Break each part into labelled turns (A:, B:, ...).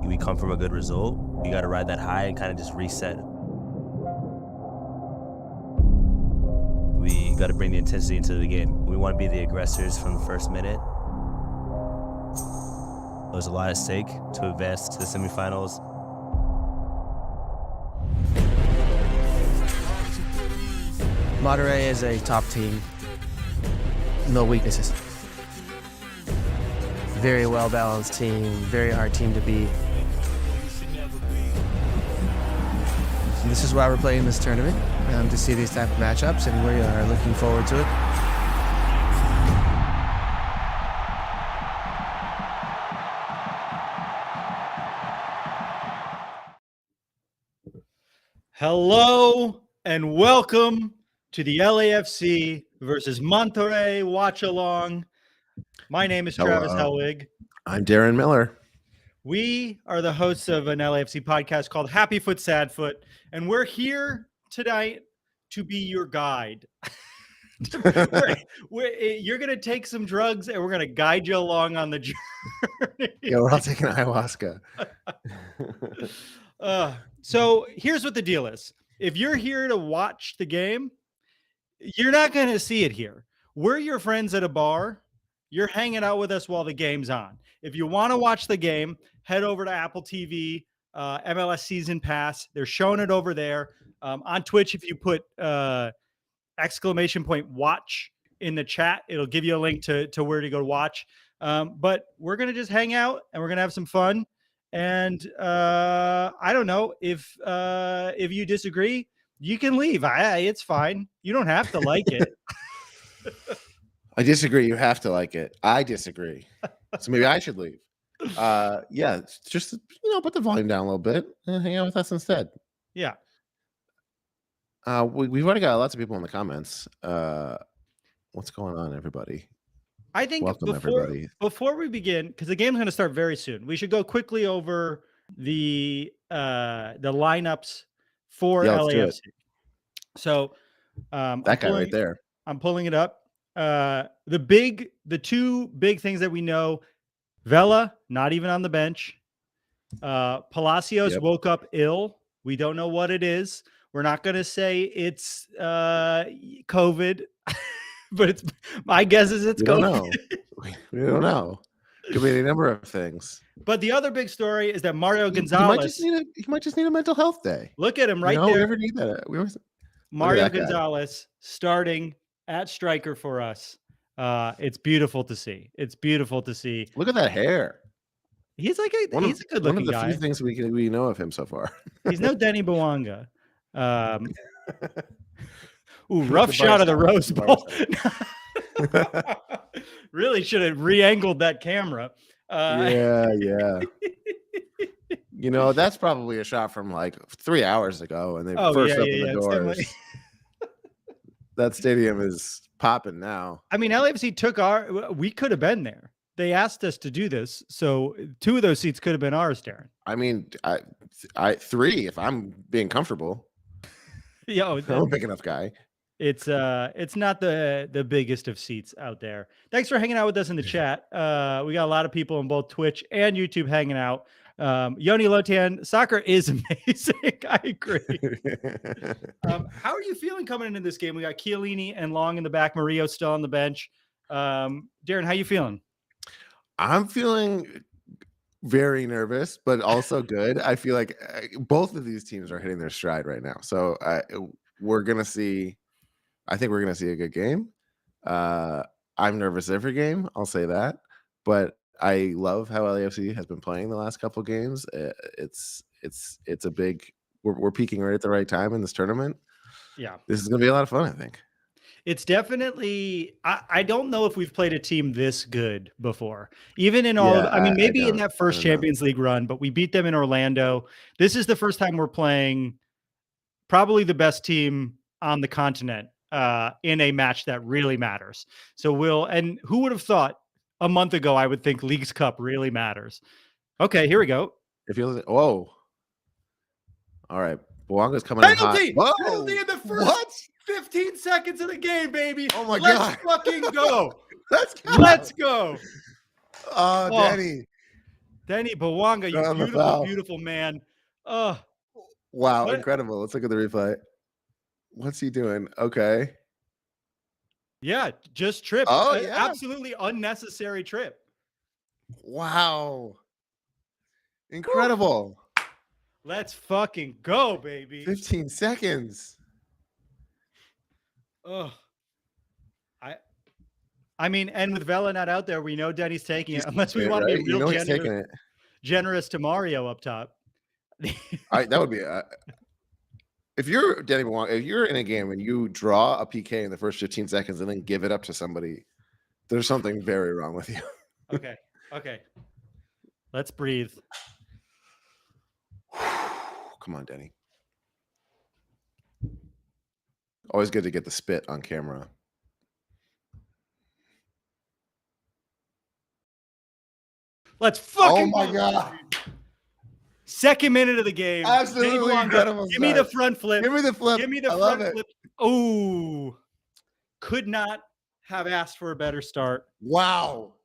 A: we come from a good result. You got to ride that high and kind of just reset. We got to bring the intensity into the game. We want to be the aggressors from the first minute. There's a lot at stake to advance to the semifinals.
B: Monterrey is a top team. No weaknesses. Very well-balanced team, very hard team to beat. And this is why we're playing this tournament, to see these type of matchups, and we are looking forward to it.
C: Hello and welcome to the LAFC versus Monterrey watch along. My name is Travis Helwig.
D: I'm Darren Miller.
C: We are the hosts of an LAFC podcast called Happy Foot, Sad Foot, and we're here tonight to be your guide. You're going to take some drugs and we're going to guide you along on the journey.
D: Yeah, we're all taking ayahuasca.
C: So here's what the deal is. If you're here to watch the game, you're not going to see it here. We're your friends at a bar. You're hanging out with us while the game's on. If you want to watch the game, head over to Apple TV, MLS Season Pass. They're showing it over there. On Twitch, if you put !watch in the chat, it'll give you a link to where to go watch. But we're going to just hang out and we're going to have some fun. And I don't know if you disagree, you can leave. It's fine. You don't have to like it.
D: I disagree. You have to like it. I disagree. So maybe I should leave. Yeah, just put the volume down a little bit and hang out with us instead.
C: Yeah.
D: We've already got lots of people in the comments. What's going on, everybody?
C: I think
D: welcome everybody.
C: Before we begin, because the game's going to start very soon, we should go quickly over the lineups for LAFC. So
D: that guy right there.
C: I'm pulling it up. The two big things that we know: Vela not even on the bench. Palacios woke up ill. We don't know what it is. We're not going to say it's COVID, but it's my guess is it's COVID.
D: We don't know. It could be a number of things.
C: But the other big story is that Mario Gonzalez.
D: He might just need a mental health day.
C: Look at him there.
D: We never need that.
C: Mario Gonzalez starting at striker for us. It's beautiful to see. It's beautiful to see.
D: Look at that hair.
C: He's a good looking guy.
D: One of the few things we know of him so far.
C: He's no Denny Bouanga. Rough shot of the Rose Bowl. Really should have re-angled that camera.
D: Yeah. That's probably a shot from like 3 hours ago, and they first opened the doors. That stadium is popping now. I mean,
C: LAFC we could have been there. They asked us to do this, so 2 of those seats could have been ours, Darren.
D: I mean, I 3 if I'm being comfortable.
C: Yeah,
D: I'm a big enough guy.
C: It's not the biggest of seats out there. Thanks for hanging out with us in the chat. We got a lot of people on both Twitch and YouTube hanging out. Yoni Lotan, soccer is amazing. I agree. How are you feeling coming into this game? We got Chiellini and Long in the back. Murillo still on the bench. Darren, how you feeling?
D: I'm feeling very nervous, but also good. I feel like both of these teams are hitting their stride right now. So we're going to see, I think we're going to see a good game. I'm nervous every game. I'll say that, but I love how LAFC has been playing the last couple of games. It's a big, we're peaking right at the right time in this tournament.
C: Yeah.
D: This is going to be a lot of fun, I think.
C: It's definitely, I don't know if we've played a team this good before, even in all, maybe in that first Champions League run, but we beat them in Orlando. This is the first time we're playing probably the best team on the continent in a match that really matters. So and who would have thought a month ago, I would think Leagues Cup really matters. Okay, here we go.
D: Whoa. All right. Bouanga's coming in hot.
C: Penalty in the first 15 seconds of the game, baby.
D: Oh my
C: God.
D: Let's
C: fucking go.
D: Let's go.
C: Let's go.
D: Oh, Danny.
C: Denny Bawanga, you
D: On the
C: beautiful,
D: foul.
C: beautiful man. Oh,
D: Wow,
C: what?
D: incredible. Let's look at the replay. What's he doing? Okay.
C: Yeah, just tripped.
D: Oh, yeah.
C: Absolutely unnecessary trip.
D: Wow. Incredible.
C: Let's fucking go, baby.
D: 15 seconds.
C: Oh, I mean, and with Vela not out there, we know Denny's taking it, unless we want to be real
D: he's taking it.
C: generous to Mario up top.
D: That would be if you're Denny Bawanga, if you're in a game and you draw a PK in the first 15 seconds and then give it up to somebody, there's something very wrong with you.
C: Okay. Let's breathe.
D: Come on, Denny. Always good to get the spit on camera.
C: Let's fucking
D: Oh my God.
C: Second minute of the game.
D: Absolutely incredible.
C: Give me the front flip.
D: Give me the flip.
C: Give me the
D: I
C: front
D: love
C: flip. Oh, could not have asked for a better start.
D: Wow.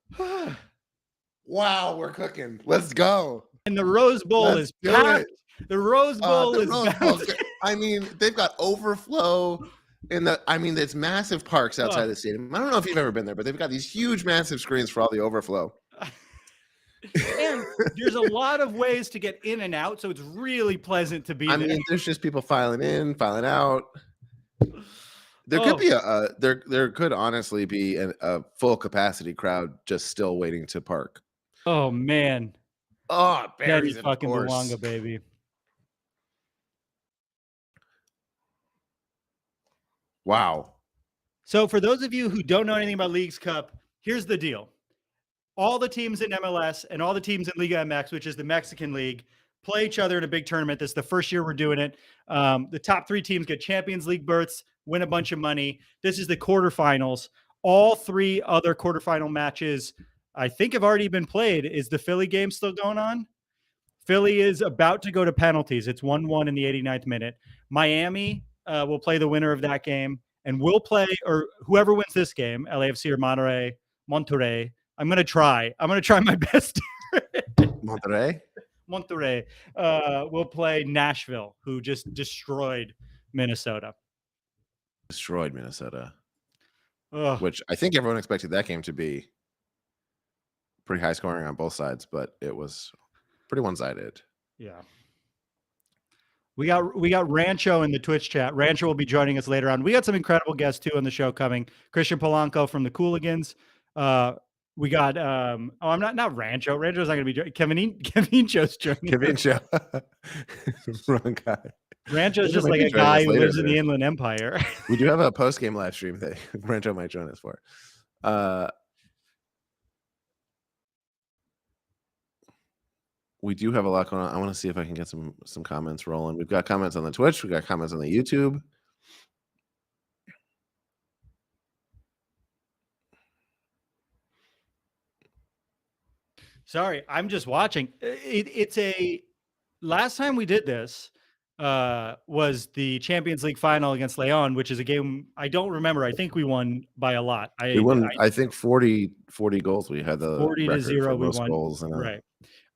D: Wow, we're cooking. Let's go.
C: And the Rose Bowl is packed. The Rose Bowl is packed.
D: I mean, they've got overflow in the. I mean, there's massive parks outside the stadium. I don't know if you've ever been there, but they've got these huge, massive screens for all the overflow.
C: And there's a lot of ways to get in and out, so it's really pleasant to be there.
D: I mean, there's just people filing in, filing out. There could be there could honestly be a full capacity crowd just still waiting to park.
C: Oh man.
D: Oh,
C: Daddy fucking Bawanga, baby.
D: Wow.
C: So for those of you who don't know anything about Leagues Cup, here's the deal. All the teams in MLS and all the teams in Liga MX, which is the Mexican league, play each other in a big tournament. This is the first year we're doing it. The top 3 teams get Champions League berths, win a bunch of money. This is the quarterfinals. All 3 other quarterfinal matches, I think, have already been played. Is the Philly game still going on? Philly is about to go to penalties. It's 1-1 in the 89th minute. Miami will play the winner of that game, and we'll play, or whoever wins this game, LAFC or Monterrey. I'm going to try my best.
D: Monterrey
C: will play Nashville, who just destroyed Minnesota. Which I think everyone expected that game to be pretty high scoring on both sides, but it was pretty one-sided. Yeah. We got Rancho in the Twitch chat. Rancho will be joining us later on. We got some incredible guests too on the show coming. Christian Polanco from the Cooligans. We got I'm not Rancho. Rancho's not gonna be joining. Kevin Cho's joining.
D: Kevin Cho. Wrong guy.
C: Rancho's just like a guy who lives in the Inland Empire.
D: We do have a post-game live stream that Rancho might join us for. We do have a lot going on. I want to see if I can get some comments rolling. We've got comments on the Twitch. We've got comments on the YouTube.
C: Sorry, I'm just watching. Last time we did this was the Champions League final against Leon, which is a game I don't remember. I think we won by a lot.
D: We won, I think 40 goals. We had the
C: 40-0. We won
D: goals in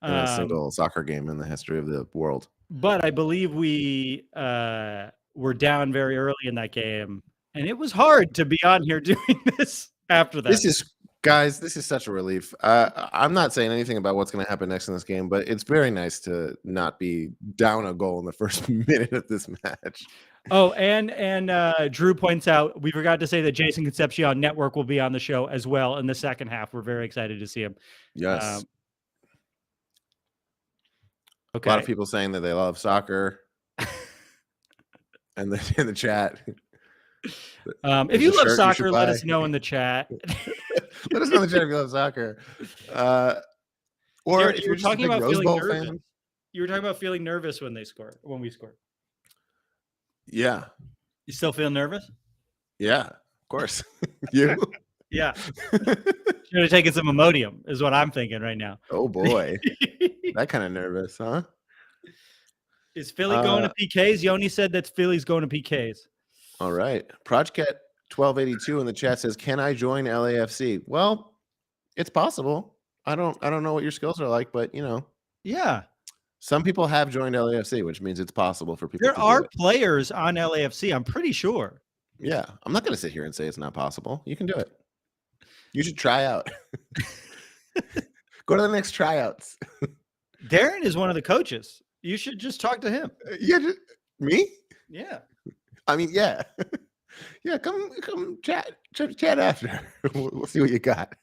D: a single soccer game in the history of the world. But
C: I believe we were down very early in that game, and it was hard to be on here doing this after that.
D: This is such a relief. I'm not saying anything about what's going to happen next in this game, but it's very nice to not be down a goal in the first minute of this match.
C: Oh, and Drew points out, we forgot to say that Jason Concepcion Network will be on the show as well in the second half. We're very excited to see him.
D: Yes.
C: Okay.
D: A lot of people saying that they love soccer. And then in the chat.
C: If you love soccer, let us know in the chat.
D: Let us know in the chat if you love soccer. Or
C: Darren,
D: if you're just talking about Rose Bowl fan.
C: You were talking about feeling nervous when we scored.
D: Yeah.
C: You still feel nervous?
D: Yeah, of course. You?
C: Yeah. Should have taken some Imodium, is what I'm thinking right now.
D: Oh boy. That kind of nervous, huh?
C: Is Philly going to PKs? Yoni said that Philly's going to PKs.
D: All right. Projcat1282 in the chat says, "Can I join LAFC?" Well, it's possible. I don't know what your skills are like, but
C: Yeah.
D: some people have joined LAFC, which means it's possible for people
C: There
D: to do
C: are
D: it.
C: players on LAFC, I'm pretty sure.
D: Yeah, I'm not going to sit here and say it's not possible. You can do it. You should try out. Go to the next tryouts.
C: Darren is one of the coaches. You should just talk to him.
D: Yeah, me?
C: Yeah.
D: I mean, yeah. Yeah, come chat after. We'll see what you got.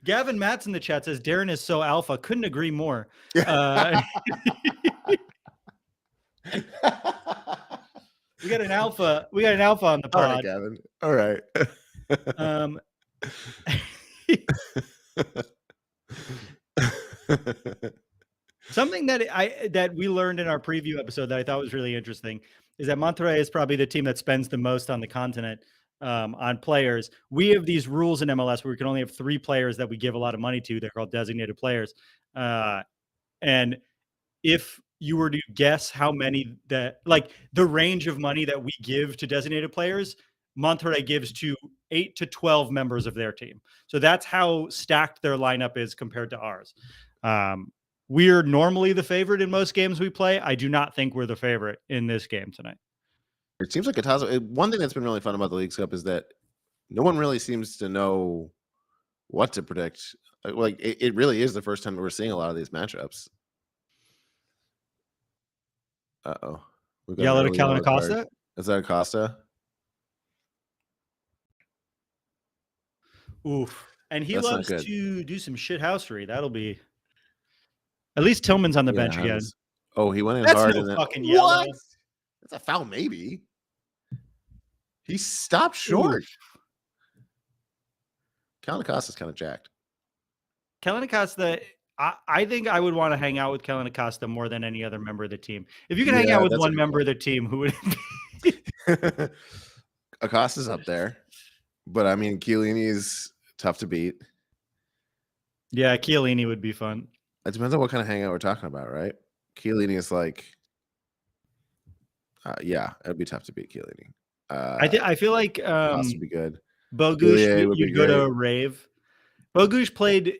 C: Gavin Matz in the chat says Darren is so alpha. Couldn't agree more.
D: We
C: got an alpha. We got an alpha on the
D: All right,
C: pod.
D: Gavin. All right.
C: Something that we learned in our preview episode that I thought was really interesting is that Monterrey is probably the team that spends the most on the continent on players. We have these rules in MLS where we can only have 3 players that we give a lot of money to. They're called designated players. And if you were to guess how many that, like the range of money that we give to designated players, Monterrey gives to 8 to 12 members of their team. So that's how stacked their lineup is compared to ours. We're normally the favorite in most games we play. I do not think we're the favorite in this game tonight.
D: It seems like one thing that's been really fun about the Leagues Cup is that no one really seems to know what to predict. Like it really is the first time that we're seeing a lot of these matchups. Uh-oh.
C: Yellow to Kellen Acosta?
D: Is that Acosta?
C: Oof. And he
D: That's
C: loves to do some shithousery. That'll be... At least Tillman's on the bench again.
D: Oh, he went in
C: That's
D: hard.
C: No fucking yellow.
D: What? That's a foul, maybe. He stopped short. Kellen Acosta's kind of jacked.
C: Kellen Acosta, I think I would want to hang out with Kellen Acosta more than any other member of the team. If you could hang out with one member of the team, who would it be?
D: Acosta's up there. But, I mean, Chiellini's tough to beat.
C: Yeah, Chiellini would be fun.
D: It depends on what kind of hangout we're talking about, right? Chiellini is like, yeah, it'd be tough to beat Chiellini.
C: I feel like
D: would be good.
C: Bogusz, you'd go to a rave. Bogusz played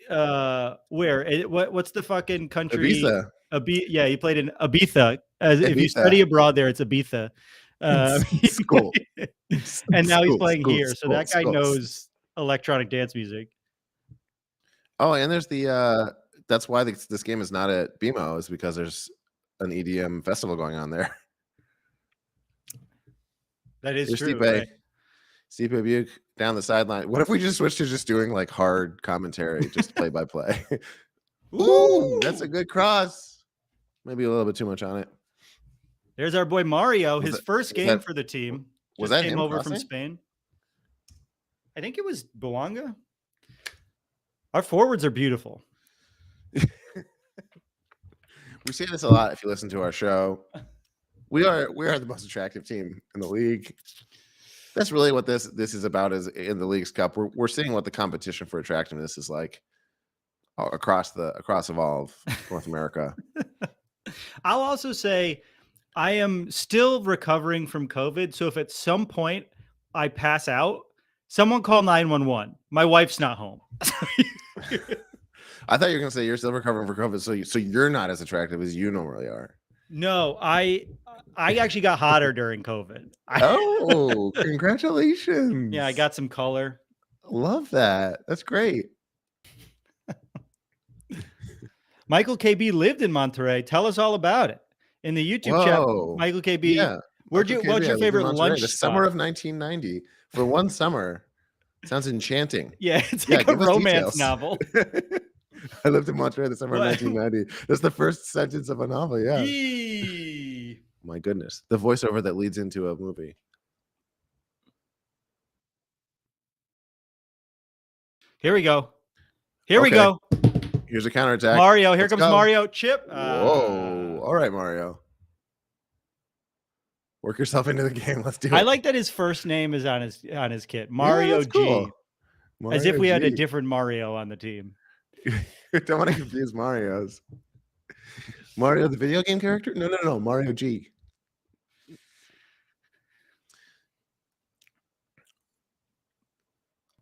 C: where? What's the fucking country?
D: Ibiza.
C: Yeah, he played in Ibiza. If you study abroad there, it's Ibiza.
D: School.
C: And now he's playing here. So that guy knows electronic dance music.
D: Oh, and there's the that's why this game is not at BMO, is because there's an EDM festival going on there.
C: That is
D: Here's
C: true.
D: Stipe Buke down the sideline. What if we just switched to just doing like hard commentary, just play by play? Ooh, that's a good cross. Maybe a little bit too much on it.
C: There's our boy Mario. His first game for the team.
D: Was that
C: came
D: him
C: over
D: crossing?
C: from Spain? I think it was Boanga. Our forwards are beautiful.
D: We say this a lot if you listen to our show. We are the most attractive team in the league. That's really what this is about, is in the Leagues Cup. We're seeing what the competition for attractiveness is like across of all of North America.
C: I'll also say I am still recovering from COVID. So if at some point I pass out, someone call 911. My wife's not home.
D: I thought you were going to say you're still recovering from COVID, so you're not as attractive as you normally are.
C: No, I actually got hotter during COVID.
D: Oh, congratulations.
C: Yeah, I got some color.
D: Love that. That's great.
C: Michael KB lived in Monterrey. Tell us all about it. In the YouTube chat, Michael KB.
D: Yeah.
C: What's your favorite lunch
D: The
C: spot?
D: summer of 1990. For one summer. Sounds enchanting.
C: Yeah, it's like a romance novel.
D: I lived in Monterrey the summer of 1990. That's the first sentence of a novel, yeah.
C: Yee.
D: My goodness. The voiceover that leads into a movie.
C: Here we go. Here we go.
D: Here's a counterattack.
C: Mario, here comes Mario. Chip.
D: Whoa. All right, Mario. Work yourself into the game. Let's do it.
C: I like that his first name is on his kit. Mario G.
D: Cool. Mario
C: as if we had a
D: G.
C: different Mario on the team.
D: Don't want to confuse Marios. Mario, the video game character? No. Mario G.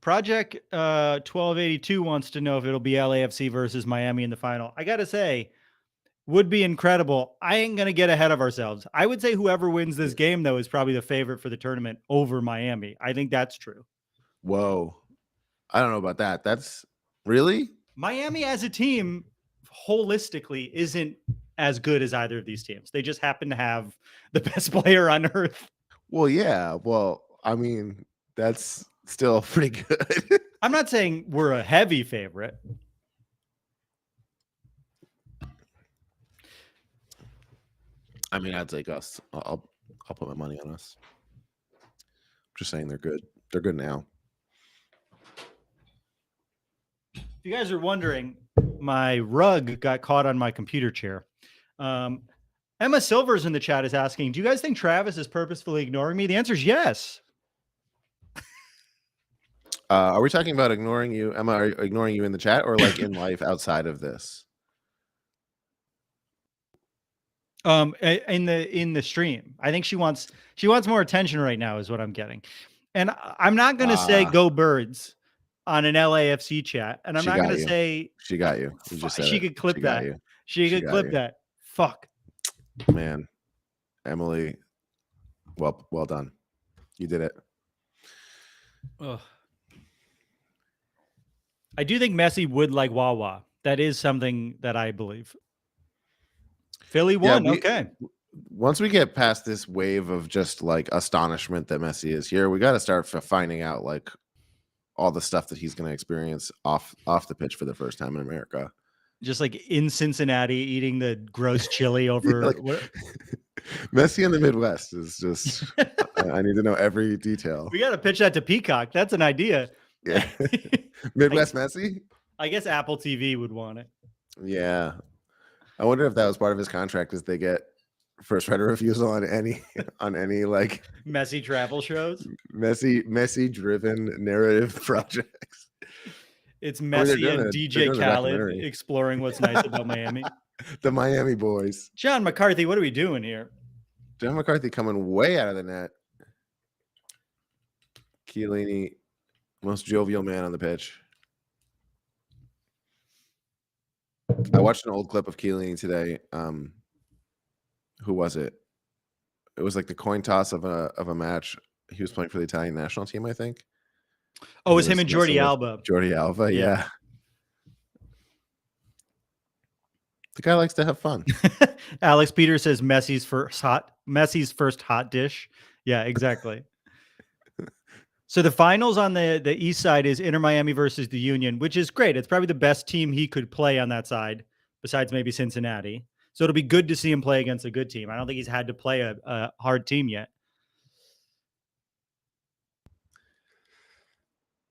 C: Project 1282 wants to know if it'll be LAFC versus Miami in the final. I got to say, would be incredible. I ain't going to get ahead of ourselves. I would say whoever wins this game, though, is probably the favorite for the tournament over Miami. I think that's true.
D: Whoa. I don't know about that. That's really?
C: Miami as a team, holistically, isn't as good as either of these teams. They just happen to have the best player on earth.
D: Well, yeah. Well, I mean, that's still pretty good.
C: I'm not saying we're a heavy favorite.
D: I mean, I'd take us. I'll put my money on us. I'm just saying they're good. They're good now.
C: If you guys are wondering, my rug got caught on my computer chair. Emma Silvers in the chat is asking, do you guys think Travis is purposefully ignoring me? The answer is yes.
D: Are we talking about ignoring you, Emma? Are ignoring you in the chat or like in life outside of this?
C: In the stream. I think she wants more attention right now is what I'm getting. And I'm not going to say go Birds on an LAFC chat. And I'm not going to say
D: she got you. You just said
C: she could clip that. She could clip that. Fuck.
D: Man. Emily, well done. You did it.
C: Ugh. I do think Messi would like Wawa. That is something that I believe. Philly won. Okay.
D: Once we get past this wave of just like astonishment that Messi is here, we got to start finding out like all the stuff that he's going to experience off the pitch for the first time in America.
C: Just like in Cincinnati, eating the gross chili over.
D: Messi in the Midwest is just. I need to know every detail.
C: We got to pitch that to Peacock. That's an idea.
D: Yeah, Midwest Messi.
C: I guess Apple TV would want it.
D: Yeah. I wonder if that was part of his contract, is they get first right of refusal on any like
C: Messi travel shows,
D: Messi driven narrative projects.
C: It's Messi and DJ Khaled exploring what's nice about Miami.
D: The Miami boys.
C: John McCarthy, what are we doing here?
D: John McCarthy coming way out of the net. Chiellini, most jovial man on the pitch. I watched an old clip of Chiellini today. Who was it? It was like the coin toss of a match. He was playing for the Italian national team, I think.
C: Oh, it was him and Jordi Alba.
D: Jordi Alba, yeah. The guy likes to have fun.
C: Alex Peter says Messi's first hot dish. Yeah, exactly. So the finals on the east side is Inter Miami versus the Union, which is great. It's probably the best team he could play on that side, besides maybe Cincinnati. So it'll be good to see him play against a good team. I don't think he's had to play a hard team yet.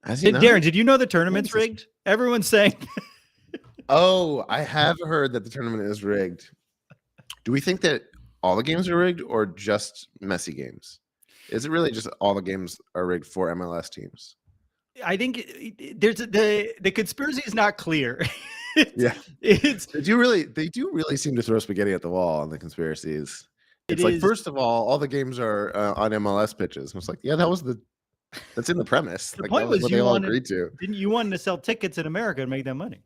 C: Darren, did you know the tournament's rigged? Everyone's saying.
D: Oh, I have heard that the tournament is rigged. Do we think that all the games are rigged or just Messi games? Is it really just all the games are rigged for MLS teams?
C: I think there's the conspiracy is not clear.
D: Yeah, they do really seem to throw spaghetti at the wall on the conspiracies. It's like, first of all the games are on MLS pitches. And it's like, yeah, that's in the premise.
C: The point was what they all agreed to. Didn't you want to sell tickets in America and make that money?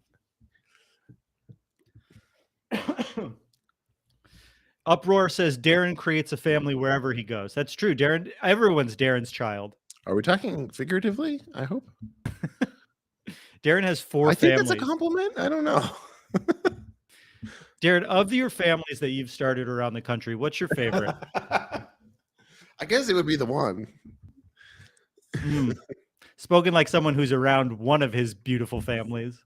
C: Uproar says Darren creates a family wherever he goes. That's true. Everyone's Darren's child.
D: Are we talking figuratively? I hope.
C: Darren has 4 families. I think
D: that's a compliment. I don't know.
C: Darren, of your families that you've started around the country, what's your favorite?
D: I guess it would be the one.
C: Spoken like someone who's around one of his beautiful families.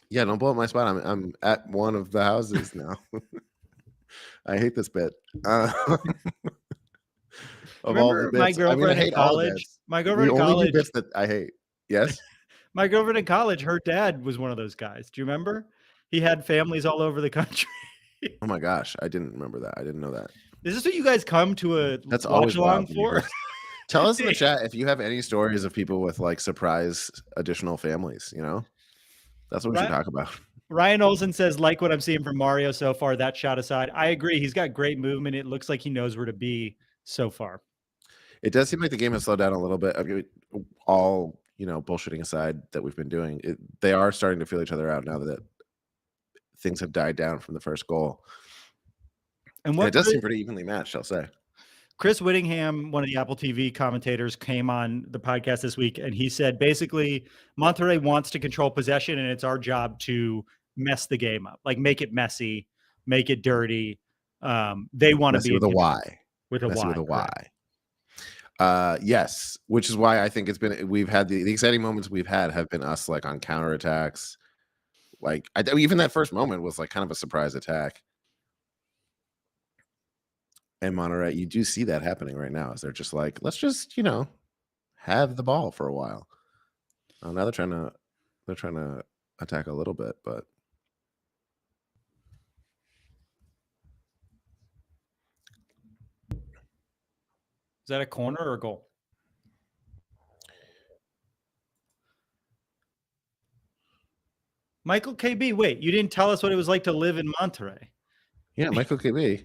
D: Yeah, don't blow up my spot. I'm at one of the houses now. I hate this bit.
C: Remember my girlfriend in college? My girlfriend in college.
D: Bits that I hate. Yes.
C: My girlfriend in college, her dad was one of those guys. Do you remember? He had families all over the country.
D: Oh my gosh, I didn't remember that. I didn't know that.
C: Is this what you guys come to a watch along for?
D: Tell us in the chat if you have any stories of people with like surprise additional families. You know, that's what we should talk about.
C: Ryan Olsen says, like what I'm seeing from Mario so far, that shot aside. I agree. He's got great movement. It looks like he knows where to be so far.
D: It does seem like the game has slowed down a little bit. I mean, all bullshitting aside that we've been doing, they are starting to feel each other out now that things have died down from the first goal. And it does seem pretty evenly matched, I'll say.
C: Chris Whittingham, one of the Apple TV commentators, came on the podcast this week, and he said basically Monterrey wants to control possession, and it's our job to mess the game up, like make it messy, make it dirty. They want to be
D: with a Y.
C: With a Y.
D: With a Y. Yes, which is why I think we've had the exciting moments we've had have been us like on counterattacks. Like even that first moment was like kind of a surprise attack. And Monterrey, you do see that happening right now. Is they're just like, let's just have the ball for a while. Now they're trying to attack a little bit, but
C: is that a corner or a goal? Michael KB, wait, you didn't tell us what it was like to live in Monterrey.
D: Yeah, Michael KB.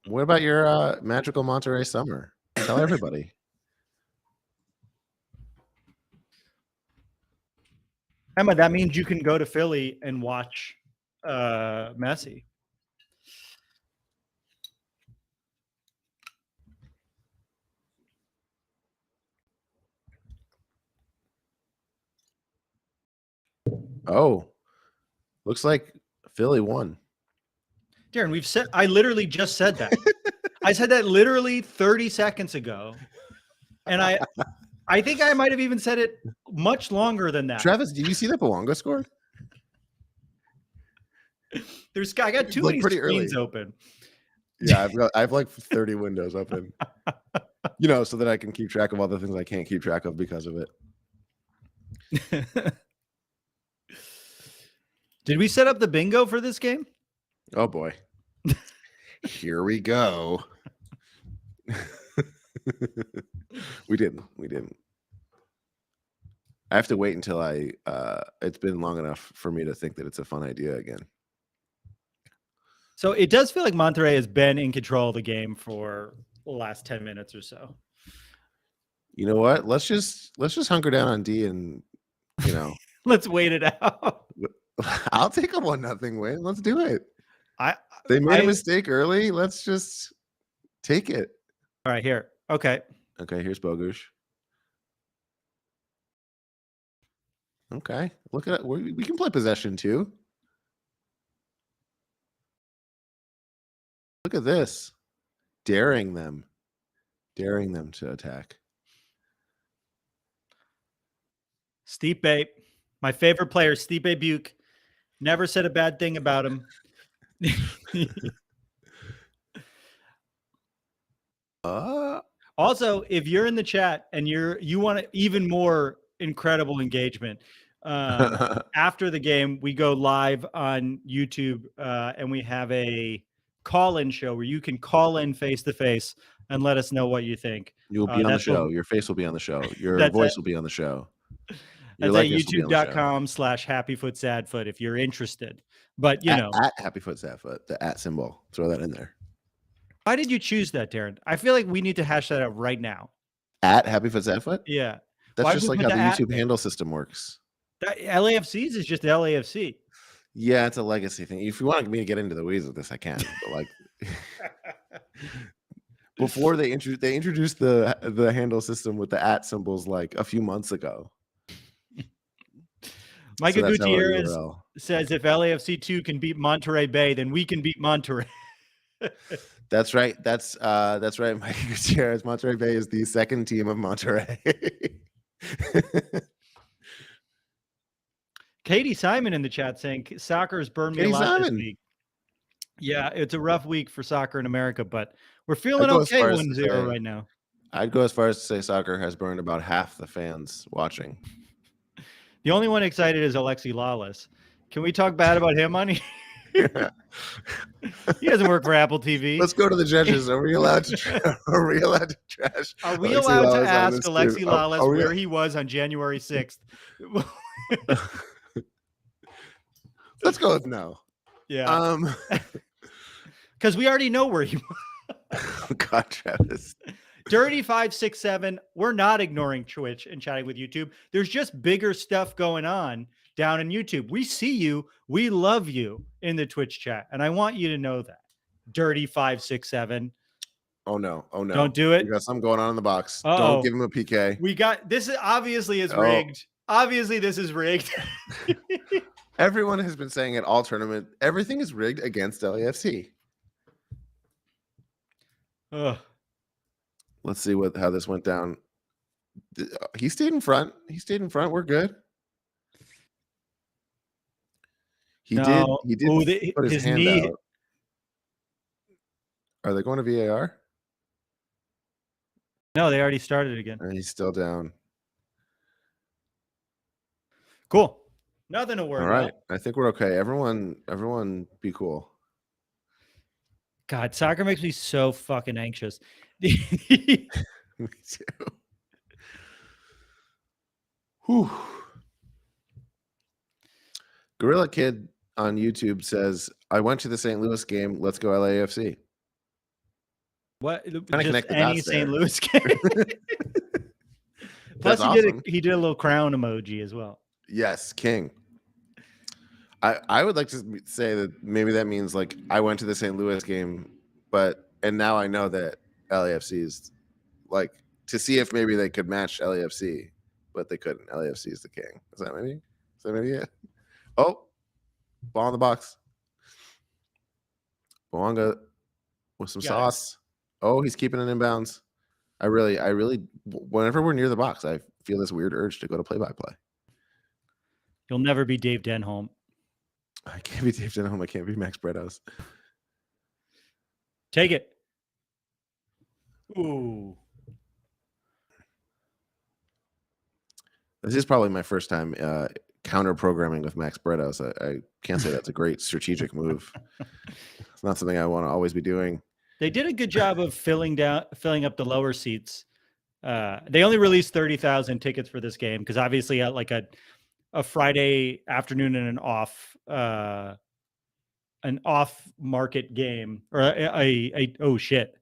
D: What about your magical Monterrey summer? Tell everybody.
C: Emma, that means you can go to Philly and watch Messi.
D: Oh, looks like Philly won.
C: Darren, I literally just said that. I said that literally 30 seconds ago. And I think I might have even said it much longer than that.
D: Travis, did you see that Belonga scored?
C: I got too many screens open.
D: Yeah, I've like 30 windows open. So that I can keep track of all the things I can't keep track of because of it.
C: Did we set up the bingo for this game?
D: Oh boy. Here we go. We didn't. I have to wait until it's been long enough for me to think that it's a fun idea again.
C: So it does feel like Monterrey has been in control of the game for the last 10 minutes or so.
D: You know what? Let's just hunker down on D and
C: let's wait it out.
D: I'll take a 1-0 win. Let's do it. They made a mistake early. Let's just take it.
C: All right, here. Okay,
D: here's Bogusz. Okay, look at it. We can play possession too. Look at this. Daring them to attack.
C: Stipe, my favorite player, Stipe Buke. Never said a bad thing about him. Also, if you're in the chat and you want even more incredible engagement, after the game, we go live on YouTube and we have a call-in show where you can call in face-to-face and let us know what you think.
D: You'll be on the show. Your face will be on the show. Your voice will be on the show.
C: That's at youtube.com/happyfootsadfoot if you're interested. But
D: at happyfootsadfoot, the @ symbol. Throw that in there.
C: Why did you choose that, Darren? I feel like we need to hash that out right now.
D: At happyfootsadfoot?
C: Yeah.
D: That's just like how the YouTube handle system works.
C: LAFC's is just LAFC.
D: Yeah, it's a legacy thing. If you want me to get into the weeds of this, I can. But like before they introduced the handle system with the @ symbols like a few months ago.
C: Micah Gutierrez says if LAFC 2 can beat Monterrey Bay, then we can beat Monterrey.
D: That's right. That's right, Micah Gutierrez. Monterrey Bay is the second team of Monterrey.
C: Katie Simon in the chat saying soccer's burned me a lot this week. Yeah, it's a rough week for soccer in America, but we're feeling okay 1-0 right now.
D: I'd go as far as to say soccer has burned about half the fans watching.
C: The only one excited is Alexi Lawless. Can we talk bad about him on here? He doesn't work for Apple TV.
D: Let's go to the judges. Are we allowed to trash?
C: Are we allowed to ask Alexi Lawless where he was on January 6th?
D: Let's go with no.
C: Yeah. Because we already know where he was.
D: God, Travis.
C: Dirty 567. We're not ignoring Twitch and chatting with YouTube. There's just bigger stuff going on down in YouTube. We see you. We love you in the Twitch chat. And I want you to know that. Dirty 567.
D: Oh no.
C: Don't do it.
D: We got something going on in the box.
C: Uh-oh.
D: Don't give him a PK.
C: We got this. Obviously is rigged. Obviously this is rigged.
D: Everyone has been saying it all tournament. Everything is rigged against LAFC.
C: Ugh.
D: Let's see how this went down. He stayed in front. We're good. He did put his hand out. Are they going to VAR?
C: No, they already started again.
D: And he's still down.
C: Cool. Nothing to worry
D: about. All right.
C: about.
D: I think we're okay. Everyone be cool.
C: God, soccer makes me so fucking anxious.
D: Me too. Whew. Gorilla Kid on YouTube says, I went to the St. Louis game. Let's go LAFC.
C: What?
D: Just
C: any St. Louis game? Plus, he did a little crown emoji as well.
D: Yes, King. I would like to say that maybe that means like I went to the St. Louis game, and now I know that LAFC is like to see if maybe they could match LAFC, but they couldn't. LAFC is the king. Is that maybe it? Oh, ball in the box. Boanga with some sauce. Oh, he's keeping it inbounds. I really, whenever we're near the box, I feel this weird urge to go to play-by-play.
C: You'll never be Dave Denholm.
D: I can't be Dave Denholm. I can't be Max Bredos.
C: Take it. Ooh.
D: This is probably my first time counter programming with Max Bredos. I can't say that's a great strategic move. It's not something I want to always be doing.
C: They did a good job of filling up the lower seats. They only released 30,000 tickets for this game because obviously like a Friday afternoon and an off market game or oh shit.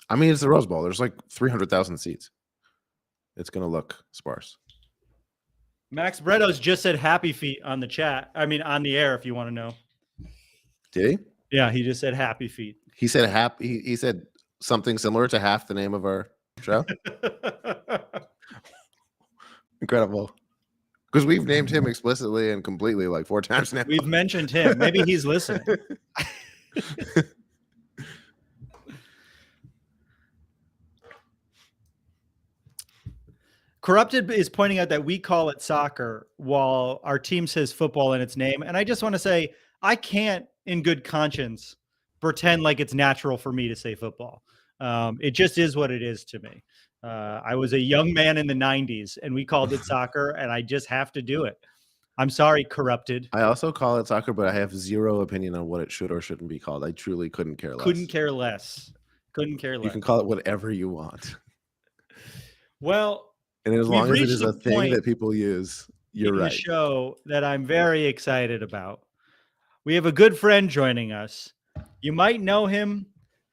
D: I mean, it's the Rose Bowl. There's like 300,000 seats. It's going to look sparse.
C: Max Bredos just said happy feet on the chat. I mean, on the air, if you want to know.
D: Did he?
C: Yeah, he just said happy feet.
D: He said happy. He said something similar to half the name of our show. Incredible. Because we've named him explicitly and completely like 4 times now.
C: We've mentioned him. Maybe he's listening. Corrupted is pointing out that we call it soccer while our team says football in its name. And I just want to say, I can't in good conscience pretend like it's natural for me to say football. It just is what it is to me. I was a young man in the 90s and we called it soccer and I just have to do it. I'm sorry, Corrupted.
D: I also call it soccer, but I have zero opinion on what it should or shouldn't be called. I truly couldn't care less.
C: Couldn't care less.
D: You can call it whatever you want.
C: Well,
D: and as long as it is a thing that people use, you're right.
C: The show that I'm very excited about. We have a good friend joining us. You might know him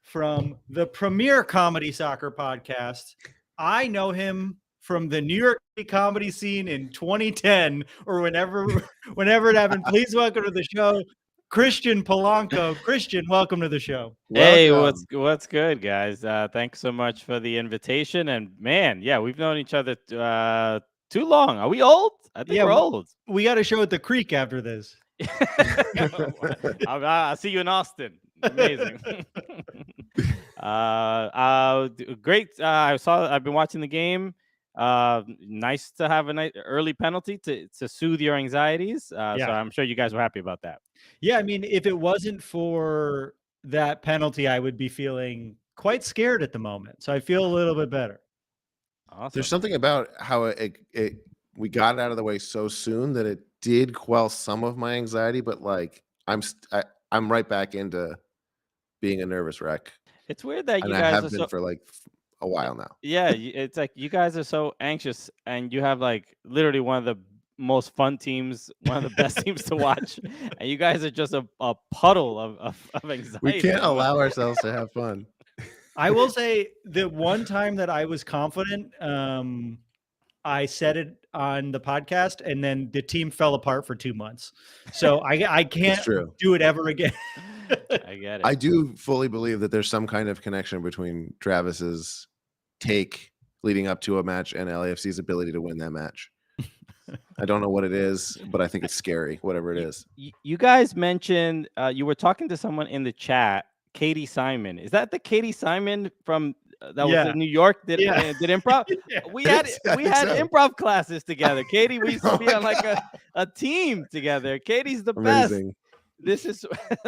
C: from the premier comedy soccer podcast. I know him from the New York City comedy scene in 2010 or whenever it happened. Please welcome to the show, Christian Polanco. Christian, welcome to the show.
E: Hey, what's good, guys? Thanks so much for the invitation. And man, yeah, we've known each other too long. Are we old? I think we're old.
C: We got a show at the Creek after this.
E: I'll see you in Austin. Amazing. Great. I've been watching the game. Nice to have a nice early penalty to soothe your anxieties. So I'm sure you guys were happy about that.
C: Yeah, I mean, if it wasn't for that penalty, I would be feeling quite scared at the moment. So I feel a little bit better.
D: Awesome. There's something about how we got it out of the way so soon that it did quell some of my anxiety, but like I'm right back into being a nervous wreck.
E: It's weird that you guys
D: I have been for like a while now.
E: Yeah, it's like you guys are so anxious, and you have like literally one of the most fun teams, one of the best teams to watch, and you guys are just a puddle of anxiety.
D: We can't allow ourselves to have fun.
C: I will say the one time that I was confident, I said it on the podcast, and then the team fell apart for 2 months. So I can't do it ever again.
E: I get it.
D: I do fully believe that there's some kind of connection between Travis's take leading up to a match and LAFC's ability to win that match. I don't know what it is, but I think it's scary, whatever it is.
E: You guys mentioned you were talking to someone in the chat, Katie Simon. Is that the Katie Simon from that was in New York did improv? We had improv classes together. Katie, we used to be on like a team together. Katie's the best. This is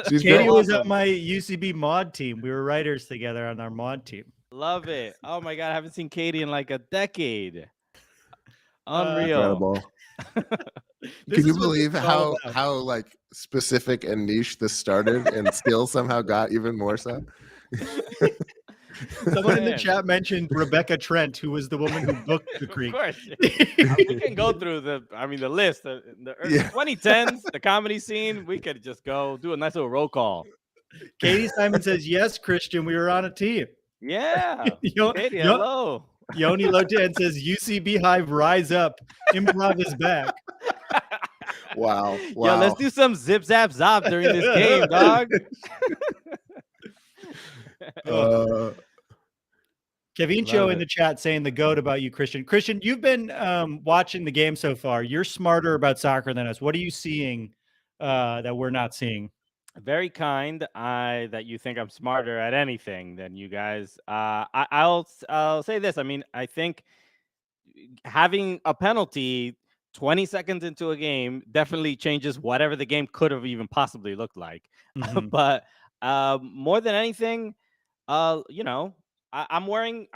C: Katie was on my UCB mod team. We were writers together on our mod team.
E: Love it. Oh my God, I haven't seen Katie in like a decade. Unreal.
D: Incredible. Can you believe how like specific and niche this started and still somehow got even more so?
C: Someone in the chat mentioned Rebecca Trent, who was the woman who booked the Creek.
E: Of course. We can go through the list. The early 2010s, the comedy scene. We could just go do a nice little roll call.
C: Katie Simon says, yes, Christian, we were on a team.
E: Yeah. Katie, hello.
C: Yoni Lotan says, UCB Hive, rise up. Improv is back.
D: Wow.
E: Yeah, let's do some zip zap zop during this game, dog.
C: Kevincho in the chat saying the goat about you, Christian. Christian, you've been watching the game so far. You're smarter about soccer than us. What are you seeing that we're not seeing?
E: Very kind. That you think I'm smarter at anything than you guys. I'll say this. I mean, I think having a penalty 20 seconds into a game definitely changes whatever the game could have even possibly looked like. Mm-hmm. But more than anything, I'm wearing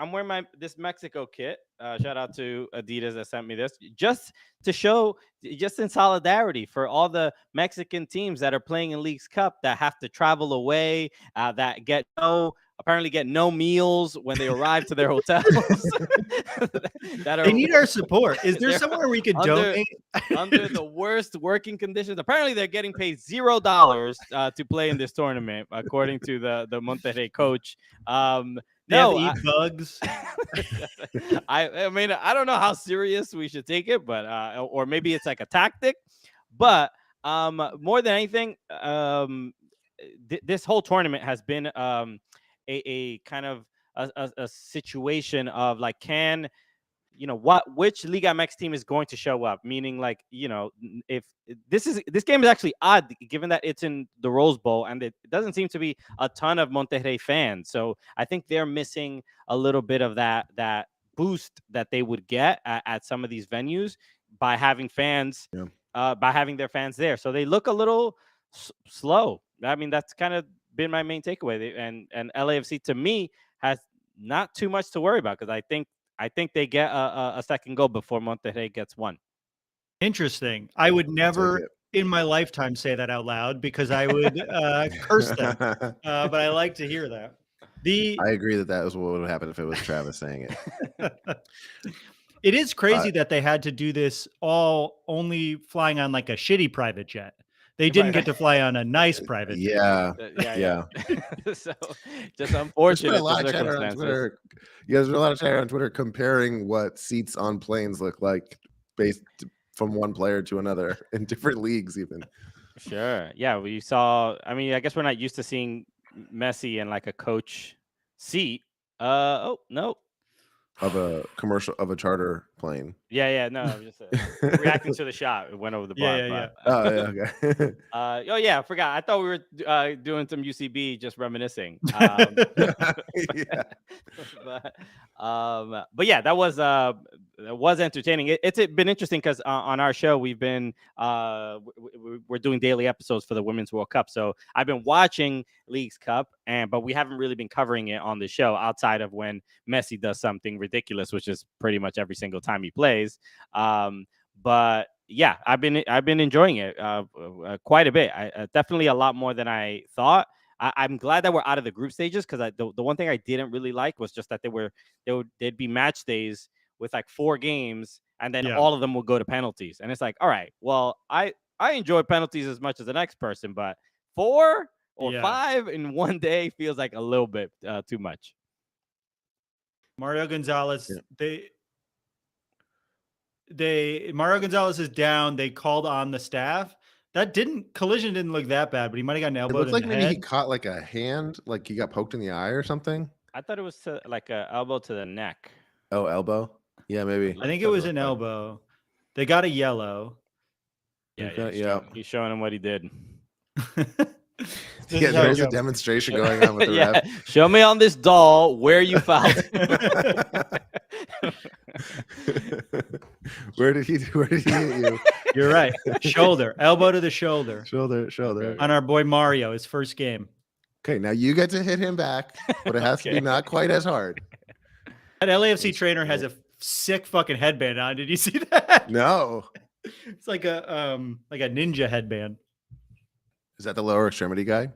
E: this Mexico kit. Shout out to Adidas that sent me this, just to show, just in solidarity for all the Mexican teams that are playing in Leagues Cup that have to travel away, that apparently get no meals when they arrive to their hotels.
C: They need our support. Is there somewhere we could donate?
E: Under the worst working conditions. Apparently, they're getting paid $0 to play in this tournament, according to the Monterrey coach.
C: They have to eat bugs.
E: I mean, I don't know how serious we should take it, but or maybe it's like a tactic. But more than anything, this whole tournament has been a kind of a situation of like, which Liga MX team is going to show up? Meaning, like, if this game is actually odd, given that it's in the Rose Bowl and it doesn't seem to be a ton of Monterrey fans. So I think they're missing a little bit of that boost that they would get at some of these venues by having fans, by having their fans there. So they look a little slow. I mean, that's kind of been my main takeaway. And LAFC to me has not too much to worry about, because I think they get a second goal before Monterrey gets one.
C: Interesting. I would never in my lifetime say that out loud, because I would curse them. But I like to hear that.
D: I agree that was what would happen if it was Travis saying it.
C: It is crazy that they had to do this all only flying on like a shitty private jet. They didn't get to fly on a nice private jet.
D: Yeah.
E: So just unfortunate.
D: There's been a lot of chatter on Twitter. There's been a lot of chatter on Twitter comparing what seats on planes look like based from one player to another in different leagues, even.
E: Sure. Yeah, we saw. I mean, I guess we're not used to seeing Messi in like a coach seat. Oh no.
D: Of a charter plane.
E: Yeah, no, I was just reacting to the shot. It went over the bar.
C: Yeah.
D: Oh, yeah, okay.
E: I forgot. I thought we were doing some UCB, just reminiscing. But yeah, that was entertaining. It's been interesting because on our show we've been we're doing daily episodes for the Women's World Cup. So I've been watching Leagues Cup, but we haven't really been covering it on the show outside of when Messi does something ridiculous, which is pretty much every single time he plays. But yeah, I've been enjoying it quite a bit. Definitely a lot more than I thought. I'm glad that we're out of the group stages, because the one thing I didn't really like was just that there'd be match days with like 4 games, and then all of them will go to penalties. And it's like, all right, well, I enjoy penalties as much as the next person, but 4 or 5 in one day feels like a little bit too much.
C: Mario Gonzalez.
D: Yeah.
C: Mario Gonzalez is down. They called on the staff. Collision didn't look that bad, but he might have gotten
D: It
C: elbowed
D: looked
C: in
D: like
C: the
D: maybe
C: head.
D: he caught like a hand, like he got poked in the eye or something.
E: I thought it was like a elbow to the neck.
D: Oh, elbow. Yeah, maybe.
C: I think it was an elbow. They got a yellow.
E: Yeah, he's showing him what he did.
D: Yeah, there's a demonstration going on with the ref.
E: Show me on this doll where you fouled.
D: Where did he hit you?
C: You're right. Shoulder, elbow to the shoulder.
D: Shoulder.
C: On our boy Mario, his first game.
D: Okay, now you get to hit him back, but it has to be not quite as hard.
C: That LAFC trainer has a sick fucking headband on. Did you see that?
D: No.
C: It's like a ninja headband.
D: Is that the lower extremity guy?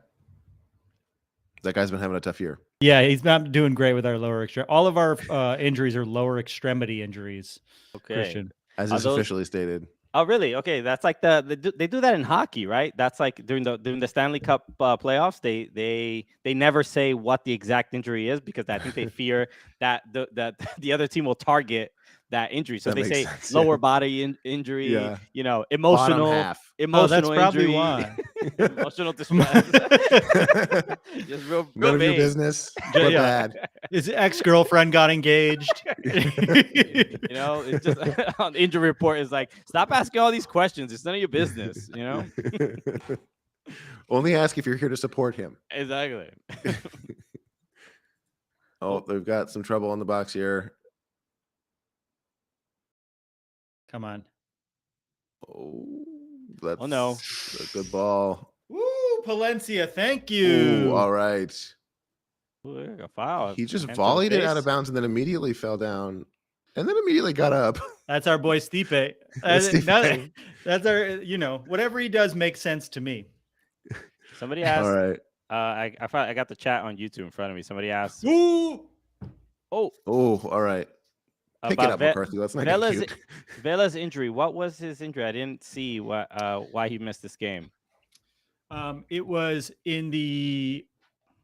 D: That guy's been having a tough year.
C: Yeah, he's not doing great with our lower extremity. All of our injuries are lower extremity injuries.
E: Okay.
C: Christian.
D: As is officially stated.
E: Oh, really? Okay, that's like they do that in hockey, right? That's like during the Stanley Cup playoffs. They never say what the exact injury is because I think they fear that the other team will target that injury. So they say lower body injury, emotional
C: that's probably
E: injury,
C: why.
E: emotional distress. Just real
D: None of your
E: vague.
D: business. But bad.
C: His ex-girlfriend got engaged.
E: It's just on the injury report is like, stop asking all these questions. It's none of your business.
D: Only ask if you're here to support him.
E: Exactly.
D: Oh, they've got some trouble in the box here.
C: Come on.
D: Oh, that's
E: no.
D: A good ball.
C: Woo, Palencia, thank you.
D: Ooh, all right.
E: Ooh, a foul.
D: He just volleyed it out of bounds and then immediately fell down and then immediately got up.
C: That's our boy Stipe. That's our, whatever he does makes sense to me.
E: Somebody asked.
D: All right.
E: I got the chat on YouTube in front of me. Somebody asked.
C: Woo!
D: Oh, all right. Pick it up, McCarthy. Let's not get cute.
E: Vela's injury. What was his injury? I didn't see why he missed this game.
C: It was the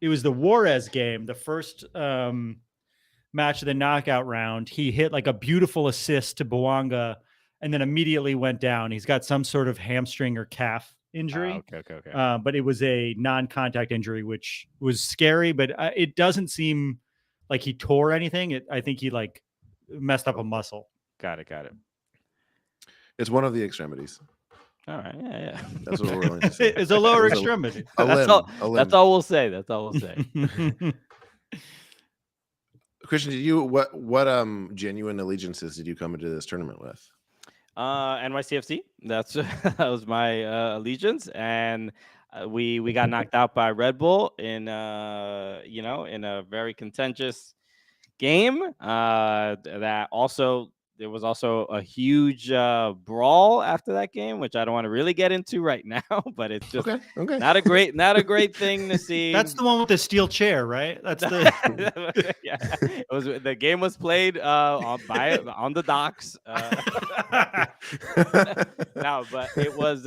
C: Juarez game, the first match of the knockout round. He hit like a beautiful assist to Bouanga and then immediately went down. He's got some sort of hamstring or calf injury.
E: Okay.
C: But it was a non-contact injury, which was scary, but it doesn't seem like he tore anything. I think he messed up a muscle.
E: Got it.
D: It's one of the extremities.
E: All right, yeah.
D: That's what we're willing to say.
C: It's a lower extremity.
E: That's all we'll say. That's all we'll say.
D: Christian, what genuine allegiances did you come into this tournament with?
E: NYCFC. That was my allegiance, and we got knocked out by Red Bull in a very contentious game. That also. There was also a huge brawl after that game, which I don't want to really get into right now, but it's just
D: okay.
E: not a great thing to see.
C: That's the one with the steel chair, right? That's the
E: yeah. It was the game was played on the docks. No, but it was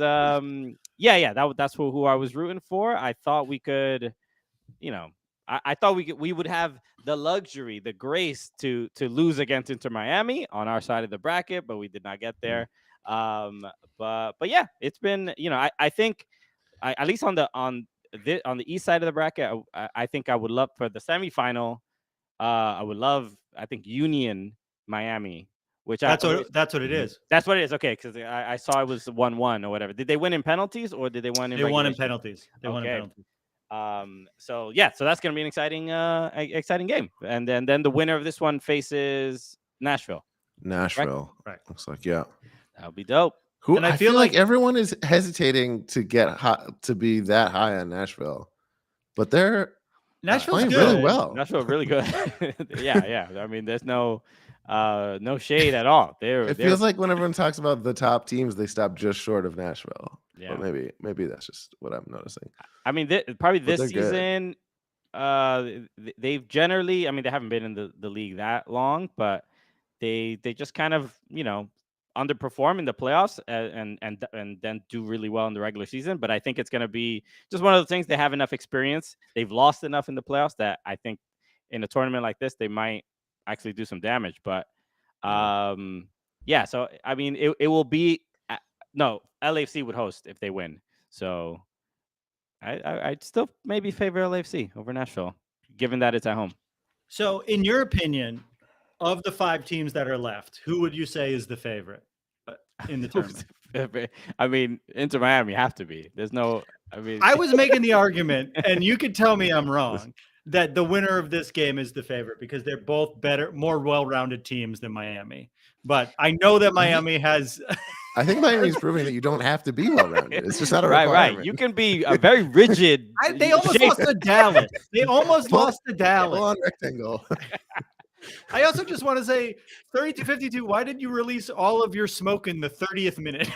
E: that's who I was rooting for. I thought we could, I thought we would have the luxury, the grace to lose against Inter Miami on our side of the bracket, but we did not get there. But yeah, it's been, I think at least on the east side of the bracket, I think I would love for the semifinal. I think Union Miami, which
C: that's what it is.
E: That's what it is. Okay, because I saw it was 1-1 or whatever. Did they win in penalties or did they win in?
C: They won in penalties. Won in penalties.
E: So that's gonna be an exciting game, and then the winner of this one faces Nashville.
D: Right. Looks like
E: That'll be dope.
D: And I feel like everyone is hesitating to get to be that high on Nashville, but they're playing really well.
E: Nashville really good. yeah. I mean, there's no shade at all. It
D: feels like when everyone talks about the top teams, they stop just short of Nashville. Yeah, but maybe that's just what I'm noticing.
E: I mean, probably this season, they've generally, I mean, they haven't been in the league that long, but they just kind of underperform in the playoffs and then do really well in the regular season. But I think it's going to be just one of the things. They have enough experience. They've lost enough in the playoffs that I think in a tournament like this, they might actually do some damage. But yeah. So I mean, it will be no, LAFC would host if they win. So I'd still maybe favor LAFC over Nashville, given that it's at home.
C: So, in your opinion, of the 5 teams that are left, who would you say is the favorite in the tournament?
E: I mean, Inter Miami have to be. There's no. I mean,
C: I was making the argument, and you could tell me I'm wrong, that the winner of this game is the favorite because they're both better, more well-rounded teams than Miami. But I know that Miami has.
D: I think Miami's proving that you don't have to be well-rounded. It's just not a
E: right.
D: requirement.
E: You can be a very rigid.
C: They almost lost to Dallas. They almost lost to Dallas.
D: Full-on rectangle.
C: I also just want to say, 32-52. Why did you release all of your smoke in the 30th minute?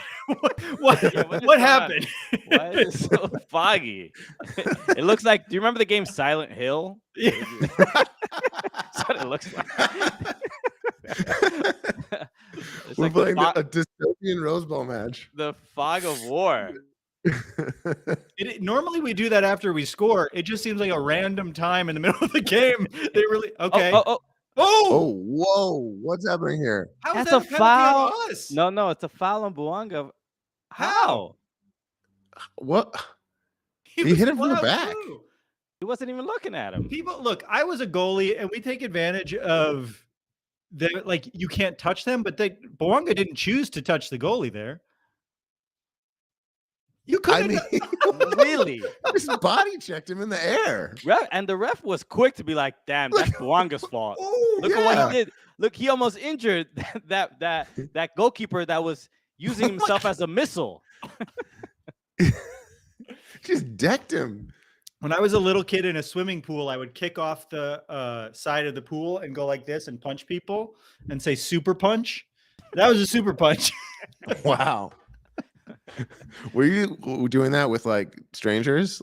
C: what happened?
E: Why is it so foggy? It looks like. Do you remember the game Silent Hill?
C: Yeah.
E: That's what it looks like.
D: We're playing a dystopian Rose Bowl match.
E: The fog of war.
C: Normally we do that after we score. It just seems like a random time in the middle of the game. They really okay.
D: Oh, whoa! What's happening here?
C: How is
E: That's
C: that
E: a foul.
C: on us?
E: No, it's a foul on Buanga. How?
D: What? He hit him from the back.
C: Too.
E: He wasn't even looking at him.
C: People, look, I was a goalie, and we take advantage of the like you can't touch them, but Buanga didn't choose to touch the goalie there. You couldn't.
E: Really?
D: Just body checked him in the air.
E: And the ref was quick to be like, "Damn, that's Buanga's fault." Look at what he did. Look, he almost injured that goalkeeper that was using himself as a missile.
D: Just decked him.
C: When I was a little kid in a swimming pool, I would kick off the side of the pool and go like this and punch people and say super punch. That was a super punch.
D: Wow. Were you doing that with like strangers?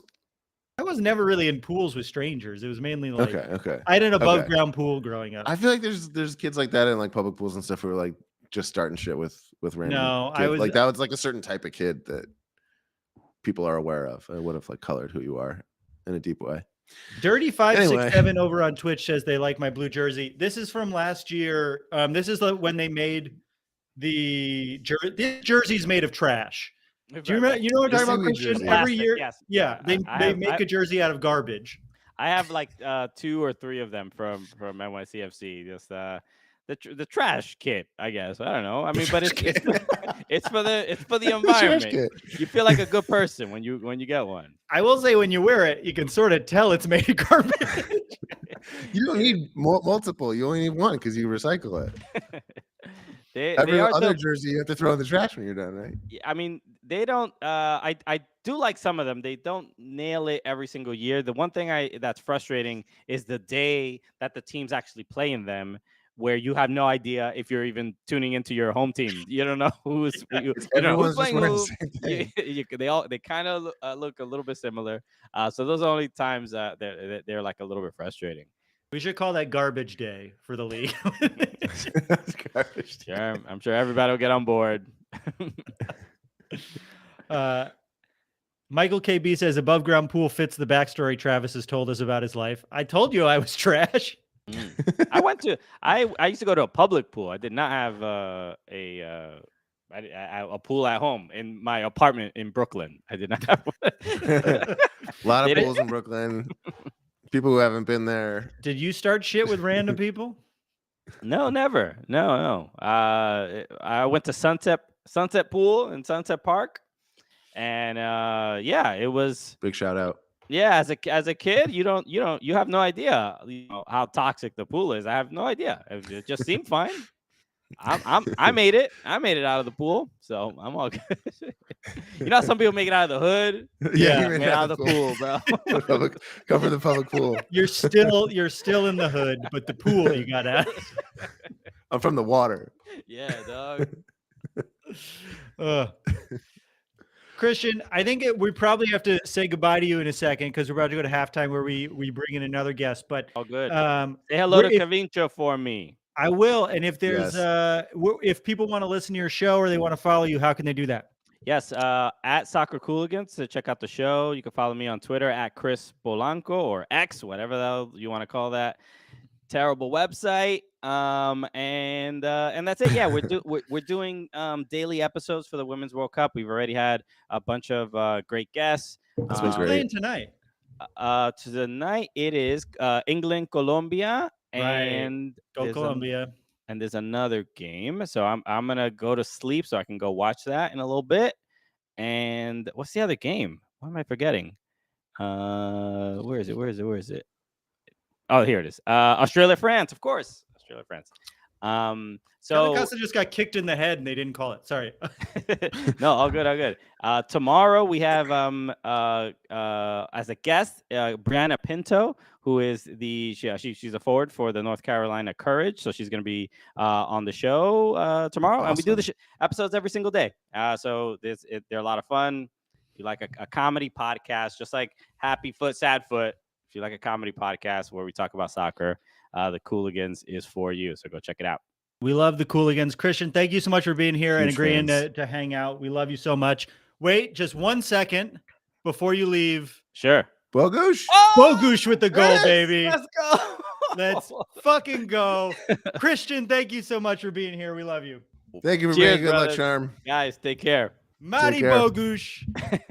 C: I was never really in pools with strangers. It was mainly like
D: okay.
C: I had an above ground pool growing up.
D: I feel like there's kids like that in like public pools and stuff who are like just starting shit with random.
C: No,
D: kids.
C: I was
D: like that was like a certain type of kid that people are aware of. I would have like colored who you are in a deep way.
C: Dirty 567 over on Twitch says they like my blue jersey. This is from last year. This is when they made the jersey's made of trash. Do you remember? You know what I'm talking about, Christian? Every year,
E: yes.
C: Yeah, they make a jersey out of garbage.
E: I have like 2 or 3 of them from NYCFC. Just the trash kit, I guess. I don't know. I mean, but it's for the environment. You feel like a good person when you get one.
C: I will say, when you wear it, you can sort of tell it's made of garbage.
D: You don't need multiple. You only need one because you recycle it.
E: Every
D: other jersey you have to throw in the trash when you're done, right?
E: I mean, they don't. I do like some of them. They don't nail it every single year. The one thing that's frustrating is the day that the teams actually play in them, where you have no idea if you're even tuning into your home team. You don't know who's who's playing who. They kind of look a little bit similar. So those are the only times they're like a little bit frustrating.
C: We should call that garbage day for the league.
E: Sure, I'm sure everybody will get on board.
C: Michael KB says above ground pool fits the backstory Travis has told us about his life. I told you I was trash.
E: I used to go to a public pool. I did not have a pool at home in my apartment in Brooklyn. I did not have one.
D: A lot of pools in Brooklyn. People who haven't been there.
C: Did you start shit with random people?
E: No, never. No. I went to Sunset Pool in Sunset Park, and it was
D: Big shout out.
E: Yeah, as a kid, you have no idea how toxic the pool is. I have no idea. It just seemed fine. I made it. I made it out of the pool, so I'm all good. You know, some people make it out of the hood.
D: Yeah,
E: I made it out of the pool, bro.
D: Go for the public pool.
C: You're still in the hood, but the pool you got out.
D: I'm from the water.
E: Yeah, dog.
C: Christian, I think we probably have to say goodbye to you in a second because we're about to go to halftime where we bring in another guest. But
E: all good. Say hello to Cavincho for me.
C: I will. And if there's if people want to listen to your show or they want to follow you, how can they do that?
E: Yes, at Soccer Cooligans to check out the show. You can follow me on Twitter at Chris Polanco or X, whatever you want to call that terrible website. And that's it. Yeah, we're doing daily episodes for the Women's World Cup. We've already had a bunch of great guests.
D: That's been
C: Who's
D: great.
C: playing tonight?
E: Tonight it is England, Colombia, and
C: Go Colombia.
E: And there's another game. So I'm gonna go to sleep so I can go watch that in a little bit. And what's the other game? What am I forgetting? Where is it? Oh, here it is. Australia, France, of course. Australia, France. So
C: Casa just got kicked in the head and they didn't call it. Sorry.
E: No, all good. Tomorrow we have as a guest Brianna Pinto, who is she's a forward for the North Carolina Courage, so she's going to be on the show tomorrow. Awesome. And we do the episodes every single day. So they're a lot of fun. If you like a comedy podcast, just like Happy Foot, Sad Foot. If you like a comedy podcast where we talk about soccer, the Cooligans is for you. So go check it out.
C: We love the Cooligans. Christian, thank you so much for being here and agreeing to hang out. We love you so much. Wait just 1 second before you leave.
E: Sure.
D: Bogusz.
C: Bogusz with the goal,
E: yes,
C: baby.
E: Let's go.
C: Let's fucking go. Christian, thank you so much for being here. We love you.
D: Thank you for
E: Cheers,
D: being good luck, Charm.
E: Guys, take care.
C: Matty Bogusz,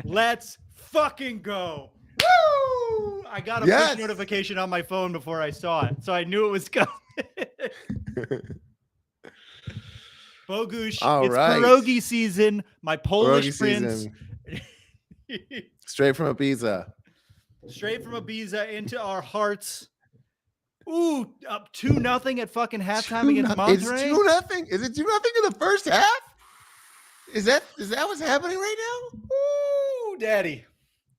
C: let's fucking go. Woo! I got a push notification on my phone before I saw it, so I knew it was coming. Bogusz, it's pierogi season. My Polish prince.
D: Straight from Ibiza.
C: Straight from Ibiza into our hearts. Ooh, up 2-0 at fucking halftime against Monterrey.
D: It's 2-0. Is it 2-0 in the first half? Is that what's happening right now?
C: Ooh, daddy.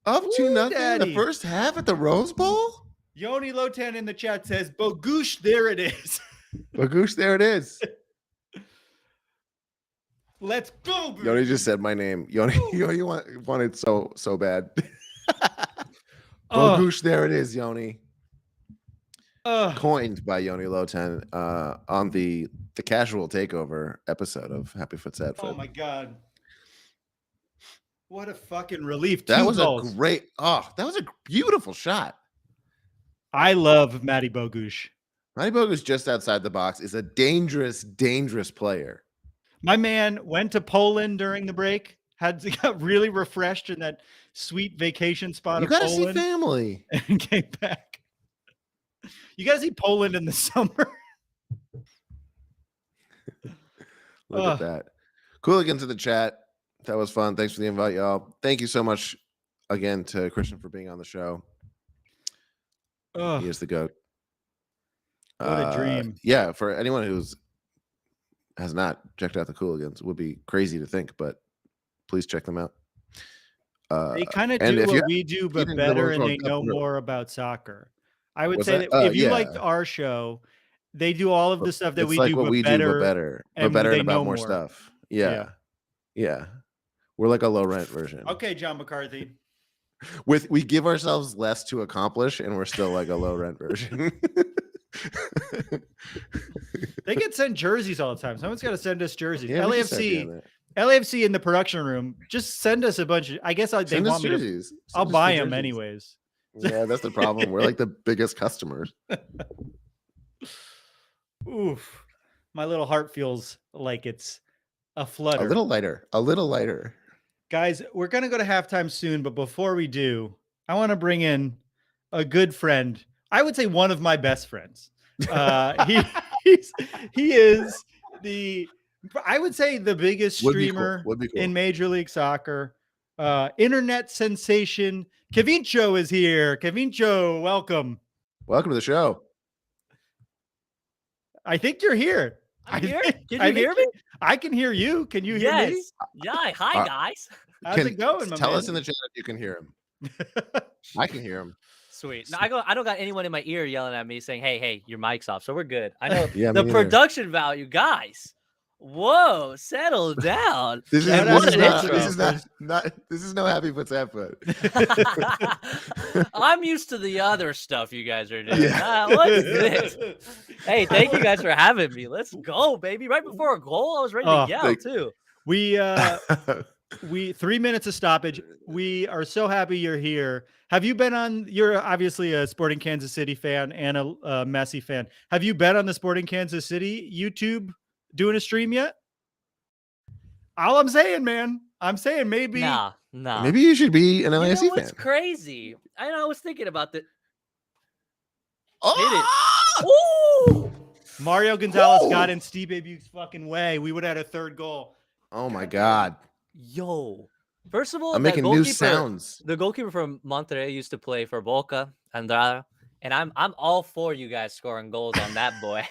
D: Up 2-0 in the first half at the Rose Bowl?
C: Yoni Lotan in the chat says, Bogusz, there it is.
D: Bogusz, there it is.
C: Let's go, Bogusz.
D: Yoni just said my name. Yoni wanted so bad. Bogusz, there it is, Yoni. Coined by Yoni Lotan on the casual takeover episode of Happy Foot Sad Foot.
C: Oh my god. What a fucking relief.
D: That was a beautiful shot.
C: I love Matty Bogusz.
D: Matty Bogusz just outside the box is a dangerous, dangerous player.
C: My man went to Poland during the break, got really refreshed in that sweet vacation spot of Poland.
D: You gotta see family.
C: And came back. You gotta see Poland in the summer.
D: Look at that. Cooligans in the chat. That was fun. Thanks for the invite, y'all. Thank you so much again to Christian for being on the show. He is the GOAT.
C: What a dream.
D: Yeah, for anyone has not checked out the Cooligans, it would be crazy to think, but please check them out.
C: They kind of do what we do, but better, and they know more about soccer. I would say that if you liked our show, they do all of the stuff that we do, but better,
D: and about more stuff. Yeah. We're like a low rent version.
C: Okay, John McCarthy.
D: We give ourselves less to accomplish, and we're still like a low rent version.
C: They get sent jerseys all the time. Someone's got to send us jerseys. Yeah, LAFC in the production room. Just send us a bunch of. I guess they want me to. I'll buy them anyways.
D: Yeah, that's the problem. We're like the biggest customers.
C: Oof, my little heart feels like it's a flutter.
D: A little lighter.
C: Guys, we're gonna go to halftime soon, but before we do, I want to bring in a good friend. I would say one of my best friends. He is I would say the biggest streamer in Major League Soccer. Internet sensation. Kevincho is here. Kevincho, welcome.
D: Welcome to the show.
C: I think you're here.
F: I'm here. Can you hear me?
C: I can hear you. Can you hear me?
F: Yeah. Hi, guys.
C: How's it going?
D: Tell us in the chat if you can hear him. I can hear him.
F: Sweet. No, I don't got anyone in my ear yelling at me saying, "Hey, your mic's off." So we're good. I know the production value, guys. Whoa, settle down.
D: This is no Happy Foot Sad Foot.
F: I'm used to the other stuff you guys are doing. What is this? Hey, thank you guys for having me. Let's go, baby. Right before a goal, I was ready to yell too.
C: We 3 minutes of stoppage. We are so happy you're here. Have you been on? You're obviously a Sporting Kansas City fan and a Messi fan. Have you been on the Sporting Kansas City YouTube doing a stream yet? All I'm saying, man. I'm saying maybe.
F: Nah.
D: Maybe you should be an LAFC fan.
F: What's crazy? I was thinking about that.
D: Oh!
F: Ooh!
C: Mario Gonzalez got in Steve Buke's fucking way. We would have had a third goal.
D: Oh my God.
F: Yo. First of all,
D: I'm making new sounds.
F: The goalkeeper from Monterrey used to play for Boca, Andrade, and I'm all for you guys scoring goals on that boy.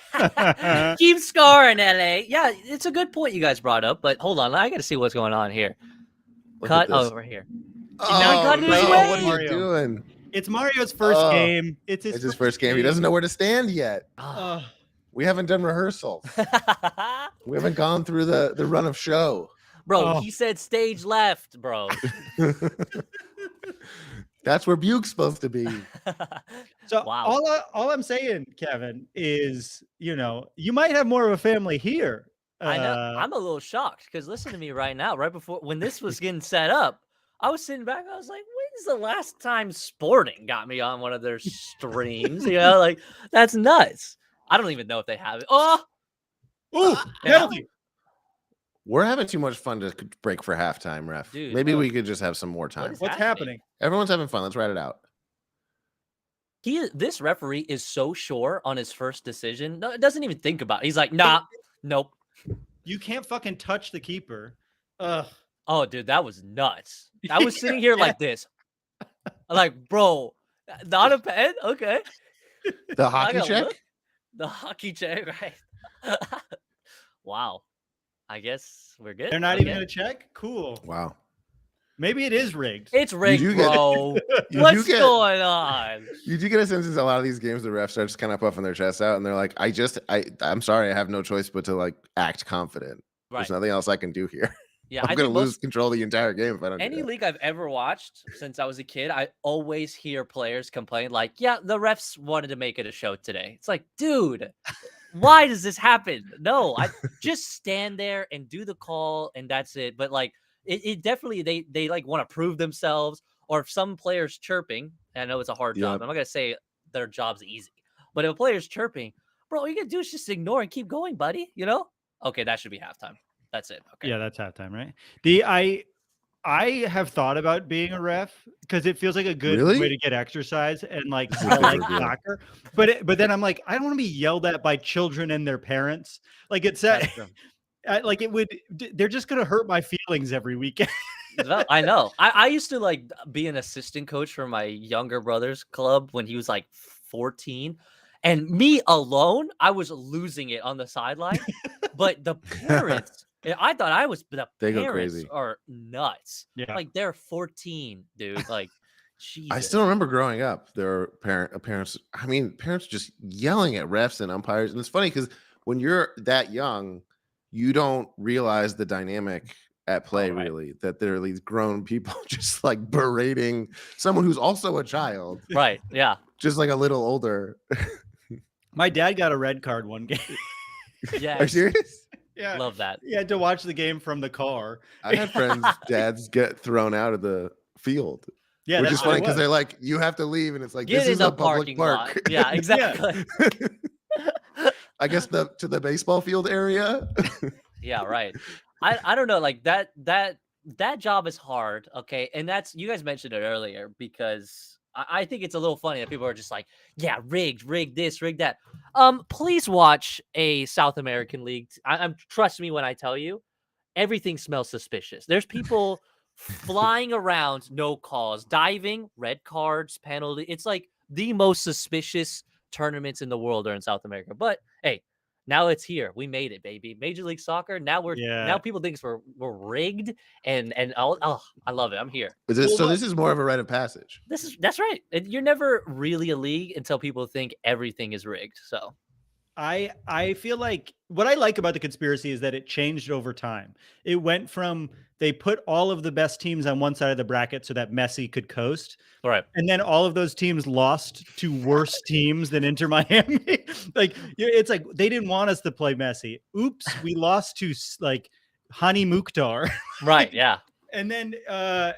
F: Keep scoring, LA. Yeah, it's a good point you guys brought up, but hold on, I got to see what's going on here. Cut over here.
D: Oh,
F: no,
D: what are you doing?
C: It's Mario's first game. It's his
D: first game. He doesn't know where to stand yet.
F: Oh.
D: We haven't done rehearsals. We haven't gone through the run of show.
F: Bro, he said stage left, bro.
D: That's where Buke's supposed to be.
C: So all I'm saying, Kevin, is, you might have more of a family here.
F: I know. I'm a little shocked because listen to me right now. Right before when this was getting set up, I was sitting back. I was like, when's the last time Sporting got me on one of their streams? Like that's nuts. I don't even know if they have it.
C: Penalty.
D: We're having too much fun to break for halftime, ref.
F: Dude,
D: maybe we could just have some more time.
C: What's happening?
D: Everyone's having fun. Let's ride it out.
F: This referee is so sure on his first decision. No, it doesn't even think about it. He's like, nah, nope.
C: You can't fucking touch the keeper.
F: Oh, dude, that was nuts. I was sitting here like this. Like, bro, not a pen? Okay.
D: The hockey check?
F: The hockey check, right? Wow. I guess we're good.
C: They're not even going to check? Cool.
D: Wow.
C: Maybe it is rigged.
F: It's rigged, bro. What's going on?
D: You do get a sense in a lot of these games the refs are just kind of puffing their chests out and they're like, I'm sorry, I have no choice but to like act confident.
F: Right.
D: There's nothing else I can do here.
F: Yeah,
D: I'm going to lose control of the entire game if I don't.
F: Any league I've ever watched since I was a kid, I always hear players complain like, yeah, the refs wanted to make it a show today. It's like, dude, why does this happen? No, I just stand there and do the call and that's it. But like, it definitely, they like want to prove themselves, or if some players chirping, and I know it's a hard job. I'm not going to say their job's easy, but if a player's chirping, bro, all you got to do is just ignore and keep going, buddy. Okay, that should be halftime. That's it. Okay.
C: Yeah, that's halftime, right? I have thought about being a ref because it feels like a good way to get exercise and like I like soccer. But then I'm like, I don't want to be yelled at by children and their parents. Like it's like it would. They're just gonna hurt my feelings every weekend.
F: I know. I used to like be an assistant coach for my younger brother's club when he was like 14. And me alone, I was losing it on the sideline. But the parents, I thought I was. The
D: they
F: parents
D: go crazy.
F: Are nuts.
C: Yeah.
F: Like they're 14, dude. Like, Jesus.
D: I still remember growing up. There were parents. I mean, parents just yelling at refs and umpires, and it's funny because when you're that young, you don't realize the dynamic at play. Really, that there are these grown people just like berating someone who's also a child.
F: Right. Yeah.
D: Just like a little older.
C: My dad got a red card one game.
F: Yeah.
D: Are you serious?
C: Yeah.
F: Love that.
C: He had to watch the game from the car.
D: I had friends' dads get thrown out of the field.
C: Yeah,
D: which is funny because they're like, you have to leave, and it's like,
F: Get
D: this is a public park.
F: Lot. Yeah, exactly.
D: I guess to the baseball field area.
F: Yeah, right. I don't know, like that job is hard, okay? And that's, you guys mentioned it earlier, because I think it's a little funny that people are just like, yeah, rigged this, rigged that. Please watch a South American league. I'm trust me when I tell you, everything smells suspicious. There's people flying around, no calls, diving, red cards, penalty. It's like the most suspicious tournaments in the world are in South America. But hey, now it's here. We made it, baby. Major League Soccer. Now now people think we're rigged, and I love it. I'm here.
D: So this is more of a rite of passage.
F: That's right. You're never really a league until people think everything is rigged. So
C: I feel like what I like about the conspiracy is that it changed over time. It went from they put all of the best teams on one side of the bracket so that Messi could coast.
F: All right.
C: And then all of those teams lost to worse teams than Inter Miami. Like, it's like they didn't want us to play Messi. Oops, we lost to like Hani Mukhtar.
F: Right, yeah.
C: and then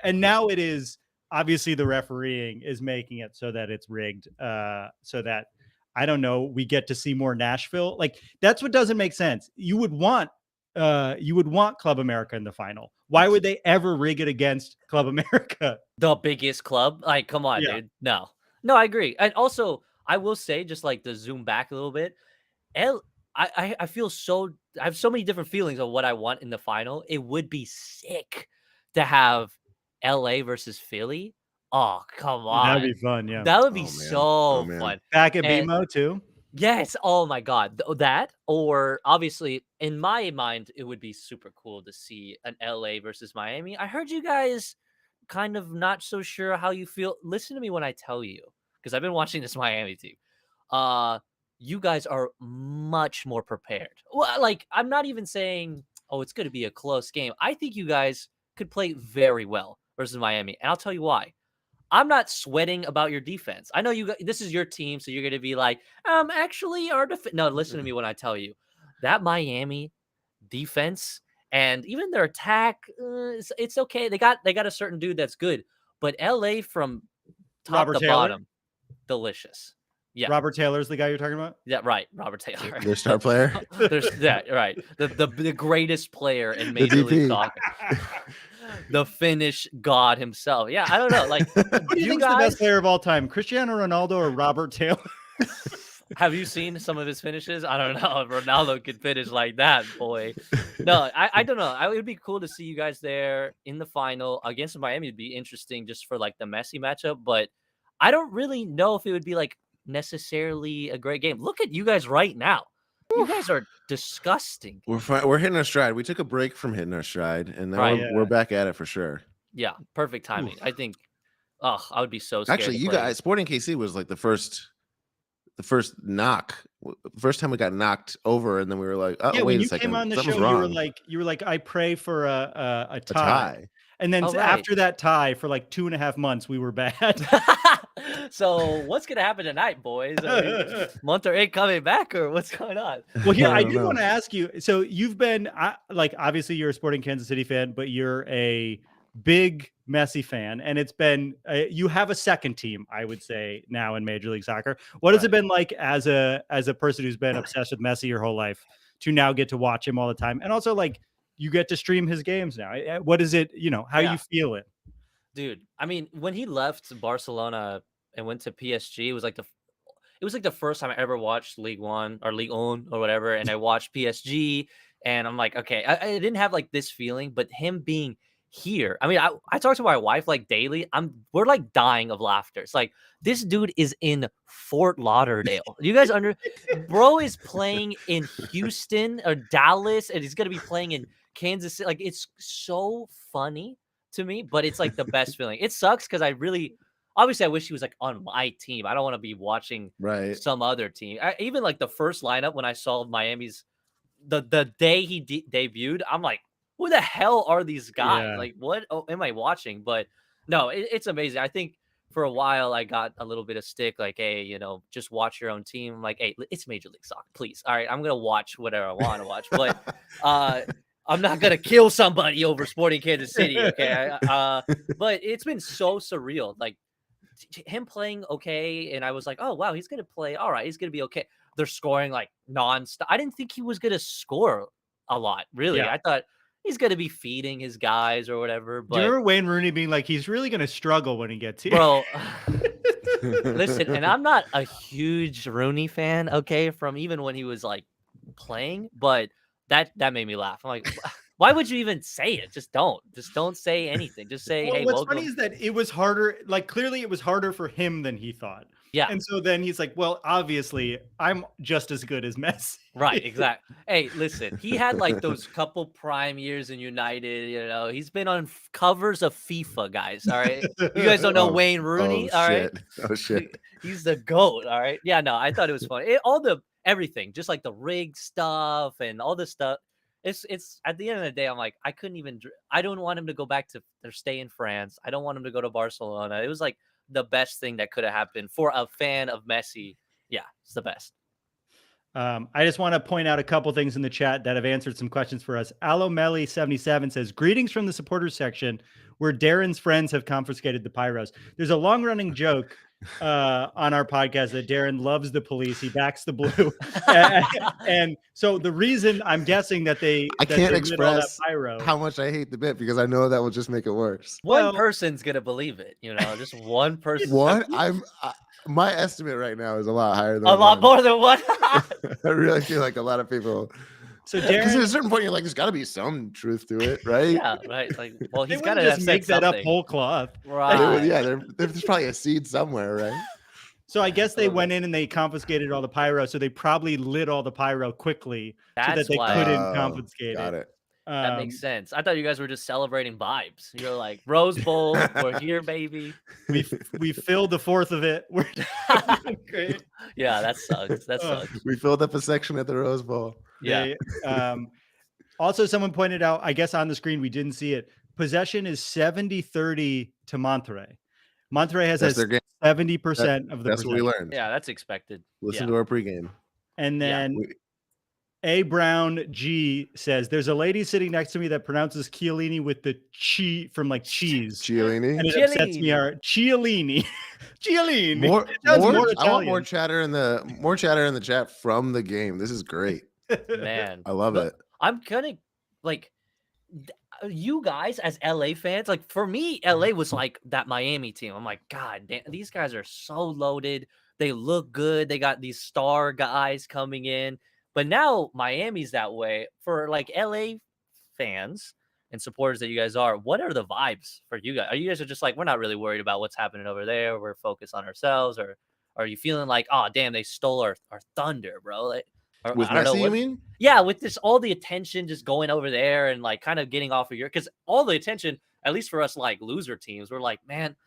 C: and now it is obviously the refereeing is making it so that it's rigged, so that I don't know, we get to see more Nashville. Like that's what doesn't make sense. You would want Club America in the final. Why would they ever rig it against Club America?
F: The biggest club? Like, come on, dude. No, I agree. And also, I will say, just like to zoom back a little bit, I feel so, I have so many different feelings of what I want in the final. It would be sick to have LA versus Philly. Oh, come on.
C: That'd be fun. Yeah.
F: That would be so fun.
C: Back at BMO too.
F: Yes. Oh my God. That, or obviously in my mind, it would be super cool to see an LA versus Miami. I heard you guys kind of not so sure how you feel. Listen to me when I tell you, because I've been watching this Miami team. You guys are much more prepared. Well, like, I'm not even saying, oh, it's going to be a close game. I think you guys could play very well versus Miami. And I'll tell you why. I'm not sweating about your defense. I know this is your team, so you're going to be like, actually, our defense. No, listen to me when I tell you that Miami defense and even their attack, it's okay. They got a certain dude that's good, but LA from top to bottom, delicious. Yeah,
C: Robert Taylor's the guy you're talking about.
F: Yeah, right. Robert Taylor,
D: their star player.
F: Right. The greatest player in Major League Soccer. The Finnish god himself. Yeah, I don't know. Like,
C: who do you think's the best player of all time, Cristiano Ronaldo or Robert Taylor?
F: Have you seen some of his finishes? I don't know. Ronaldo could finish like that, boy. No, I don't know. It would be cool to see you guys there in the final against Miami. It'd be interesting just for like the Messi matchup, but I don't really know if it would be like necessarily a great game. Look at you guys right now. You guys are disgusting.
D: We're hitting our stride. We took a break from hitting our stride, and now we're back at it for sure.
F: Yeah, perfect timing. I think. Oh, I would be so scared.
D: Actually, you guys, Sporting KC was like the first knock. The first time we got knocked over, and then we were like, "Oh, wait a second!"
C: When you came on the show,
D: wrong.
C: you were like, "I pray for a tie." And then after that tie, for like 2.5 months, we were bad.
F: So what's gonna happen tonight, boys? Monterrey coming back, or what's going on?
C: Well, here I do want to ask you. So you've been like, obviously you're a Sporting Kansas City fan, but you're a big Messi fan, and it's been you have a second team, I would say, now in Major League Soccer. What has it been like as a person who's been obsessed with Messi your whole life to now get to watch him all the time, and also like you get to stream his games now? What is it? How you feel it,
F: dude? I mean, when he left Barcelona and went to PSG, it was like the first time I ever watched League One or League One or whatever, and I watched PSG, and I'm like, okay, I didn't have like this feeling, but him being here, I mean, I talk to my wife like daily. We're like dying of laughter. It's like, this dude is in Fort Lauderdale. You guys bro is playing in Houston or Dallas, and he's gonna be playing in Kansas City. Like, it's so funny to me, but it's like the best feeling. It sucks because obviously, I wish he was like on my team. I don't want to be watching some other team. Even like the first lineup when I saw Miami's the day he debuted, I'm like, who the hell are these guys? Yeah. Like, what am I watching? But no, it's amazing. I think for a while I got a little bit of stick, like, hey, just watch your own team. I'm like, hey, it's Major League Soccer, please. All right, I'm gonna watch whatever I want to watch, but I'm not gonna kill somebody over Sporting Kansas City, okay? But it's been so surreal, like him playing okay, and I was like, oh wow, he's gonna play all right. He's gonna be okay. They're scoring like nonstop. I didn't think he was gonna score a lot, really. I thought he's going to be feeding his guys or whatever. But
C: do you remember Wayne Rooney being like, he's really going to struggle when he gets here?
F: Bro, listen, and I'm not a huge Rooney fan, okay, from even when he was like playing, but that made me laugh. I'm like, why would you even say it? Just don't say anything. Just say, hey,
C: what's funny is that it was harder. Like, clearly it was harder for him than he thought.
F: Yeah.
C: And so then he's like, well, obviously I'm just as good as Messi.
F: Right. Exactly. Hey, listen, he had like those couple prime years in United. He's been on covers of FIFA, guys. All right. You guys don't know Wayne Rooney. All right.
D: Oh, shit.
F: He's the GOAT. All right. Yeah. No, I thought it was fun. Everything, just like the rig stuff and all this stuff. It's at the end of the day, I'm like, I don't want him to go back to or stay in France. I don't want him to go to Barcelona. It was like the best thing that could have happened for a fan of Messi. Yeah, it's the best.
C: I just want to point out a couple things in the chat that have answered some questions for us. Alomelli77 says, greetings from the supporters section where Darren's friends have confiscated the pyros. There's a long running joke on our podcast that Darren loves the police. He backs the blue. and so the reason I'm guessing that
D: I can't express
C: pyro,
D: how much I hate the bit because I know that will just make it worse.
F: One person's going to believe it, just one person.
D: What? My estimate right now is a lot higher than
F: a lot more than one.
D: I really feel like a lot of people.
C: So Darren,
D: because at a certain point, you're like, there's got to be some truth to it, right?
F: Yeah, right. Like, well, he's got to
C: just make that up whole cloth,
F: right?
D: There's probably a seed somewhere, right?
C: So I guess they went in and they confiscated all the pyro. So they probably lit all the pyro quickly so that they couldn't confiscate
D: got it.
F: That makes sense. I thought you guys were just celebrating vibes. You're like, Rose Bowl, we're here, baby.
C: We filled the fourth of it. We're great.
F: Yeah, that sucks. That sucks.
D: We filled up a section at the Rose Bowl.
F: Yeah.
C: Also, someone pointed out, I guess on the screen, we didn't see it. Possession is 70-30 to Monterrey. Monterrey has 70% of the
D: That's what we learned.
F: Yeah, that's expected.
D: Listen to our pregame.
C: And then A Brown G says, there's a lady sitting next to me that pronounces Chiellini with the chi from like cheese.
D: Chiellini?
C: And it upsets me. Chiellini. Chiellini.
D: More I want more chatter in the chat from the game. This is great.
F: Man.
D: I love it.
F: I'm kind of like, you guys as LA fans, like for me, LA was like that Miami team. I'm like, God damn, these guys are so loaded. They look good. They got these star guys coming in. But now Miami's that way. For like LA fans and supporters that you guys are, what are the vibes for you guys? Are you guys just like, we're not really worried about what's happening over there. We're focused on ourselves. Or are you feeling like, oh, damn, they stole our thunder, bro? Like,
D: with Messi, you mean?
F: Yeah, with this, all the attention just going over there and like kind of getting off of because all the attention, at least for us like loser teams, we're like, man,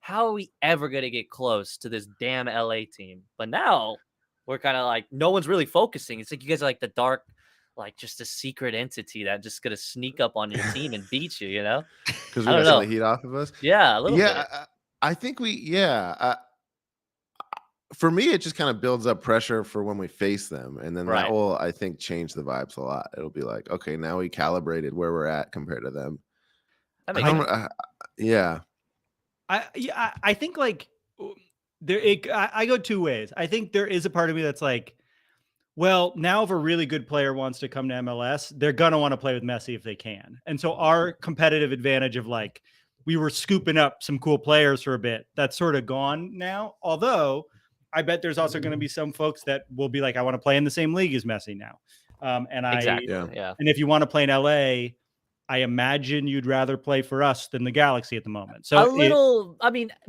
F: how are we ever going to get close to this damn LA team? But now we're kind of like, no one's really focusing. It's like you guys are like the dark, like just a secret entity that just going to sneak up on your team and beat you,
D: Because we got some heat off of us?
F: Yeah, a little bit.
D: I think for me, it just kind of builds up pressure for when we face them. And then that will, I think, change the vibes a lot. It'll be like, okay, now we calibrated where we're at compared to them. Yeah.
C: I think like I go two ways. I think there is a part of me that's like, well, now if a really good player wants to come to MLS, they're going to want to play with Messi if they can. And so our competitive advantage of like, we were scooping up some cool players for a bit, that's sort of gone now. Although I bet there's also going to be some folks that will be like, I want to play in the same league as Messi now. And if you want to play in LA, I imagine you'd rather play for us than the Galaxy at the moment. So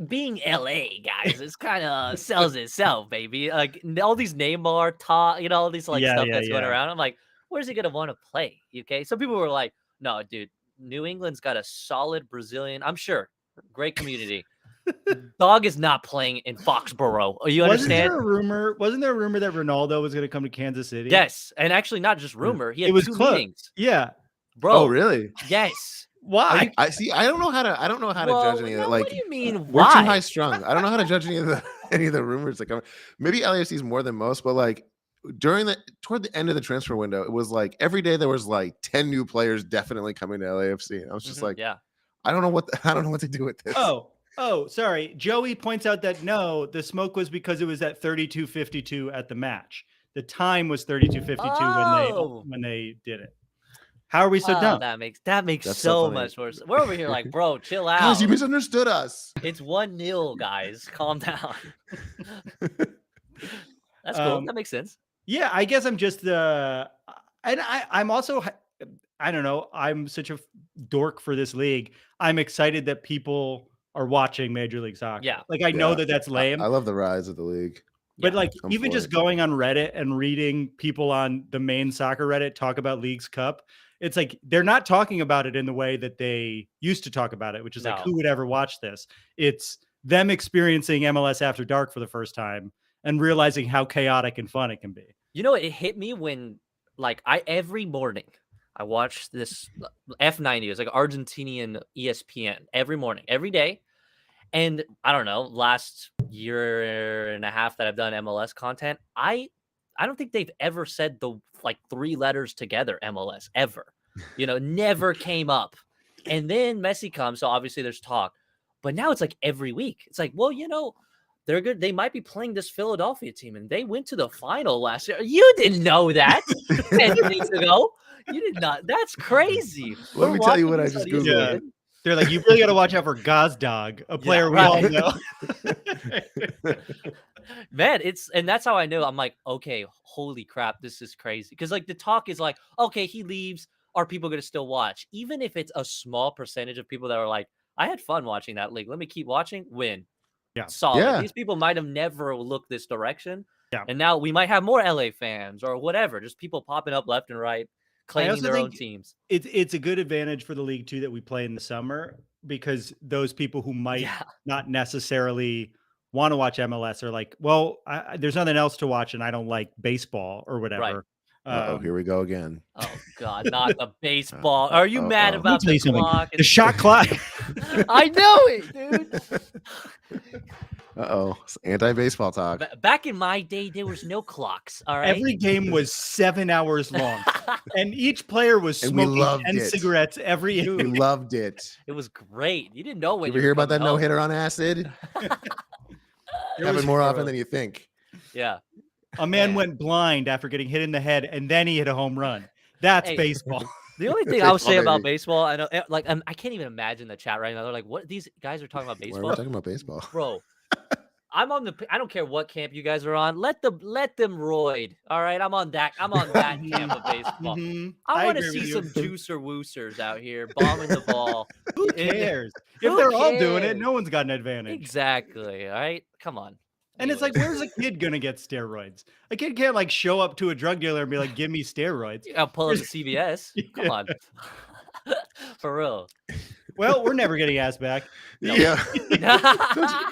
F: being LA guys, it's kind of sells itself, baby. Like all these Neymar talk, all these stuff that's going around. I'm like, where's he going to want to play? Okay. Some people were like, no, dude, New England's got a solid Brazilian. I'm sure. Great community. Dog is not playing in Foxborough. You understand?
C: Wasn't there a rumor that Ronaldo was going to come to Kansas City?
F: Yes. And actually not just rumor. He had two meetings.
C: Yeah.
F: Bro.
D: Oh, really?
F: Yes.
C: Why?
D: I see. I don't know how to judge any of that. Like,
F: what do you mean?
D: We're
F: why?
D: too high strung. I don't know how to judge any of the rumors that come. Maybe LAFC is more than most, but like toward the end of the transfer window, it was like every day there was like 10 new players definitely coming to LAFC. And I was just like, I don't know what to do with this.
C: Oh, sorry. Joey points out that no, the smoke was because it was at 32:52 at the match. The time was 32:52 when they did it. How are we so dumb?
F: That makes so much more sense. We're over here like, bro, chill out.
D: Guys, you misunderstood us.
F: It's 1-0, guys. Calm down. That's cool. That makes sense.
C: Yeah, I guess I'm just I'm also, I don't know. I'm such a dork for this league. I'm excited that people are watching Major League Soccer.
F: Yeah.
C: Like I know that's lame.
D: I love the rise of the league.
C: But like even just going on Reddit and reading people on the main soccer Reddit talk about Leagues Cup, it's like they're not talking about it in the way that they used to talk about it, which is like, who would ever watch this? It's them experiencing MLS After Dark for the first time and realizing how chaotic and fun it can be.
F: It hit me when like every morning I watch this F90. It's like Argentinian ESPN every morning, every day. And I don't know, last year and a half that I've done MLS content, I I don't think they've ever said the like 3 letters together, MLS, ever. Never came up. And then Messi comes, so obviously there's talk. But now it's like every week. It's like, well, they're good. They might be playing this Philadelphia team, and they went to the final last year. You didn't know that 10 weeks ago. You did not. That's crazy.
D: Let me tell you what I just Googled.
C: Yeah. They're like, you really got to watch out for Gazdag, a player we all know.
F: Man, and that's how I know. I'm like, okay, holy crap, this is crazy. Because like the talk is like, okay, he leaves. Are people going to still watch? Even if it's a small percentage of people that are like, I had fun watching that league. Let me keep watching. Win.
C: Yeah.
F: Solid.
D: Yeah.
F: These people might have never looked this direction.
C: Yeah.
F: And now we might have more LA fans or whatever. Just people popping up left and right, claiming their own teams.
C: It's a good advantage for the league too that we play in the summer, because those people who might not necessarily want to watch MLS are like, well, there's nothing else to watch and I don't like baseball or whatever.
D: Right. Here we go again.
F: Oh God, not the baseball. Are you mad about the clock?
C: The shot clock.
F: I know it, dude.
D: Anti-baseball talk.
F: Back in my day, there was no clocks. All right.
C: Every game was 7 hours long, and each player was smoking 10 cigarettes every inning.
D: We loved it.
F: It was great. You didn't know when
D: you ever hear about that no-hitter on acid? Happened more often than you think.
F: Yeah.
C: A man went blind after getting hit in the head, and then he hit a home run. That's baseball.
F: The only thing I'll say about baseball, I know, like, I can't even imagine the chat right now. They're like, "What? These guys are talking about baseball?"
D: Why are we talking about baseball,
F: bro? I don't care what camp you guys are on. Let them roid. All right, I'm on that camp of baseball. Mm-hmm. I want to see some juicer woosers out here bombing the ball.
C: Who cares? If they're all doing it, no one's got an advantage.
F: Exactly. All right, come on.
C: And it's like, where's a kid gonna get steroids? A kid can't like show up to a drug dealer and be like, "Give me steroids."
F: I'll pull up the CVS. Come on, for real.
C: Well, we're never getting asked back.
D: Yeah.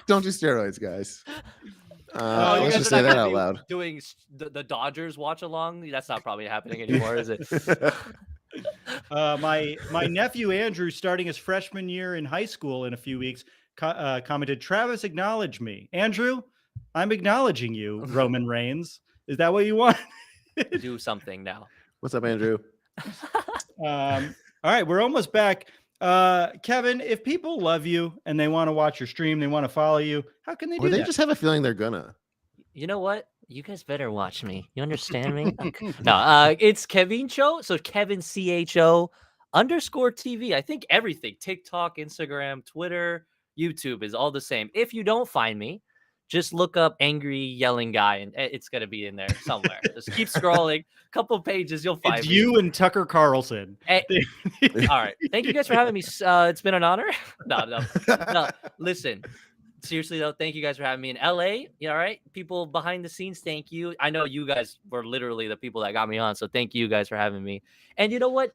D: don't do steroids, guys. Let's just say that out loud.
F: Doing the Dodgers watch along. That's not probably happening anymore, is it?
C: My nephew Andrew, starting his freshman year in high school in a few weeks, commented, "Travis, acknowledge me." Andrew, I'm acknowledging you, Roman Reigns. Is that what you want?
F: Do something now.
D: What's up, Andrew?
C: All right, we're almost back. Kevin, if people love you and they want to watch your stream, they want to follow you, how can they do that?
D: They just have a feeling they're gonna.
F: You know what? You guys better watch me. You understand me? No, it's Kevin Cho. So Kevin CHO _TV. I think everything, TikTok, Instagram, Twitter, YouTube is all the same. If you don't find me, just look up angry yelling guy and it's going to be in there somewhere. Just keep scrolling. Couple pages, you'll find
C: it's
F: me.
C: You and Tucker Carlson.
F: All right. Thank you guys for having me. It's been an honor. No. Listen, seriously though, thank you guys for having me in LA. All right. People behind the scenes, thank you. I know you guys were literally the people that got me on. So thank you guys for having me. And you know what?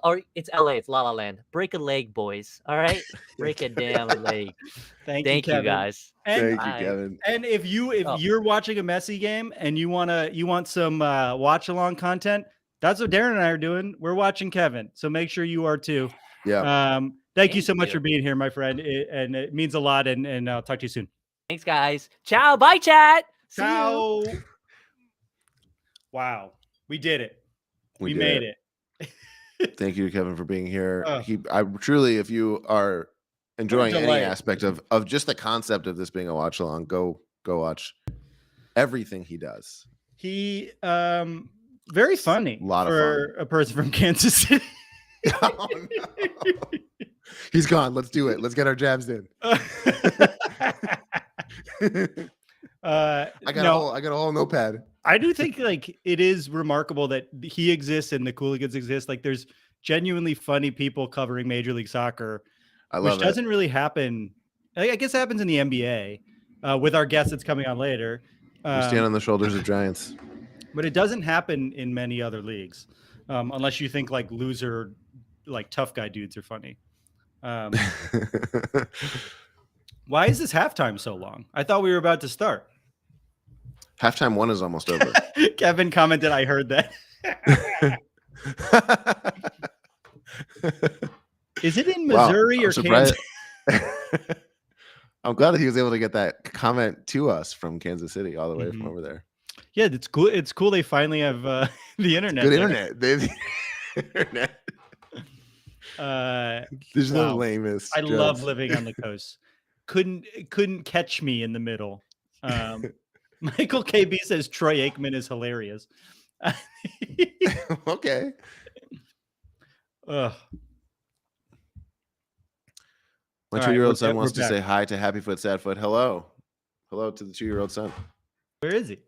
F: Or it's LA, it's La La Land. Break a leg, boys. All right, break a damn leg.
C: Thank
F: you, guys.
C: And,
D: thank you, Kevin.
C: And if you're watching a Messi game and you want some watch along content, that's what Darren and I are doing. We're watching Kevin, so make sure you are too.
D: Yeah.
C: Thank you so much for being here, my friend, and it means a lot. And I'll talk to you soon.
F: Thanks, guys. Ciao. Bye, chat.
C: Ciao. Wow, we did it. We made it.
D: Thank you, Kevin, for being here. I truly, if you are enjoying any aspect of just the concept of this being a watch along, go watch everything he does.
C: He very funny for a person from Kansas City.
D: Oh, no. He's gone. Let's do it. Let's get our jabs in. I got a whole notepad.
C: I do think like it is remarkable that he exists and the Cooligans exist. Like there's genuinely funny people covering Major League Soccer, which doesn't really happen. I guess it happens in the NBA with our guest that's coming on later.
D: We stand on the shoulders of giants.
C: But it doesn't happen in many other leagues unless you think like loser, like tough guy dudes are funny. Why is this halftime so long? I thought we were about to start.
D: Halftime 1 is almost over.
C: Kevin commented, I heard that. Is it in Missouri or Kansas?
D: I'm glad that he was able to get that comment to us from Kansas City all the way from over there.
C: Yeah, it's cool. It's cool they finally have the internet.
D: Good
C: there.
D: internet. They have the internet. These are the
C: Wow.
D: lamest.
C: I love
D: jokes.
C: living on the coast. Couldn't catch me in the middle. Michael KB says Troy Aikman is hilarious.
D: Okay.
C: Ugh.
D: My
C: All right,
D: 2-year-old
C: we're
D: son
C: back-
D: wants
C: we're
D: to say
C: back.
D: hi to Happyfoot Sadfoot. Hello. Hello to the 2-year-old son.
C: Where is he?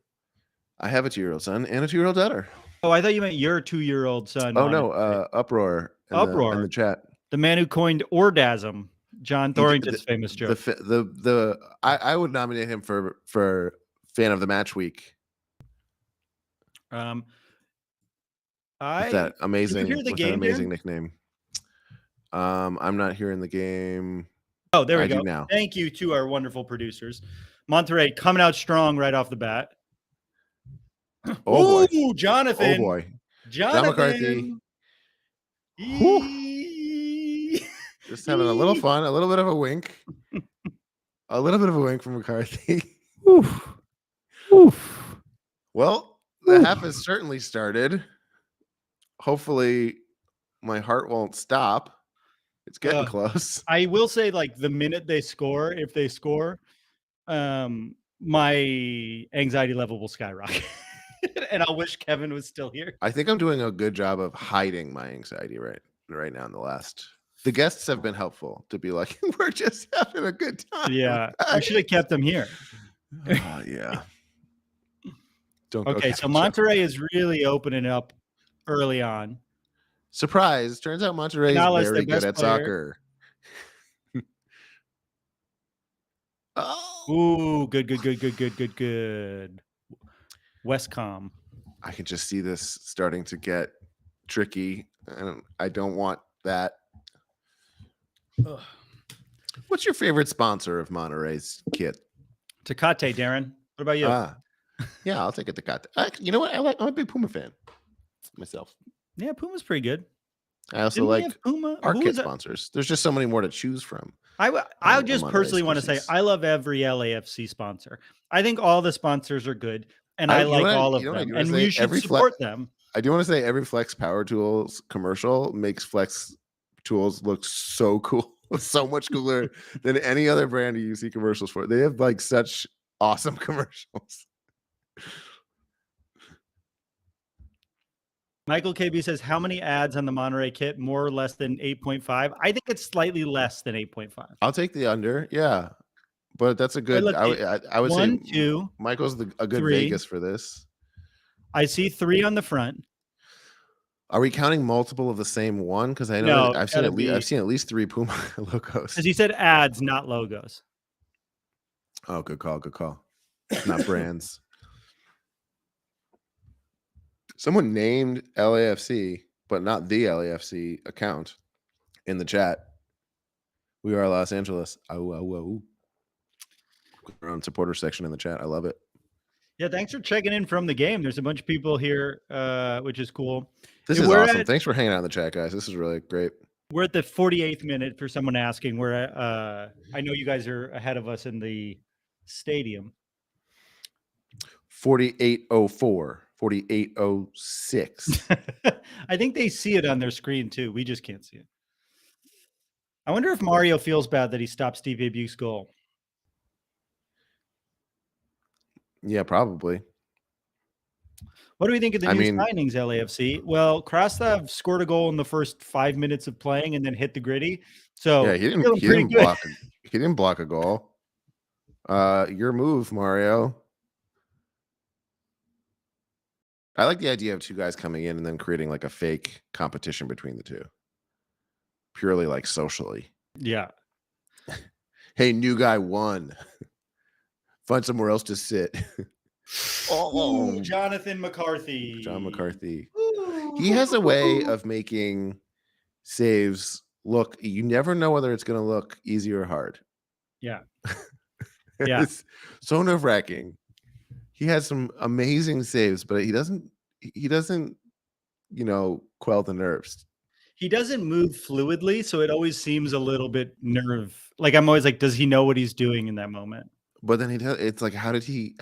D: I have a 2-year-old son and a 2-year-old daughter.
C: Oh, I thought you meant your 2-year-old son.
D: Oh
C: wanted
D: no,
C: to say.
D: uproar in
C: Uproar.
D: the chat.
C: The man who coined orgasm, John
D: He did-
C: Thornton's famous joke.
D: I would nominate him for fan of the match week.
C: With
D: With that amazing,
C: hear the
D: with that
C: game,
D: amazing
C: Darren?
D: nickname. I'm not hearing the game.
C: Oh, there we
D: I
C: go.
D: do now.
C: Thank you to our wonderful producers. Monterrey coming out strong right off the bat.
D: Oh boy.
C: Ooh, Jonathan.
D: Oh boy.
C: Jonathan.
D: McCarthy.
C: Eee.
D: Just having a little fun, a little bit of a wink. A little bit of a wink from McCarthy.
C: Oof. Oof.
D: Well, the half has certainly started. Hopefully, my heart won't stop. It's getting close.
C: I will say, like, the minute they score, if they score, my anxiety level will skyrocket. And I'll wish Kevin was still here.
D: I think I'm doing a good job of hiding my anxiety right now in the last. The guests have been helpful to be like, we're just having a good time.
C: Yeah. We should have kept them here.
D: Yeah. Don't go
C: Okay, so
D: catch up.
C: Monterrey is really opening up early on.
D: Surprise. Turns out Monterrey
C: Canales,
D: is very
C: their
D: good
C: best
D: at
C: player.
D: soccer. Oh.
C: Ooh, good. Westcom.
D: I can just see this starting to get tricky. I don't want that.
C: Ugh.
D: What's your favorite sponsor of Monterrey's kit?
C: Tecate, Darren. What about you?
D: Yeah, I'll take a Tecate. You know what? I'm a big Puma fan myself.
C: Yeah, Puma's pretty good.
D: I also
C: Didn't we
D: like
C: have Puma?
D: our
C: Who
D: kit
C: was that?
D: sponsors. There's just so many more to choose from.
C: I
D: on
C: just
D: Monterrey's
C: personally want to say
D: jerseys.
C: I love every LAFC sponsor. I think all the sponsors are good, and I like all of them, and we should support them.
D: I do want to say every Flex Power Tools commercial makes Flex Tools look so cool, so much cooler than any other brand you see commercials for. They have like such awesome commercials.
C: Michael KB says, how many ads on the Monterrey kit? More or less than 8.5? I think it's slightly less than 8.5.
D: I'll take the under. Yeah. But that's a good.
C: let's see.
D: I would
C: One,
D: say
C: two,
D: Michael's a good
C: 3.
D: Vegas for this.
C: I see 3 on the front.
D: Are we counting multiple of the same one? Because I know
C: No,
D: I've seen at least 3 Puma logos.
C: Because he said ads, not logos.
D: Oh, good call. Good call. Not brands. Someone named LAFC, but not the LAFC account in the chat. We are Los Angeles. Oh. Our own supporter section in the chat. I love it.
C: Yeah, thanks for checking in from the game. There's a bunch of people here, which is cool.
D: This is awesome. Thanks for hanging out in the chat, guys. This is really great.
C: We're at the 48th minute for someone asking. I know you guys are ahead of us in the stadium.
D: 4804, 4806.
C: I think they see it on their screen too. We just can't see it. I wonder if Mario feels bad that he stopped Steve Abuke's goal.
D: Yeah, probably.
C: What do we think of the new signings, LAFC? Well, Krastov scored a goal in the first 5 minutes of playing and then hit the gritty. So
D: yeah, he didn't block a goal. Your move, Mario. I like the idea of 2 guys coming in and then creating like a fake competition between the 2. Purely like socially.
C: Yeah.
D: Hey, new guy won. Find somewhere else to sit.
C: Oh, Jonathan McCarthy.
D: John McCarthy.
C: Ooh.
D: He has a way of making saves look. You never know whether it's going to look easy or hard.
C: Yeah.
D: Yeah. It's so nerve-wracking. He has some amazing saves, but he doesn't, quell the nerves.
C: He doesn't move fluidly, so it always seems a little bit like I'm always like, does he know what he's doing in that moment?
D: But then it's like, how did he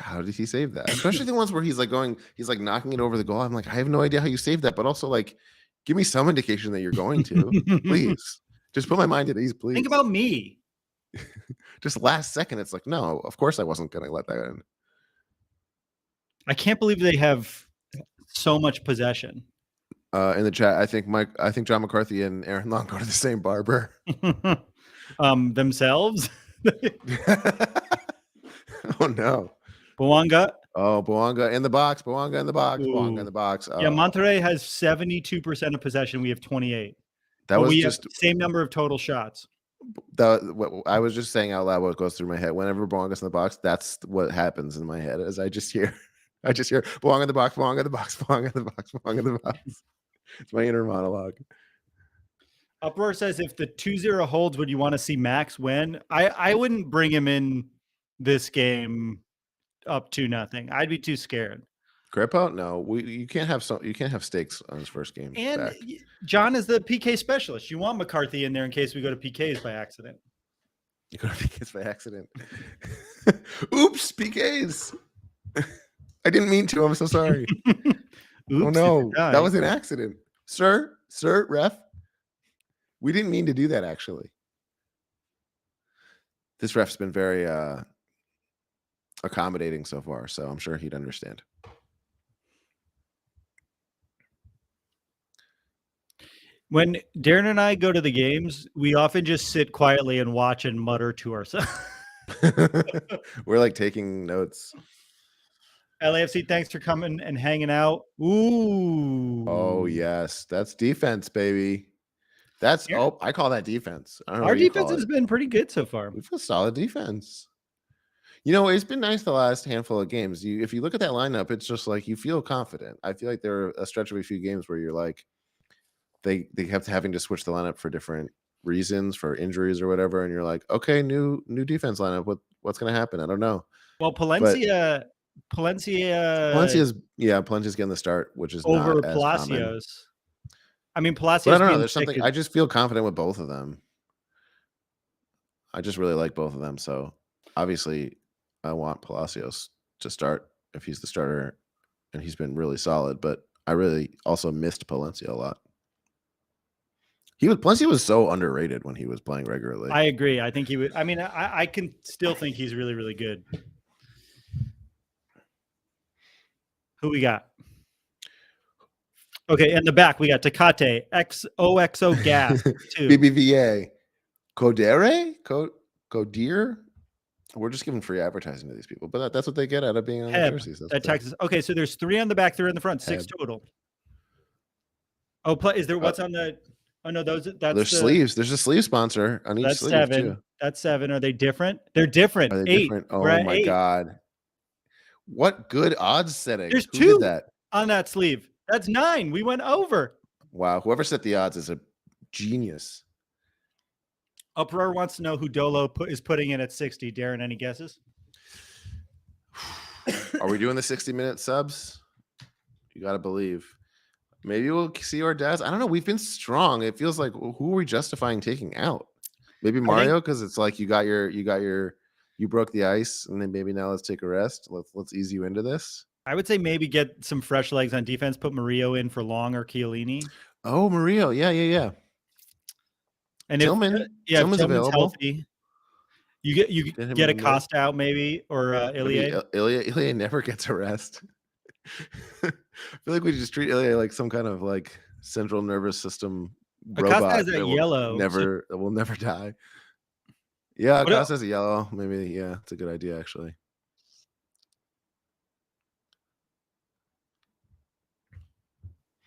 D: save that? Especially the ones where he's like knocking it over the goal. I'm like, I have no idea how you saved that, but also like, give me some indication that you're going to. Please, just put my mind at ease, please.
C: Think about me.
D: Just last second, it's like, no, of course I wasn't going to let that in.
C: I can't believe they have so much possession.
D: In the chat, I think John McCarthy and Aaron Long go to the same barber.
C: Themselves.
D: Oh no.
C: Bouanga.
D: Oh, Bouanga in the box. Bouanga in the box.
C: Ooh.
D: Bouanga in the box.
C: Yeah, Monterrey has 72% of possession. We have 28.
D: That was
C: we
D: just
C: have the same number of total shots.
D: What I was just saying out loud. What goes through my head whenever Bouanga's in the box? That's what happens in my head. As I just hear Bouanga in the box. Bouanga in the box. Bouanga in the box. Bouanga in the box. It's my inner monologue.
C: Uproar says, if the 2-0 holds, would you want to see Max win? I wouldn't bring him in this game up 2-0. I'd be too scared.
D: Crepo? No, you can't have stakes on his first game.
C: And
D: back.
C: John is the PK specialist. You want McCarthy in there in case we go to PKs by accident.
D: You go to PKs by accident. Oops, PKs. I didn't mean to. I'm so sorry.
C: Oops,
D: oh no, that was an accident, sir, ref. We didn't mean to do that, actually. This ref's been very accommodating so far, so I'm sure he'd understand.
C: When Darren and I go to the games, we often just sit quietly and watch and mutter to ourselves.
D: We're like taking notes.
C: LAFC, thanks for coming and hanging out. Ooh.
D: Oh, yes. That's defense, baby. That's I call that defense.
C: Our defense has been pretty good so far.
D: We've got solid defense. You know, it's been nice the last handful of games. If you look at that lineup, it's just like you feel confident. I feel like there are a stretch of a few games where you're like, they kept having to switch the lineup for different reasons, for injuries or whatever, and you're like, okay, new defense lineup. What's going to happen? I don't know.
C: Well, Palencia's
D: getting the start, which is
C: over
D: not as
C: Palacios.
D: common.
C: I mean, Palacios.
D: But I don't know. There's something. I just feel confident with both of them. I just really like both of them. So obviously, I want Palacios to start if he's the starter, and he's been really solid. But I really also missed Palencia a lot. Palencia was so underrated when he was playing regularly.
C: I agree. I think he would. I mean, I can still think he's really, really good. Who we got? Okay, in the back we got Tecate, XOXO Gas, 2.
D: BBVA, Codir. We're just giving free advertising to these people, but that's what they get out of being on the jerseys.
C: That Texas. Okay, so there's 3 on the back, 3 on the front, 6 total. Oh, is there what's on the? Oh no, that's
D: there's sleeves. There's a sleeve sponsor on each sleeve.
C: 7.
D: Too.
C: That's 7. Are they different? They're different.
D: Are they
C: 8.
D: different? Oh my
C: 8.
D: God! What good odds setting?
C: There's
D: Who
C: 2
D: did that
C: on that sleeve. That's 9. We went over.
D: Wow! Whoever set the odds is a genius.
C: Uproar wants to know who Dolo is putting in at 60. Darren, any guesses?
D: Are we doing the 60-minute subs? You got to believe. Maybe we'll see Ordaz. I don't know. We've been strong. It feels like who are we justifying taking out? Maybe Mario, because it's like you broke the ice, and then maybe now let's take a rest. Let's ease you into this.
C: I would say maybe get some fresh legs on defense. Put Murillo in for Long or Chiellini.
D: Oh, Murillo, yeah.
C: And
D: Tillman's
C: available. Healthy, you get Acosta out maybe or Ilie.
D: Ilie never gets a rest. I feel like we just treat Ilie like some kind of like central nervous system robot.
C: Acosta has that yellow.
D: That will never die. Yeah, Acosta has a yellow. Maybe, yeah, it's a good idea actually.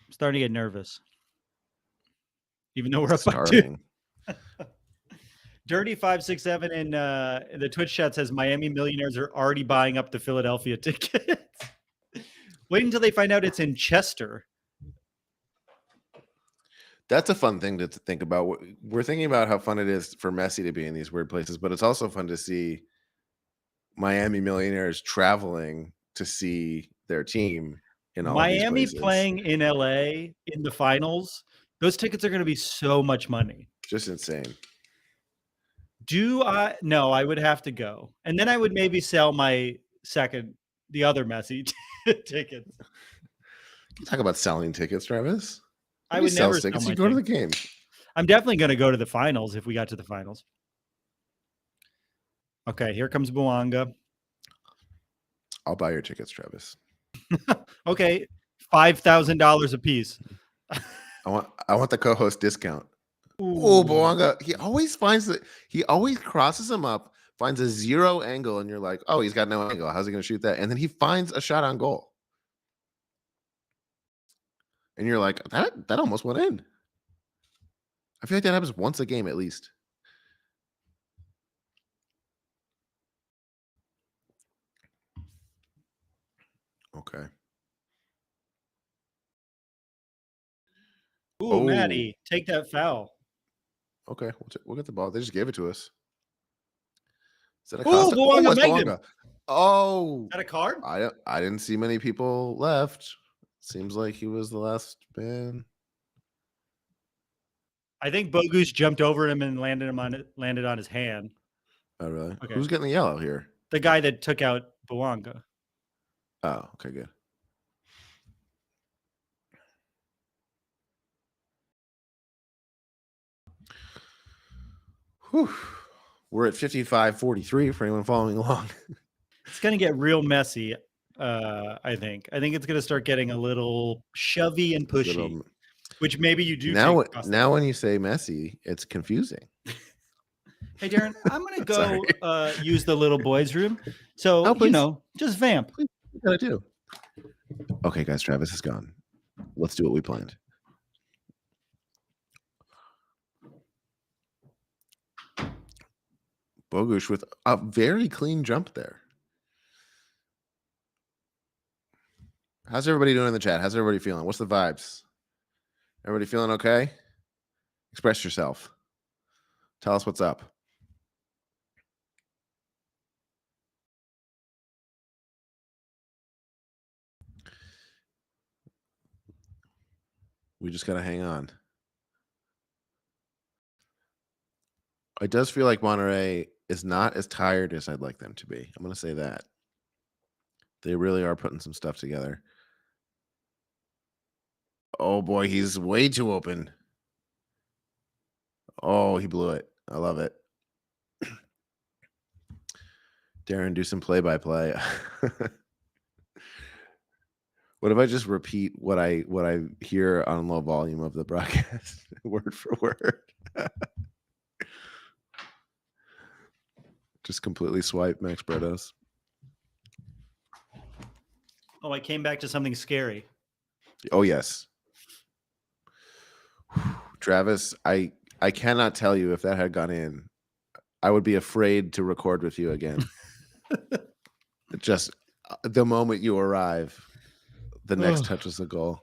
C: I'm starting to get nervous. Even though we're up by 2. Dirty 567 in the Twitch chat says Miami millionaires are already buying up the Philadelphia tickets. Wait until they find out it's in Chester.
D: That's a fun thing to think about. We're thinking about how fun it is for Messi to be in these weird places, but it's also fun to see Miami millionaires traveling to see their team in all
C: Miami
D: these places.
C: Playing in LA in the finals. Those tickets are going to be so much money.
D: Just insane.
C: Do I? No, I would have to go, and then I would maybe sell the other Messi tickets.
D: Talk about selling tickets, Travis.
C: I would
D: sell
C: never sell
D: tickets.
C: my
D: You go to the
C: tickets.
D: game.
C: I'm definitely going to go to the finals if we got to the finals. Okay, here comes Bouanga.
D: I'll buy your tickets, Travis.
C: Okay, $5,000 a piece.
D: I want the co-host discount. Oh, Bouanga. He always crosses him up, finds a zero angle, and you're like, oh, he's got no angle. How's he going to shoot that? And then he finds a shot on goal. And you're like, that almost went in. I feel like that happens once a game at least. Okay.
C: Ooh, Maddie, take that foul.
D: Okay, we'll get the ball. They just gave it to us. Is that a
C: Costa? Bouanga made him.
D: Oh,
C: is that a card?
D: I didn't see many people left. Seems like he was the last man.
C: I think Bogus jumped over him and landed on his hand.
D: Oh, really?
C: Okay.
D: Who's getting the yellow here?
C: The guy that took out Bouanga.
D: Oh, okay, good. Whew. We're at 55-43 for anyone following along.
C: It's going to get real messy, I think. I think it's going to start getting a little shovey and pushy, which maybe you do.
D: Now when you say messy, it's confusing.
C: Hey, Darren, I'm going to go use the little boys' room. So, just vamp.
D: Please, what you got to do? Okay, guys, Travis is gone. Let's do what we planned. Bogusz with a very clean jump there. How's everybody doing in the chat? How's everybody feeling? What's the vibes? Everybody feeling okay? Express yourself. Tell us what's up. We just got to hang on. It does feel like Monterrey is not as tired as I'd like them to be. I'm going to say that. They really are putting some stuff together. Oh, boy, he's way too open. Oh, he blew it. I love it. Darren, do some play-by-play. What if I just repeat what I hear on low volume of the broadcast, word for word? Just completely swipe Max Bredos.
C: Oh, I came back to something scary.
D: Oh, yes. Travis, I cannot tell you if that had gone in. I would be afraid to record with you again. Just the moment you arrive, the next touch is the goal.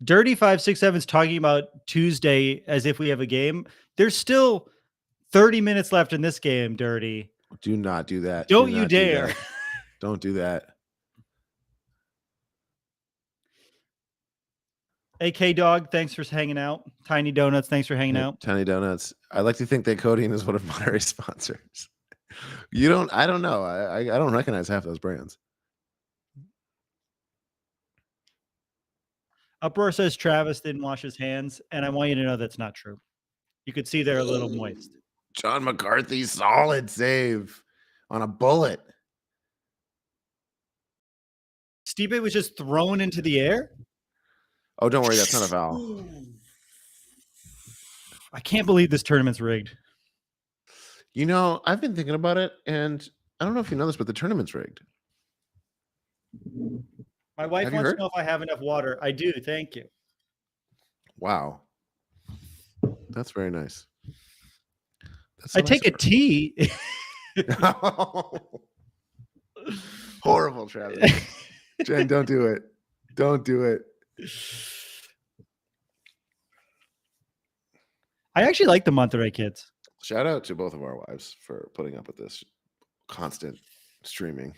C: Dirty 567 is talking about Tuesday as if we have a game. There's still 30 minutes left in this game, Dirty.
D: Do not do that.
C: Don't you dare.
D: Don't do that.
C: AK Dog, thanks for hanging out. Tiny Donuts, thanks for hanging out.
D: Tiny Donuts. I like to think that codeine is one of Monterey's sponsors. I don't know. I don't recognize half those brands.
C: Uproar says Travis didn't wash his hands, and I want you to know that's not true. You could see they're a little moist.
D: John McCarthy, solid save on a bullet.
C: Stipe was just thrown into the air?
D: Oh, don't worry. That's not a foul.
C: I can't believe this tournament's rigged.
D: I've been thinking about it, and I don't know if you know this, but the tournament's rigged.
C: My wife wants to know if I have enough water. I do. Thank you.
D: Wow. That's very nice.
C: I take a tea.
D: Horrible, Travis. Jen, don't do it. Don't do it.
C: I actually like the Monterrey kids.
D: Shout out to both of our wives for putting up with this constant streaming.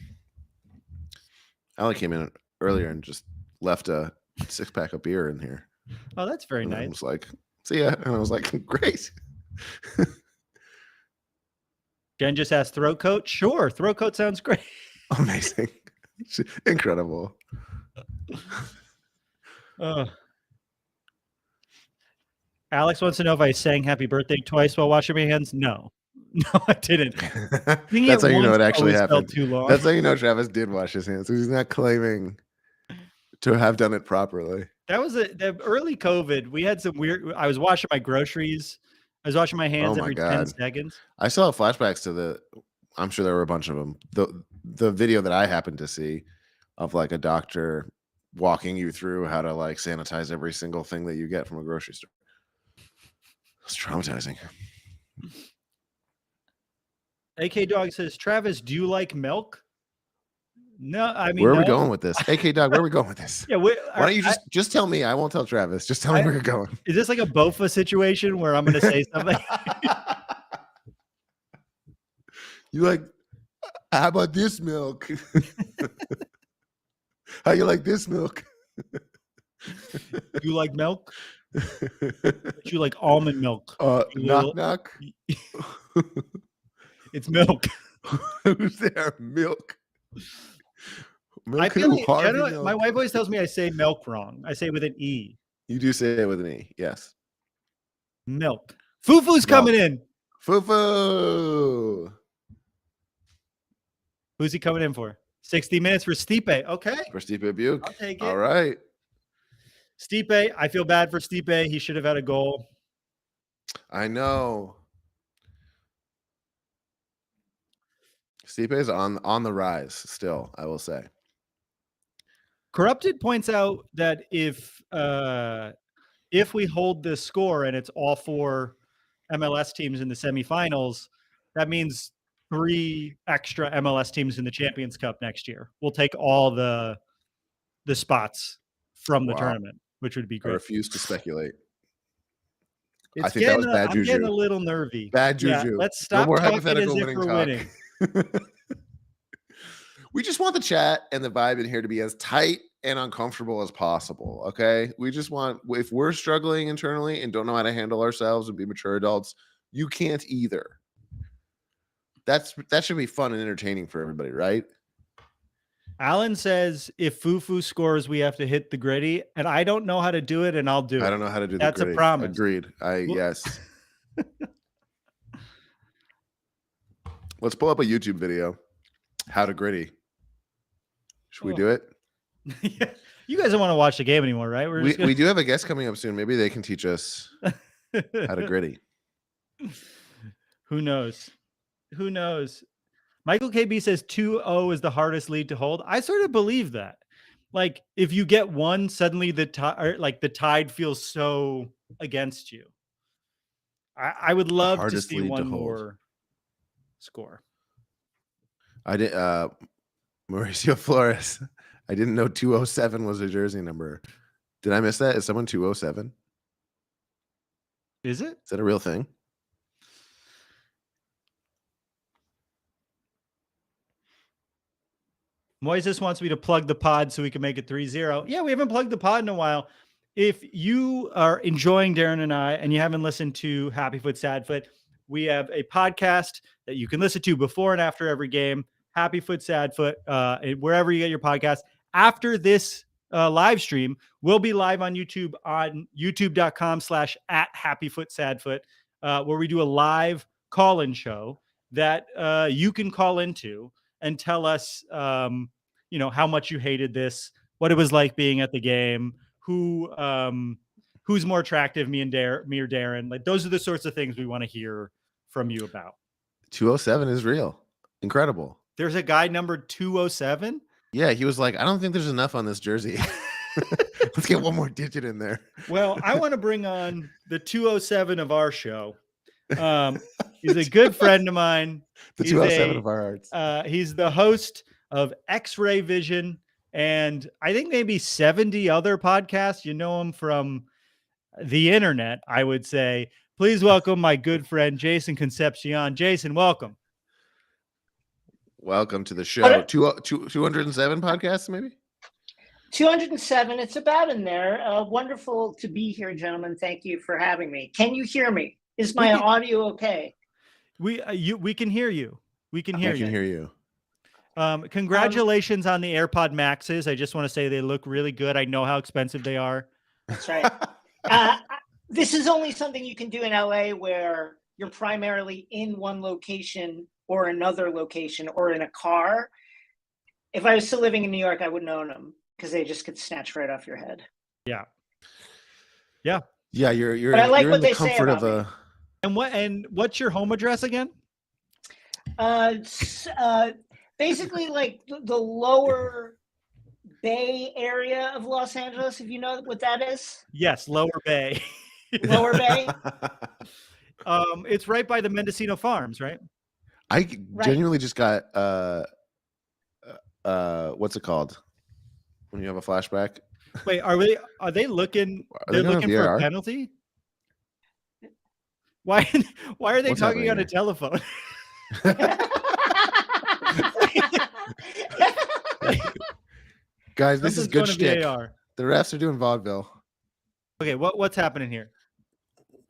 D: Allie came in earlier and just left a 6-pack of beer in here.
C: Oh, that's very
D: And I
C: nice.
D: was like, see ya. And I was like, great.
C: Jen just asked throat coat. Sure, throat coat sounds great.
D: Amazing. Incredible.
C: Alex wants to know if I sang happy birthday twice while washing my hands. No, I didn't.
D: That's how you know it actually happened.
C: Too long.
D: That's how you know Travis did wash his hands. He's not claiming to have done it properly.
C: That was the early COVID. We had some weird. I was washing my groceries. I was washing my hands every 10 seconds.
D: I saw flashbacks to I'm sure there were a bunch of them. The video that I happened to see of like a doctor walking you through how to like sanitize every single thing that you get from a grocery store. It's traumatizing.
C: AK Dog says, Travis, do you like milk? No, I mean,
D: where are we going with this? AK Dog, where are we going with this?
C: Yeah,
D: why don't you just tell me? I won't tell Travis. Just tell me where you're going.
C: Is this like a Bofa situation where I'm going to say something?
D: You like, how about this milk? How you like this milk?
C: You like milk? You like almond milk?
D: Knock.
C: It's milk.
D: Who's there? Milk.
C: I feel like, my wife always tells me I say milk wrong. I say it with an E.
D: You do say it with an E, yes.
C: Milk. Fufu's coming in.
D: Fufu.
C: Who's he coming in for? 60 minutes for Stipe. Okay.
D: For Stipe Buke.
C: I'll take it.
D: All right.
C: Stipe, I feel bad for Stipe. He should have had a goal.
D: I know. Stipe is on the rise still, I will say.
C: Corrupted points out that if we hold this score and it's all 4 MLS teams in the semifinals, that means 3 extra MLS teams in the Champions Cup next year. We'll take all the spots from the tournament, which would be great.
D: I refuse to speculate.
C: I think that was bad juju. I'm getting a little nervy.
D: Bad juju.
C: Yeah, let's stop talking as if we're winning.
D: We just want the chat and the vibe in here to be as tight and uncomfortable as possible. Okay. We just want, if we're struggling internally and don't know how to handle ourselves and be mature adults, you can't either. That should be fun and entertaining for everybody, right?
C: Alan says if Fufu scores, we have to hit the gritty, and I don't know how to do it, and I'll do it.
D: I don't know how to do the
C: That's
D: gritty.
C: A promise.
D: Agreed. Yes. Let's pull up a YouTube video. How to gritty. Should we do it?
C: Yeah. You guys don't want to watch the game anymore, right?
D: We do have a guest coming up soon. Maybe they can teach us how to gritty.
C: Who knows? Who knows? Michael KB says 2-0 is the hardest lead to hold. I sort of believe that. Like, if you get one, suddenly the tide feels so against you. I would love to see one more score.
D: I did. Mauricio Flores. I didn't know 207 was a jersey number. Did I miss that? Is someone 207?
C: Is it?
D: Is that a real thing?
C: Moises wants me to plug the pod so we can make it 3-0. Yeah, we haven't plugged the pod in a while. If you are enjoying Darren and I, and you haven't listened to Happy Foot, Sad Foot, we have a podcast that you can listen to before and after every game. Happy Foot, Sad Foot, wherever you get your podcast. After this live stream, we'll be live on YouTube on youtube.com/@HappyFootSadFoot, where we do a live call-in show that you can call into and tell us, how much you hated this, what it was like being at the game, who's more attractive, me or Darren. Like, those are the sorts of things we want to hear from you about.
D: 207 is real. Incredible.
C: There's a guy numbered 207.
D: Yeah, he was like, I don't think there's enough on this jersey. Let's get one more digit in there.
C: Well, I want to bring on the 207 of our show. He's a good friend of mine.
D: The 207 of our hearts.
C: He's the host of X-Ray Vision and I think maybe 70 other podcasts. You know him from the internet, I would say. Please welcome my good friend, Jason Concepcion. Jason, welcome.
D: Welcome to the show. 207 podcasts, maybe?
G: 207. It's about in there. Wonderful to be here, gentlemen. Thank you for having me. Can you hear me? Is my audio okay?
C: We can hear you. We can hear
D: I can hear you.
C: Congratulations on the AirPod Maxes. I just want to say they look really good. I know how expensive they are.
G: That's right. This is only something you can do in LA where you're primarily in one location or another location or in a car. If I was still living in New York, I wouldn't own them because they just get snatched right off your head.
C: Yeah.
D: Yeah, you're
G: But I like
D: you're
G: what
D: in the
G: they say
D: comfort of
G: about
D: a.
C: And what's your home address again?
G: Basically like the lower Bay area of Los Angeles, if you know what that is.
C: Yes, Lower Bay.
G: Lower Bay.
C: It's right by the Mendocino Farms, right?
D: I genuinely just got what's it called when you have a flashback?
C: Wait, are they looking? They're
D: they
C: looking for a penalty. Why are they talking on a telephone?
D: Guys, this is good shtick.
C: VAR.
D: The refs are doing vaudeville.
C: Okay, what's happening here?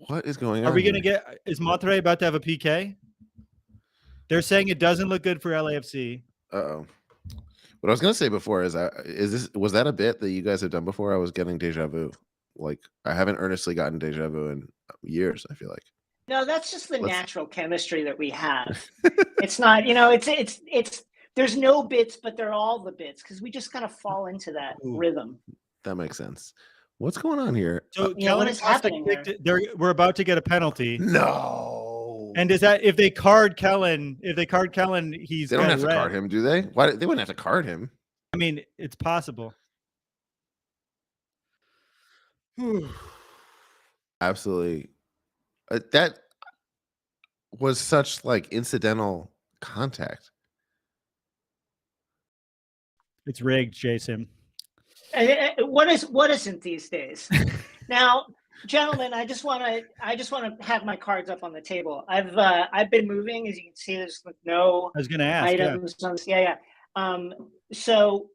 D: What is going on?
C: Are we going to get? Is Monterrey about to have a PK? They're saying it doesn't look good for LAFC.
D: Uh-oh. What I was going to say before was that a bit that you guys have done before? I was getting deja vu. Like I haven't earnestly gotten deja vu in years, I feel like.
G: No, that's just the natural chemistry that we have. It's not, it's there's no bits, but they're all the bits because we just kind of fall into that rhythm.
D: That makes sense. What's going on here?
C: So
G: what is happening there?
C: We're about to get a penalty.
D: No.
C: And is that if they card Kellen? If they card Kellen, he's
D: they don't have to card him, do they? Why they wouldn't have to card him?
C: I mean, it's possible.
D: Absolutely. That was such like incidental contact.
C: It's rigged, Jason.
G: What isn't these days? Now, gentlemen, I just want to have my cards up on the table. I've been moving, as you can see. There's no
C: I was going to ask
G: items. Yeah. So,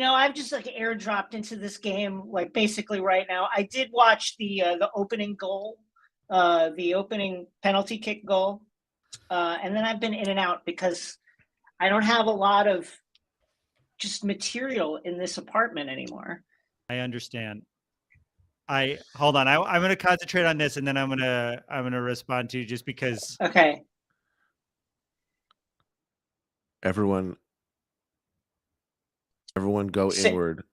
G: I've just like airdropped into this game, like basically right now. I did watch the opening goal, the opening penalty kick goal, and then I've been in and out because I don't have a lot of just material in this apartment anymore.
C: I understand. Hold on. I'm going to concentrate on this, and then I'm going to respond to you just because.
G: Okay.
D: Everyone go inward.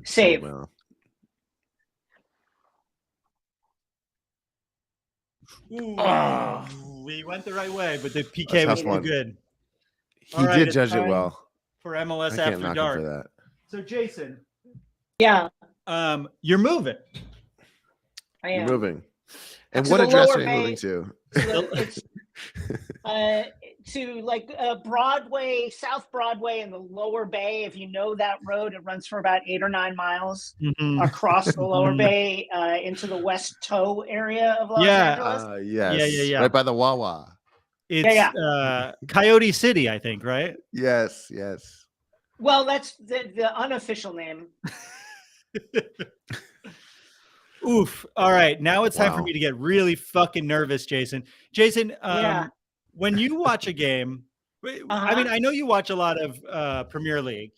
G: Save.
D: Oh,
C: well. We went the right way, but the PK was no good.
D: He did judge it well.
C: For MLS
D: I can't
C: After
D: knock
C: Dark.
D: him for that.
C: So Jason.
G: Yeah.
C: You're moving.
G: I am.
D: You're moving. And
G: To
D: what
G: the
D: address
G: Lower
D: are you
G: Bay.
D: moving to?
G: To like Broadway, South Broadway in the Lower Bay. If you know that road, it runs for about 8 or 9 miles across the Lower Bay into the West Toe area of Los Angeles.
D: Yes.
C: Yeah.
D: Right by the Wawa.
C: It's Coyote City, I think, right?
D: Yes.
G: Well, that's the unofficial name.
C: Oof. All right. Now it's time for me to get really fucking nervous, Jason. Jason, when you watch a game, I mean, I know you watch a lot of Premier League.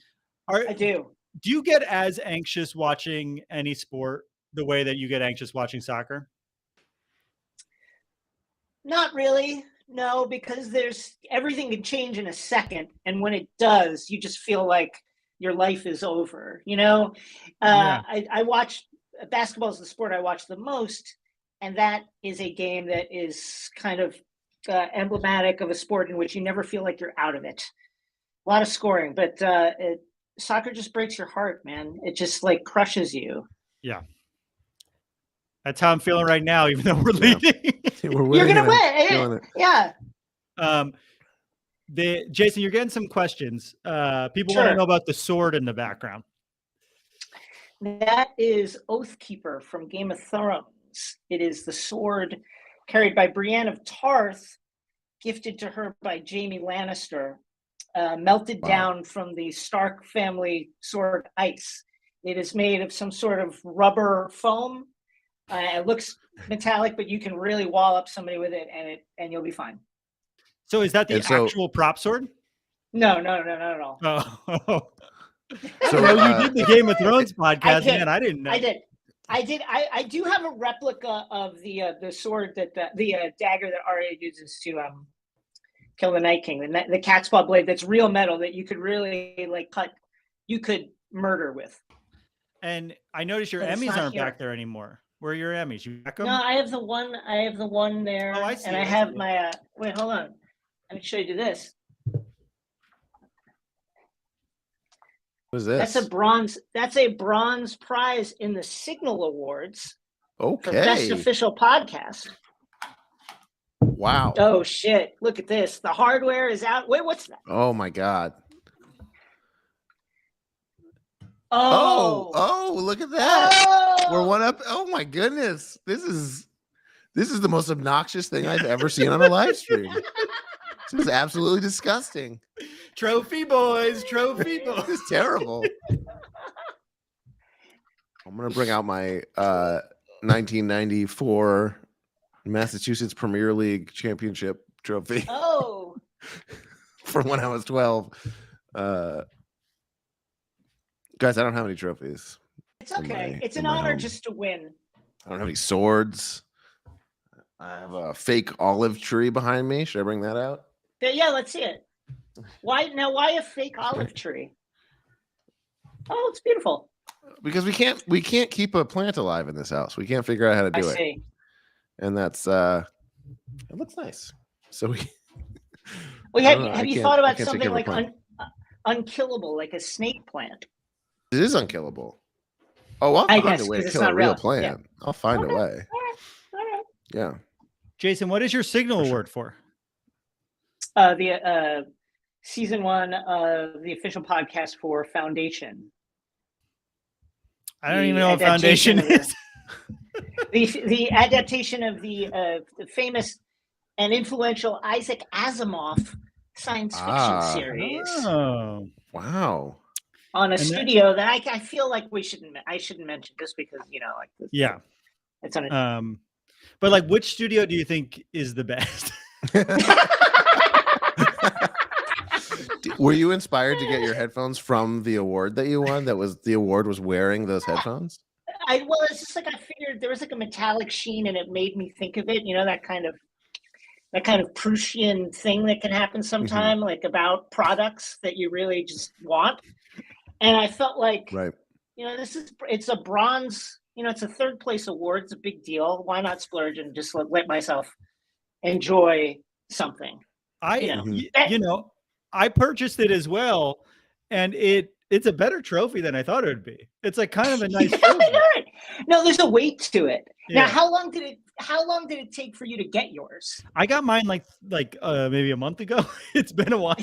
G: I do.
C: Do you get as anxious watching any sport the way that you get anxious watching soccer?
G: Not really. No, because everything can change in a second. And when it does, you just feel like your life is over. I watch basketball is the sport I watch the most. And that is a game that is kind of emblematic of a sport in which you never feel like you're out of it. A lot of scoring, but soccer just breaks your heart, man. It just like crushes you.
C: Yeah. That's how I'm feeling right now, even though we're leading.
G: You're gonna win. Yeah.
C: Jason, you're getting some questions. People want to know about the sword in the background.
G: That is Oathkeeper from Game of Thrones. It is the sword carried by Brienne of Tarth, gifted to her by Jaime Lannister. melted down from the Stark family sword ice. It is made of some sort of rubber foam. It looks metallic, but you can really wall up somebody with it, and you'll be fine.
C: So is that the actual prop sword?
G: No, not at all.
C: Oh.
D: So
C: you did the Game of Thrones podcast, man. I didn't know.
G: I did. I do have a replica of the sword that the dagger that Arya uses to kill the Night King. The cat's paw blade that's real metal that you could really like cut. You could murder with.
C: And I noticed your Emmys aren't back there anymore. Where are your Emmys? You back them?
G: No, I have the one there.
C: Oh, I see.
G: And I have my wait, hold on. Let me show you this.
D: What is this?
G: That's a bronze prize in the Signal Awards.
D: Okay.
G: For Best Official Podcast.
D: Wow.
G: Oh shit! Look at this. The hardware is out. Wait, what's that?
D: Oh my God.
G: Oh,
D: look at that.
G: Oh!
D: We're one up. Oh my goodness. This is the most obnoxious thing I've ever seen on a live stream. This is absolutely disgusting.
C: Trophy boys.
D: This is terrible. I'm going to bring out my 1994 Massachusetts Premier League Championship trophy.
G: Oh.
D: From when I was 12. Guys, I don't have any trophies.
G: It's okay. It's an honor just to win.
D: I don't have any swords. I have a fake olive tree behind me. Should I bring that out?
G: Yeah, let's see it. Why a fake olive tree? Oh, it's beautiful.
D: Because we can't keep a plant alive in this house. We can't figure out how to do it. And that's it looks nice. So
G: have you thought about something like unkillable, like a snake plant?
D: It is unkillable. Oh, I'll find a way to kill a real plant. Yeah. I'll find a way.
G: All right.
D: Yeah.
C: Jason, what is your Signal Award for?
G: The season 1 of the official podcast for Foundation.
C: I don't even know what Foundation is.
G: The adaptation of the famous and influential Isaac Asimov science fiction series.
C: Oh,
D: wow!
G: On a studio that I feel like I shouldn't mention just because like this,
C: yeah,
G: it's on a
C: but like which studio do you think is the best?
D: Were you inspired to get your headphones from the award that you won? The award was wearing those headphones?
G: It's just like I figured there was like a metallic sheen and it made me think of it, that kind of Prussian thing that can happen sometime, like about products that you really just want. And I felt like,
D: right.
G: It's a bronze, it's a 3rd place award. It's a big deal. Why not splurge and just let myself enjoy something?
C: I purchased it as well, and it's a better trophy than I thought it would be. It's like kind of a nice trophy.
G: No, there's a weight to it.
C: Yeah.
G: Now, how long did it take for you to get yours?
C: I got mine like maybe a month ago. It's been a while.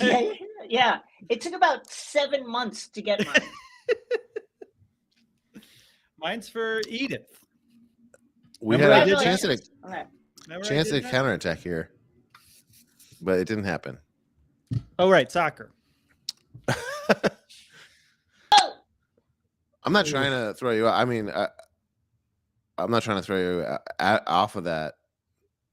G: Yeah. It took about 7 months to get mine.
C: Mine's for Edith.
D: We had a chance to counterattack here, but it didn't happen.
C: Oh, right, soccer.
D: I'm not trying to throw you out. I mean, I'm not trying to throw you off of that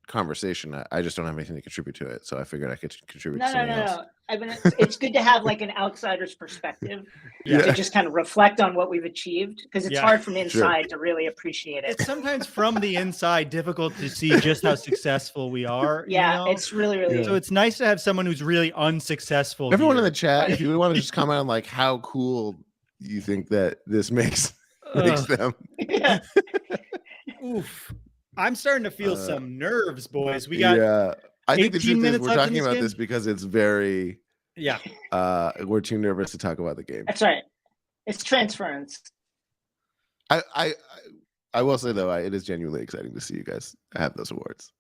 D: conversation. I just don't have anything to contribute to it, so I figured I could contribute to something else.
G: No. I mean, it's good to have like an outsider's perspective to just kind of reflect on what we've achieved, because it's hard from inside to really appreciate it.
C: It's sometimes from the inside difficult to see just how successful we are.
G: Yeah, it's really.
C: So it's nice to have someone who's really unsuccessful.
D: Everyone in the chat, if you want to just comment on like how cool you think that this makes them.
G: Yeah.
C: Oof. I'm starting to feel some nerves, boys. We got
D: I think the truth is we're talking about
C: game?
D: this because it's very we're too nervous to talk about the game.
G: That's right. It's transference.
D: I will say though, it is genuinely exciting to see you guys have those awards.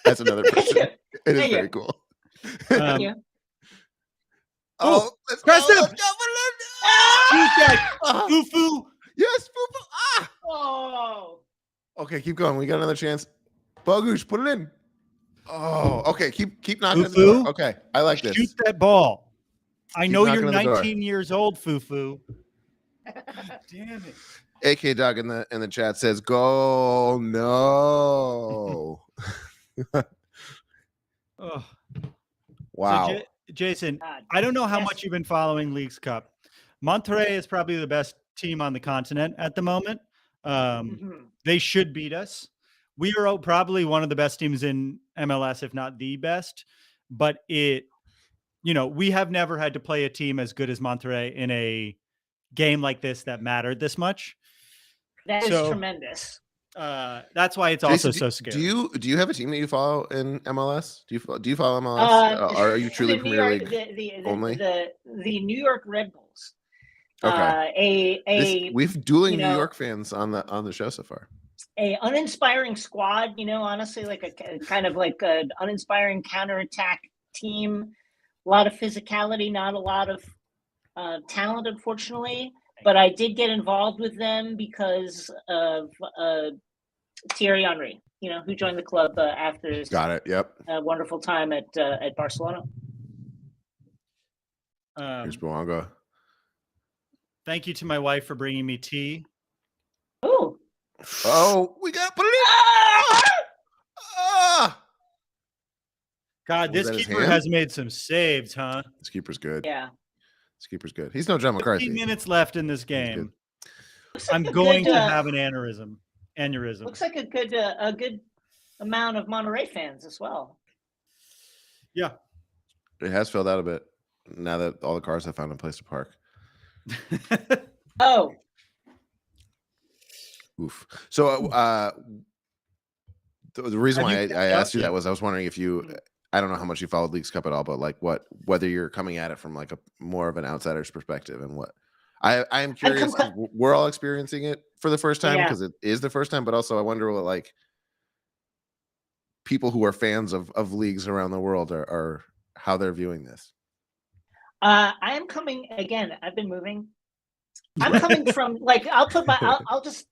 D: That's another person. It is very cool.
G: Thank you.
D: Oh, let's
C: press
D: go.
C: him.
D: Let's go.
C: Shoot that. Foo-foo.
D: Yes, foo-foo. Ah.
G: Oh.
D: Okay, keep going. We got another chance. Bogush, put it in. Oh, okay. Keep knocking.
C: Foo-foo.
D: Okay, I like this.
C: Shoot that ball. I know you're
D: knocking on the door.
C: 19 years old, Fufu. Damn it.
D: AK Doug in the chat says, "Go no."
C: Oh.
D: Wow.
C: So Jason,
G: God.
C: I don't know how
G: Yes.
C: much you've been following Leagues Cup. Monterrey is probably the best team on the continent at the moment. They should beat us. We are probably one of the best teams in MLS, if not the best. But we have never had to play a team as good as Monterrey in a game like this that mattered this much.
G: That is tremendous.
C: That's why it's
D: Jason,
C: also so scary.
D: Do you have a team that you follow in MLS? Do you follow MLS? Are you truly Premier League only?
G: The New York Red Bulls.
D: Okay. We've dueling New York fans on the show so far.
G: A uninspiring squad, honestly, like a kind of like an uninspiring counterattack team. A lot of physicality, not a lot of talent, unfortunately. But I did get involved with them because of Thierry Henry, who joined the club after his wonderful time at Barcelona.
D: Here's Boanga.
C: Thank you to my wife for bringing me tea.
D: Oh, we got to put it in.
C: God, this keeper has made some saves, huh?
D: This keeper's good.
G: Yeah.
D: This keeper's good. He's no John McCarthy.
C: 15 minutes left in this game. I'm going to have an aneurysm.
G: Looks like a good amount of Monterrey fans as well.
C: Yeah.
D: It has filled out a bit now that all the cars have found a place to park.
G: Oh.
D: Oof. So the reason why I asked you that was I was wondering if you, I don't know how much you followed Leagues Cup at all, but like whether you're coming at it from like a more of an outsider's perspective and what I am curious. We're all experiencing it for the first time because it is the first time, but also I wonder what like people who are fans of leagues around the world are how they're viewing this.
G: I am coming again. I've been moving. I'm coming from like I'll just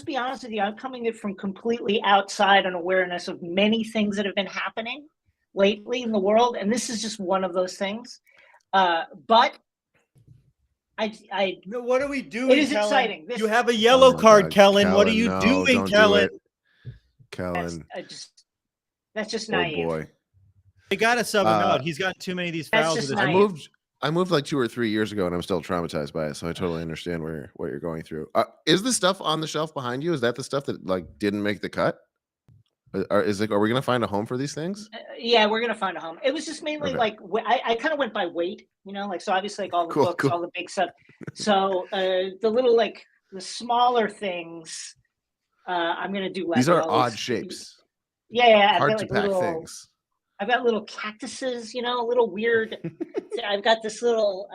G: be honest with you. I'm coming from completely outside an awareness of many things that have been happening lately in the world, and this is just one of those things. But
C: no, what are we doing?
G: It is
C: Kellen?
G: exciting.
C: You have a yellow card, Kellen. What are you doing, Kellen?
D: Kellen,
G: that's just naive.
D: Oh boy,
C: they got to sub him out. He's got too many of these fouls.
D: I moved like 2 or 3 years ago, and I'm still traumatized by it. So I totally understand what you're going through. Is the stuff on the shelf behind you? Is that the stuff that like didn't make the cut? Are we gonna find a home for these things?
G: Yeah, we're gonna find a home. It was just mainly like I kind of went by weight, like so obviously like all the books, all the big stuff. So the little like the smaller things, I'm gonna do less.
D: These are odd shapes.
G: Yeah,
D: hard to pack things.
G: I've got little cactuses, a little weird. I've got this little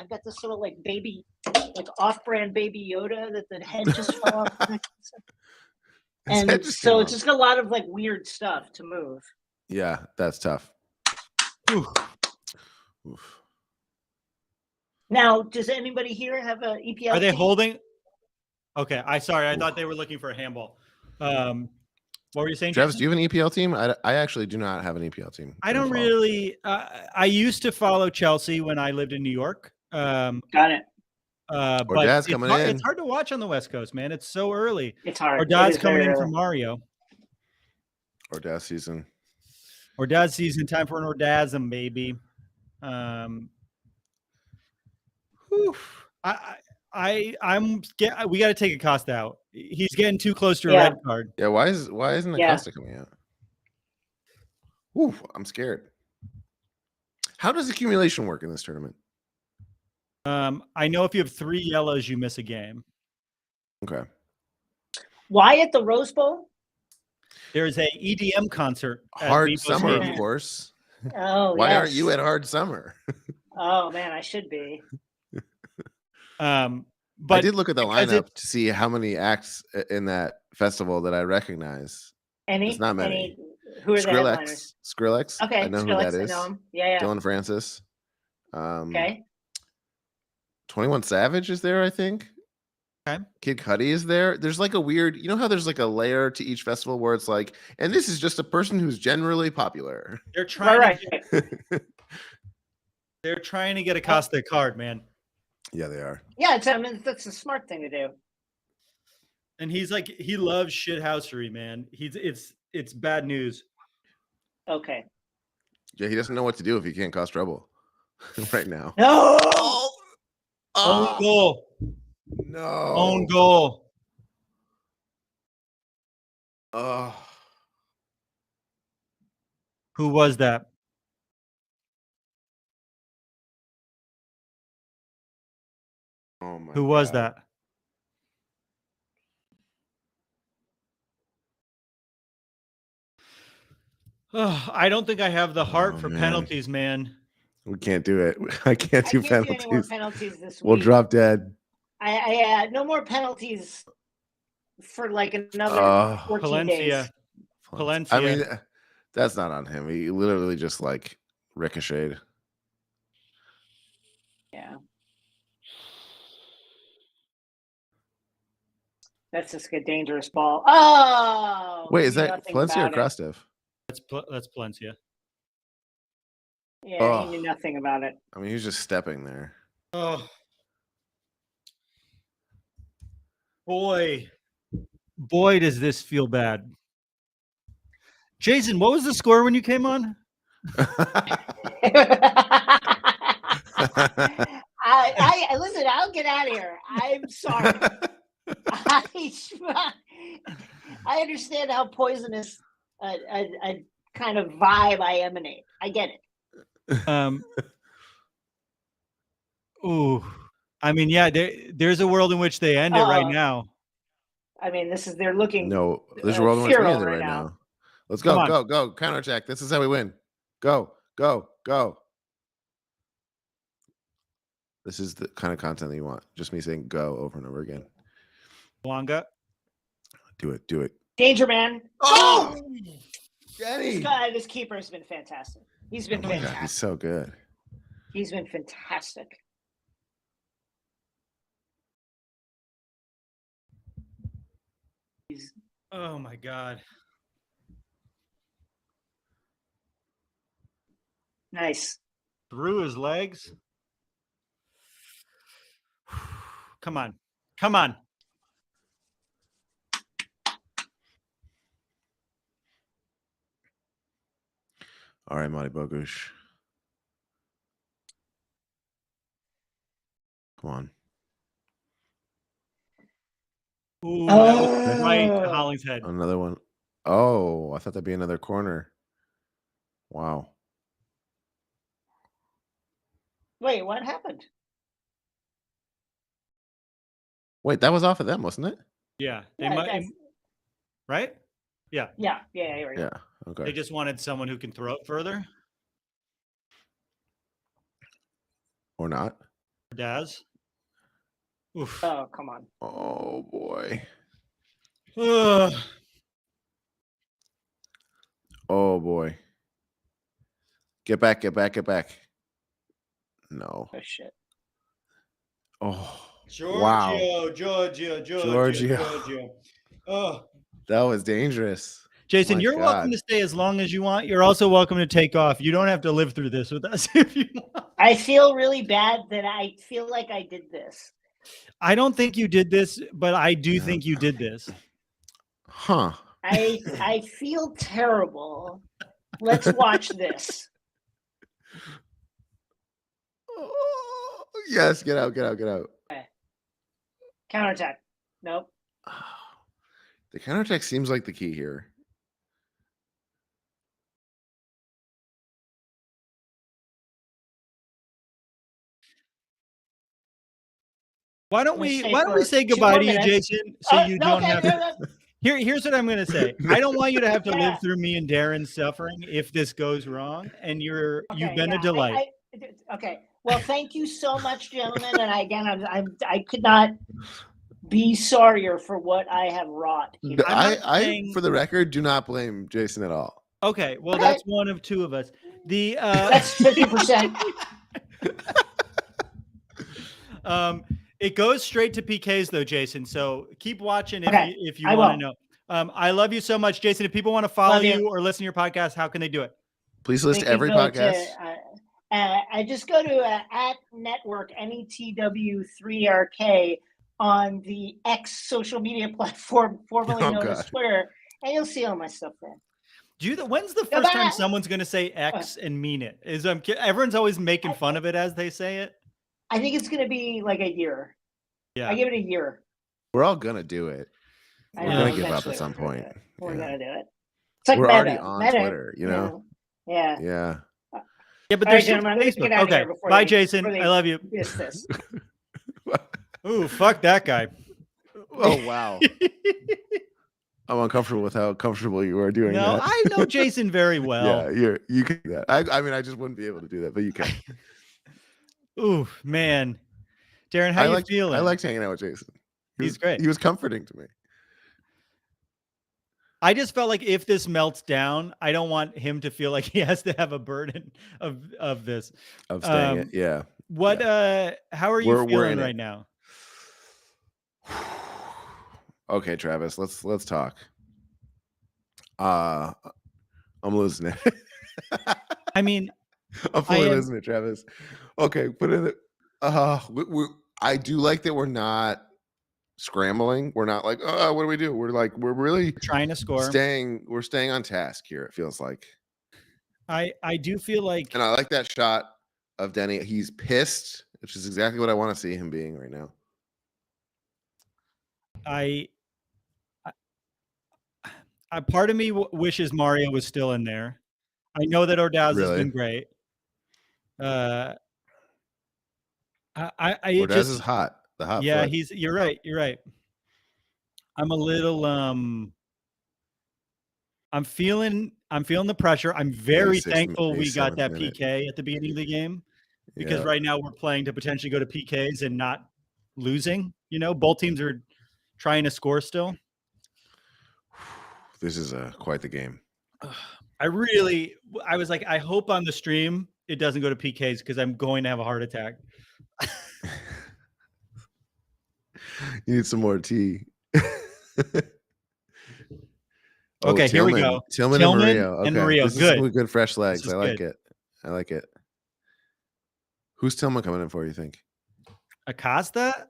G: like baby, like off-brand baby Yoda that the head just fell off. And so it's just got a lot of like weird stuff to move.
D: Yeah, that's tough.
C: Oof.
G: Now, does anybody here have an EPL?
C: Are they holding? Okay, I thought they were looking for a handball. What were you saying,
D: Travis?
C: Jason?
D: Do you have an EPL team? I actually do not have an EPL team.
C: I don't really. I used to follow Chelsea when I lived in New York.
G: Got it.
C: But it's hard to watch on the West Coast, man. It's so early.
G: It's hard.
C: Or Dad's coming in for Mario.
D: Or Dad's season.
C: Or Dad's season. Time for an orgasm, baby. We got to take Acosta out. He's getting too close to a red card.
D: Yeah, why isn't Acosta coming out? Ooh, I'm scared. How does accumulation work in this tournament?
C: I know if you have 3 yellows, you miss a game.
D: Okay.
G: Why at the Rose Bowl?
C: There's a EDM concert.
D: Hard Summer, of course.
G: Oh,
D: why aren't you at Hard Summer?
G: Oh man, I should be.
C: But
D: I did look at the lineup to see how many acts in that festival that I recognize. It's not many.
G: Who are the headliners?
D: Skrillex.
G: Okay,
D: I know
G: Skrillex,
D: who that is.
G: I know him. Yeah.
D: Dylan Francis.
G: Okay.
D: 21 Savage is there, I think.
C: Okay.
D: Kid Cudi is there. There's like a weird, how there's like a layer to each festival where it's like, and this is just a person who's generally popular.
C: They're trying
G: to
C: They're trying to get Acosta a card, man.
D: Yeah, they are.
G: Yeah, I mean, that's a smart thing to do.
C: And he's like, he loves shithousery, man. It's bad news.
G: Okay.
D: Yeah, he doesn't know what to do if he can't cause trouble right now.
G: No.
C: Own goal.
D: No.
C: Own goal.
D: Oh.
C: Who was that?
D: Oh my
C: Who was
D: God.
C: that? Oh, I don't think I have the heart for
D: man.
C: penalties, man.
D: We can't do it. I can't do
G: I can't do any more
D: penalties.
G: penalties this
D: We'll
G: week.
D: drop dead.
G: I no more penalties for like another 14 days.
C: Palencia.
D: I mean, that's not on him. He literally just like ricocheted.
G: Yeah. That's just a dangerous ball. Oh,
D: Wait,
G: he
D: is
G: knew
D: that
G: nothing
D: Palencia or
G: about it.
D: Krastev?
C: That's Palencia.
G: Yeah,
D: Oh.
G: he knew nothing about it.
D: I mean, he was just stepping there.
C: Oh. Boy, does this feel bad. Jason, what was the score when you came on?
G: I listen. I'll get out of here. I'm sorry. I understand how poisonous a kind of vibe I emanate. I get it.
C: Ooh, I mean, yeah, there's a world in which they end it right now.
G: I mean, they're looking.
D: No, there's a world in which we
G: feral
D: end it right now. Let's
C: Come
D: go,
C: on.
D: go, counterattack. This is how we win. Go, go, go. This is the kind of content that you want. Just me saying go over and over again.
C: Wanga.
D: Do it, do it.
G: Danger man.
D: Oh, Jenny.
G: This keeper has been fantastic. He's been fantastic.
D: God, he's so good.
G: He's been fantastic.
C: Oh my God.
G: Nice.
C: Through his legs. Come on. Come on.
D: All right, Marty Bogusz. Come on.
C: Ooh, that was right to Hollingshead.
D: Another one. Oh, I thought that'd be another corner. Wow.
G: Wait, what happened?
D: Wait, that was off of them, wasn't it?
C: Yeah. They
G: Yeah,
C: might, right? Yeah.
G: yeah. Here we go.
D: Yeah. Okay.
C: They just wanted someone who can throw it further.
D: Or not.
C: Daz. Oof.
G: Oh, come on.
D: Oh boy.
C: Ugh.
D: Oh boy. Get back, get back, get back. No.
G: Oh shit.
D: Oh.
C: Giorgio.
D: Giorgio.
C: Oh.
D: That was dangerous.
C: Jason,
D: My
C: you're welcome
D: God.
C: to stay as long as you want. You're also welcome to take off. You don't have to live through this with us if you want.
G: I feel really bad that I feel like I did this.
C: I don't think you did this, but I do think you did this.
D: Huh.
G: I feel terrible. Let's watch this.
D: Oh, yes, get out, get out, get out.
G: Okay. Counterattack. Nope.
D: The counterattack seems like the key here.
C: Why don't we say
G: 2
C: goodbye
G: more
C: to you,
G: minutes.
C: Jason, so you
G: no,
C: don't
G: okay,
C: have
G: no,
C: to.
G: no.
C: Here's what I'm going to say. I don't want you to have to
G: Yeah.
C: live through me and Darren's suffering if this goes wrong, and you've
G: Okay,
C: been
G: yeah,
C: a delight.
G: Okay. Well, thank you so much, gentlemen. And I could not be sorrier for what I have wrought. Here.
D: I, for the record, do not blame Jason at all.
C: Okay, well,
G: Okay.
C: that's one of two of us.
G: That's 50%.
C: It goes straight to PKs though, Jason. So keep watching if you
G: I
C: want to
G: will.
C: know. I love you so much, Jason. If people want to follow
G: Love you.
C: you or listen to your podcast, how can they do it?
D: Please list
G: They can
D: every
G: go
D: podcast.
G: to, I just go to at network NETW3RK on the X social media platform formerly known as Twitter, and you'll see all my stuff there.
C: When's the first time someone's going to say X and mean it? Everyone's always making fun of it as they say it.
G: I think it's going to be like a year.
C: Yeah,
G: I give it a year.
D: We're all gonna do it. We're gonna give up at some point.
G: We're gonna do it. It's like
D: we're
G: Meta.
D: already on Twitter, you know.
G: Yeah.
D: Yeah.
C: Yeah, but there's Facebook. Okay. Bye, Jason. I love you.
G: This.
C: Ooh, fuck that guy.
D: Oh wow. I'm uncomfortable with how comfortable you are doing that.
C: No, I know Jason very well.
D: Yeah, you can do that. I mean, I just wouldn't be able to do that, but you can.
C: Ooh, man. Darren, how you feeling?
D: I liked hanging out with Jason.
C: He's great.
D: He was comforting to me.
C: I just felt like if this melts down, I don't want him to feel like he has to have a burden of this.
D: Of staying it. Yeah.
C: How are you feeling right now?
D: Okay, Travis, let's talk. I'm losing it.
C: I mean,
D: I'm fully losing it, Travis. Okay, put in it. I do like that we're not scrambling. We're not like, oh, what do we do? We're really
C: trying to score.
D: We're staying on task here, it feels like.
C: I do feel like,
D: and I like that shot of Denny. He's pissed, which is exactly what I want to see him being right now.
C: Part of me wishes Mario was still in there. I know that Ordaz has been great.
D: Ordaz is hot. The hot.
C: Yeah,
D: foot.
C: you're right. You're right. I'm a little I'm feeling the pressure. I'm very thankful we got that PK at the beginning of the game, because right now we're playing to potentially go to PKs and not losing. You know, both teams are trying to score still.
D: This is quite the game.
C: I was like, I hope on the stream it doesn't go to PKs, because I'm going to have a heart attack.
D: You need some more tea.
C: Okay, here we go.
D: Tillman and Murillo. Okay.
C: And Murillo.
D: This is good fresh legs. I like it. I like it. Who's Tillman coming in for, you think?
C: Acosta?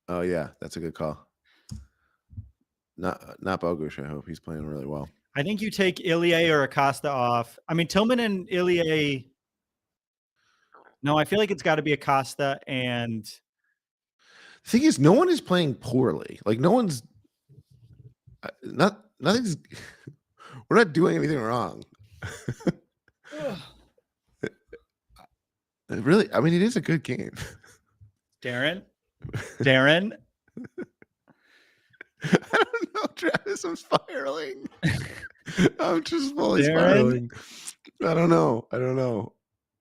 D: Oh yeah, that's a good call. Not Bogusz. I hope he's playing really well.
C: I think you take Ilie or Acosta off. I mean, Tillman and Ilie. No, I feel like it's got to be Acosta. And
D: the thing is, no one is playing poorly. Like no one's nothing's. We're not doing anything wrong. Really, I mean, it is a good game.
C: Darren.
D: I don't know, Travis. I'm spiraling. I'm just fully spiraling. I don't know.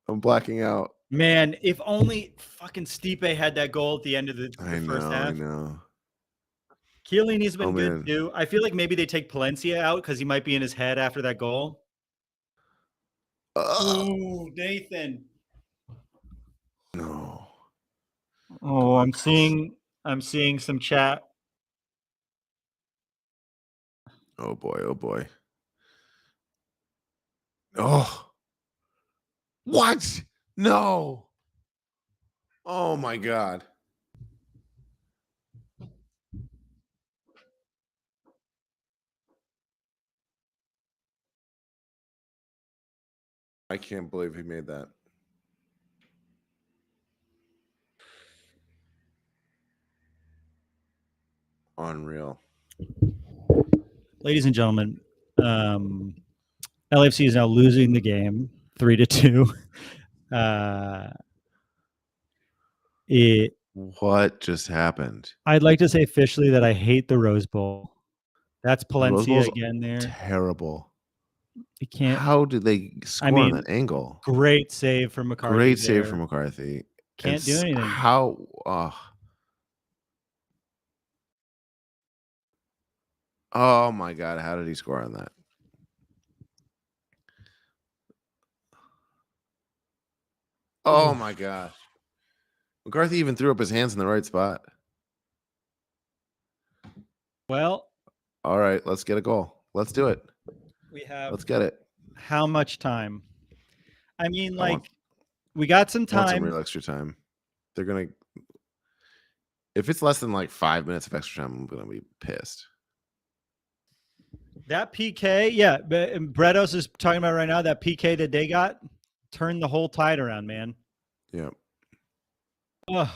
D: I'm blacking out.
C: Man, if only fucking Stipe had that goal at the end of the first half. I know. Chiellini's been good too. I feel like maybe they take Palencia out because he might be in his head after that goal. Oh, Nathan.
D: No.
C: Oh, I'm seeing some chat.
D: Oh boy. Oh. What? No. Oh my God. I can't believe he made that. Unreal.
C: Ladies and gentlemen, LAFC is now losing the game 3-2.
D: What just happened?
C: I'd like to say officially that I hate the Rose Bowl. That's Palencia again there.
D: Terrible.
C: You can't.
D: How did they score on that angle?
C: Great save from McCarthy. Can't do anything.
D: How? Oh my God! How did he score on that? Oh my gosh! McCarthy even threw up his hands in the right spot.
C: Well,
D: all right, let's get a goal. Let's do it.
C: Let's
D: get it.
C: How much time? I mean, We got some
D: Want some
C: time.
D: real extra time. They're gonna. If it's less than like 5 minutes of extra time, I'm gonna be pissed.
C: That PK, yeah, Bredos is talking about right now. That PK that they got turned the whole tide around, man.
D: Yeah.
C: Ugh.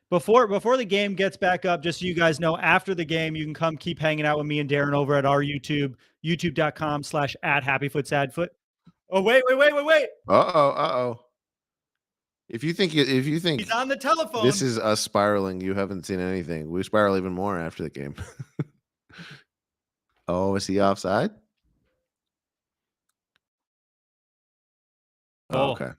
C: Before the game gets back up, just so you guys know, after the game, you can come keep hanging out with me and Darren over at our YouTube, youtube.com/@happyfootsadfoot. Oh, wait.
D: Uh-oh. If you think
C: He's on the telephone.
D: this is us spiraling, you haven't seen anything. We spiral even more after the game. Oh, is he offside? Oh, okay.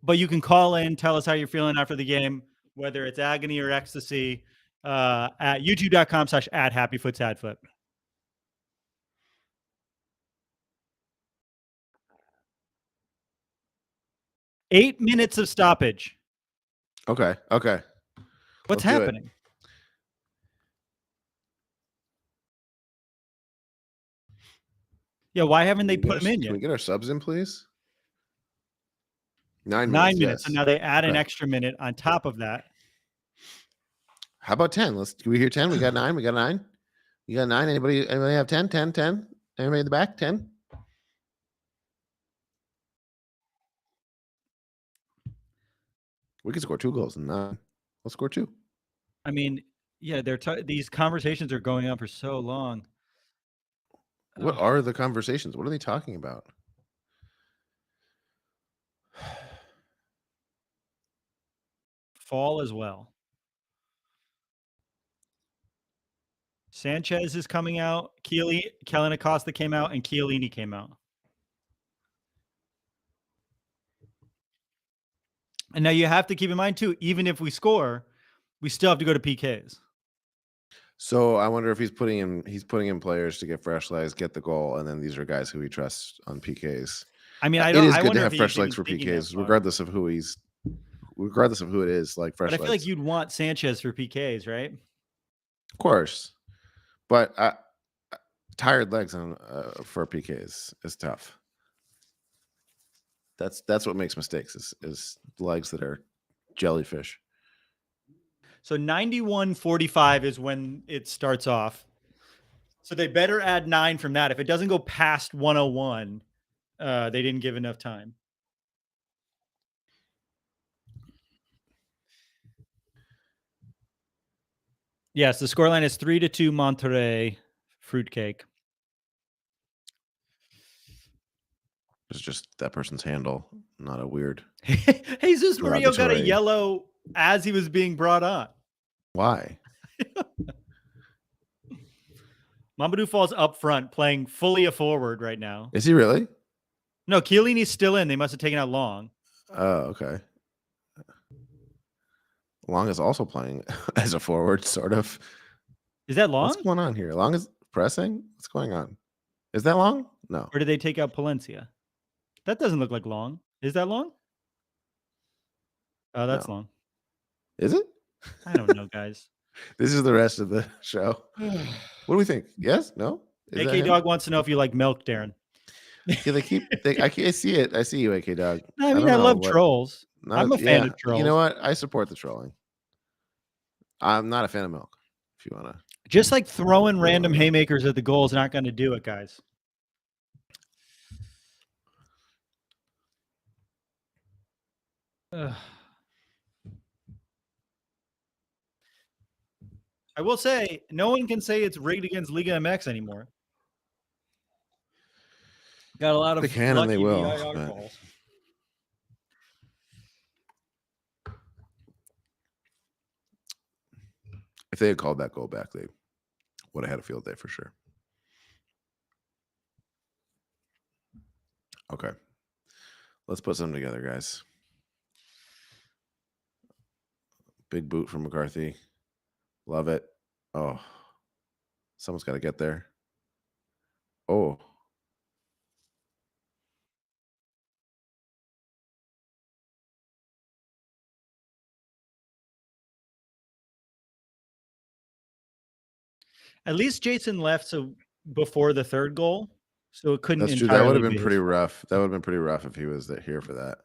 C: But you can call in, tell us how you're feeling after the game, whether it's agony or ecstasy, at youtube.com/@happyfootsadfoot. Eight minutes of stoppage.
D: Okay.
C: What's happening? Yeah, why haven't they put him in yet?
D: Can we get our subs in, please? 9
C: minutes.
D: Yes.
C: So now they add an extra minute on top of that.
D: How about 10? Can we hear 10? We got 9. We got 9. You got 9. Anybody have 10? 10? Anybody in the back? 10? We can score 2 goals and 9. We'll score 2.
C: I mean, yeah, these conversations are going on for so long.
D: What are the conversations? What are they talking about?
C: Fall as well. Sanchez is coming out. Kellen Acosta came out, and Chiellini came out. And now you have to keep in mind too, even if we score, we still have to go to PKs.
D: So I wonder if he's putting in players to get fresh legs, get the goal, and then these are guys who he trusts on PKs.
C: I mean,
D: it is good to have fresh legs for PKs, regardless of who it is. Like fresh legs.
C: But I feel like you'd want Sanchez for PKs, right?
D: Of course, but tired legs for PKs is tough. That's what makes mistakes is legs that are jellyfish.
C: So 91:45 is when it starts off. So they better add 9 from that. If it doesn't go past 101, they didn't give enough time. Yes, the scoreline is 3-2 Monterrey. Fruitcake.
D: It's just that person's handle, not a weird.
C: Jesus Murillo got a yellow as he was being brought on.
D: Why?
C: Mamadou Fall's up front, playing fully a forward right now.
D: Is he really?
C: No, Chiellini's still in. They must have taken out Long.
D: Oh, okay. Long is also playing as a forward, sort of.
C: Is that Long?
D: What's going on here? Long is pressing? What's going on? Is that Long? No.
C: Or did they take out Palencia? That doesn't look like Long. Is that Long? Oh, that's Long.
D: Is it?
C: I don't know, guys.
D: This is the rest of the show. What do we think? Yes? No?
C: AK Dog wants to know if you like milk, Darren.
D: Yeah, I see it. I see you, AK Dog.
C: I mean, I love trolls. I'm a fan of trolls.
D: You know what? I support the trolling. I'm not a fan of milk, if you want to.
C: Just like throwing random haymakers at the goal is not going to do it, guys. I will say, no one can say it's rigged against Liga MX anymore. Got a lot of
D: they can and they will.
C: Calls.
D: If they had called that goal back, they would have had a field day for sure. Okay. Let's put something together, guys. Big boot from McCarthy. Love it. Oh. Someone's got to get there. Oh.
C: At least Jason left before the third goal, so it couldn't.
D: That's true. That would have been
C: be
D: pretty
C: his
D: rough. That would have been pretty rough if he was here for that.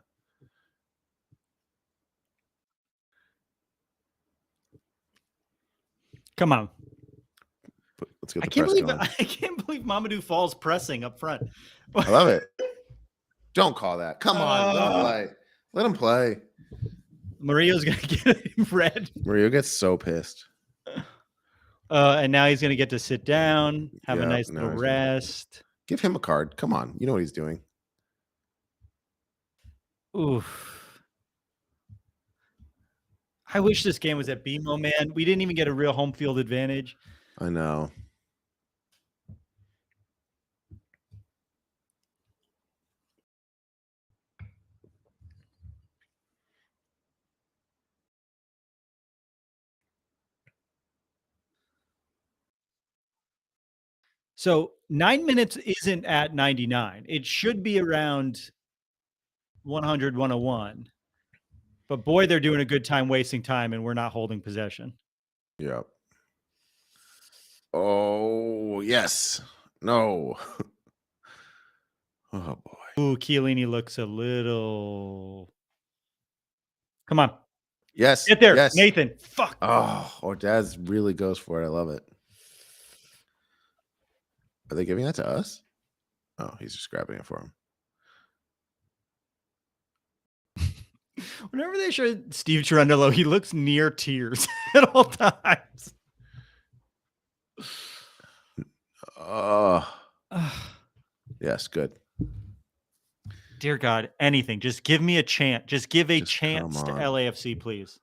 C: Come on.
D: Let's get
C: I
D: the
C: can't
D: press
C: believe
D: going.
C: I can't believe Mamadou Fall's pressing up front.
D: I love it. Don't call that. Come on, let him play. Let him play.
C: Murillo's gonna get red.
D: Murillo gets so pissed.
C: And now he's gonna get to sit down, have a
D: Yeah,
C: nice
D: now
C: little
D: he's gonna-
C: rest.
D: Give him a card. Come on. You know what he's doing.
C: Oof. I wish this game was at BMO, man. We didn't even get a real home field advantage.
D: I know.
C: So 9 minutes isn't at 99. It should be around 100, 101. But boy, they're doing a good time wasting time, and we're not holding possession.
D: Yep. Oh, yes. No. Oh, boy.
C: Ooh, Chiellini looks a little. Come on.
D: Yes.
C: Get there,
D: Yes.
C: Nathan. Fuck.
D: Oh, Ordaz really goes for it. I love it. Are they giving that to us? Oh, he's just grabbing it for him.
C: Whenever they show Steve Cherundolo, he looks near tears at all times.
D: Oh, yes, good.
C: Dear God, anything. Just give me a chance. Just give a
D: Just
C: chance to
D: come on.
C: LAFC, please.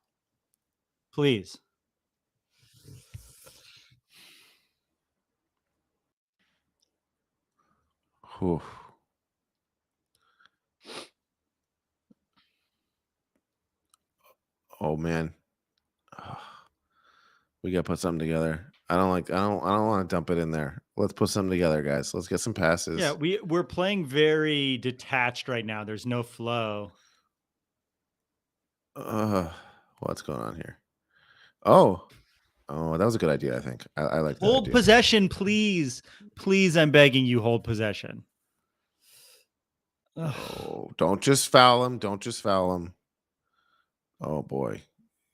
C: Please.
D: Whew. Oh man, we gotta put something together. I don't want to dump it in there. Let's put something together, guys. Let's get some passes.
C: Yeah, we're playing very detached right now. There's no flow.
D: What's going on here? Oh, that was a good idea. I think I like that.
C: Hold
D: idea.
C: possession, please. Please, I'm begging you, hold possession.
D: Oh, don't just foul him. Don't just foul him. Oh boy,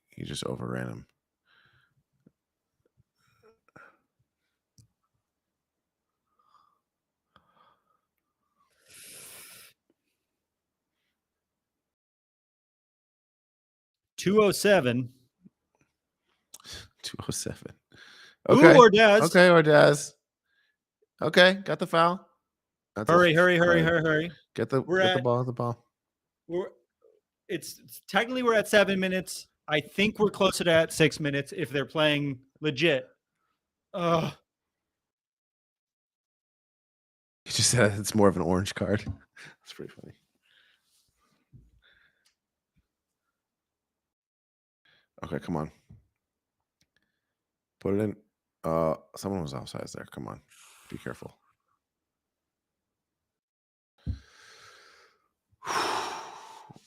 D: he just overran him.
C: $207.
D: 207.
C: Okay.
D: Okay.
C: Ooh, Ordaz.
D: Okay, Ordaz. Okay, got the foul. That's
C: Hurry.
D: Get the ball.
C: It's technically we're at 7 minutes. I think we're closer to at 6 minutes if they're playing legit.
D: He just said it's more of an orange card. That's pretty funny. Okay, come on. Put it in. Someone was offside there. Come on. Be careful.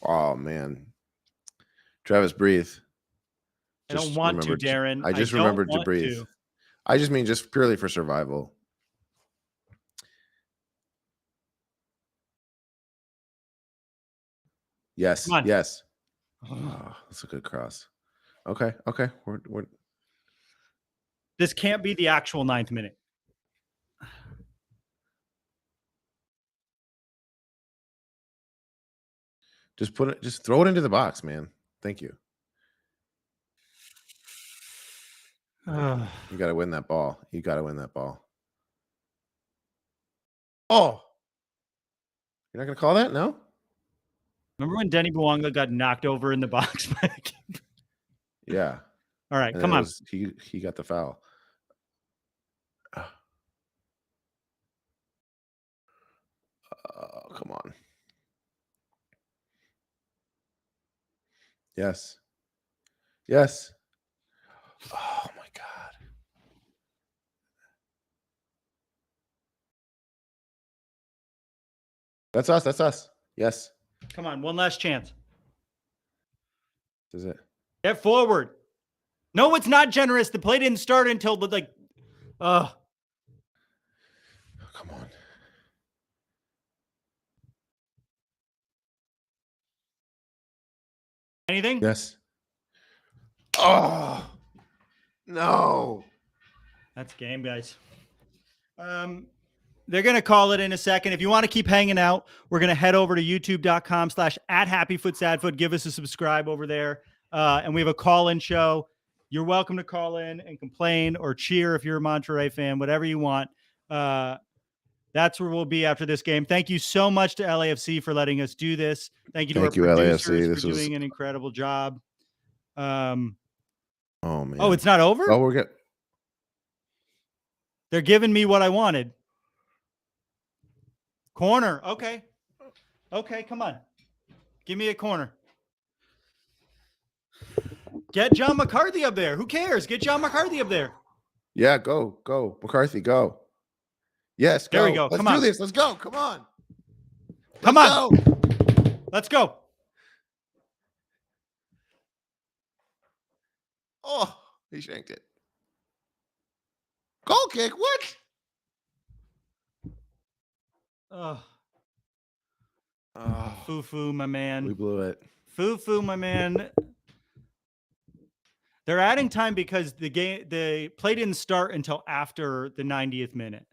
D: Oh man. Travis, breathe.
C: I don't want to, Darren.
D: I just
C: don't
D: remembered to
C: want
D: breathe.
C: to.
D: I just mean just purely for survival. Yes.
C: Come on.
D: Yes. Oh, that's a good cross. Okay. We're
C: This can't be the actual 9th minute.
D: just throw it into the box, man. Thank you. You got to win that ball. Oh, you're not going to call that? No?
C: Remember when Denny Bouanga got knocked over in the box?
D: Yeah.
C: All right,
D: And
C: come on.
D: He got the foul. Oh, come on. Yes. Oh my God. That's us. Yes.
C: Come on, one last chance.
D: This is it.
C: Get forward. No, it's not generous. The play didn't start until the Oh,
D: Come on.
C: anything?
D: Yes. Oh no.
C: That's game, guys. They're going to call it in a second. If you want to keep hanging out, we're going to head over to youtube.com/@happyfootsadfoot. Give us a subscribe over there. And we have a call-in show. You're welcome to call in and complain or cheer if you're a Monterrey fan, whatever you want. That's where we'll be after this game. Thank you so much to LAFC for letting us do this. Thank you to our producers for doing an incredible job.
D: Oh man.
C: Oh, it's not over?
D: Oh, we're good.
C: They're giving me what I wanted. Corner. Okay. Okay, come on. Give me a corner. Get John McCarthy up there. Who cares? Get John McCarthy up there.
D: Yeah, go. McCarthy, go. Yes, go.
C: There we go.
D: Let's
C: Come
D: do
C: on.
D: this. Let's go. Come on.
C: Come on. Let's go.
D: Oh, he shanked it. Goal kick. What?
C: Oh,
D: Oh,
C: foo-foo, my man.
D: we blew it.
C: Foo-foo, my man. They're adding time because the play didn't start until after the 90th minute.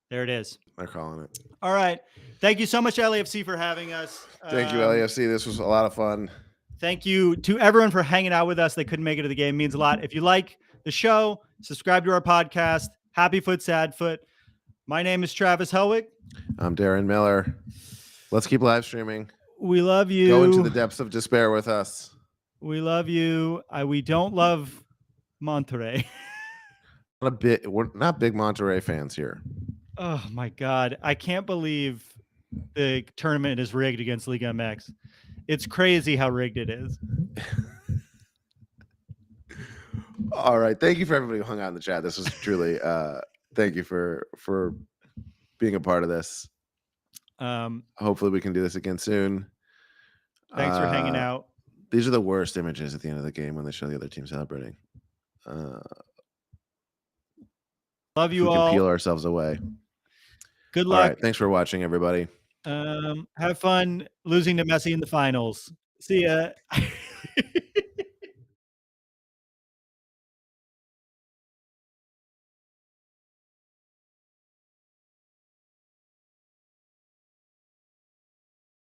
C: There it is.
D: They're calling it.
C: All right. Thank you so much, LAFC, for having us.
D: Thank you, LAFC. This was a lot of fun.
C: Thank you to everyone for hanging out with us. They couldn't make it to the game. It means a lot. If you like the show, subscribe to our podcast. Happy Foot, Sad Foot. My name is Travis Helwig.
D: I'm Darren Miller. Let's keep live streaming.
C: We love you.
D: Go into the depths of despair with us.
C: We love you. We don't love Monterrey.
D: We're not big Monterrey fans here.
C: Oh my God. I can't believe the tournament is rigged against Liga MX. It's crazy how rigged it is.
D: All right. Thank you for everybody who hung out in the chat. This was truly thank you for being a part of this. Hopefully we can do this again soon.
C: Thanks for hanging out.
D: These are the worst images at the end of the game when they show the other team celebrating.
C: Love you
D: we
C: all.
D: Can peel ourselves away.
C: Good luck.
D: All right. Thanks for watching, everybody.
C: Have fun losing to Messi in the finals. See ya.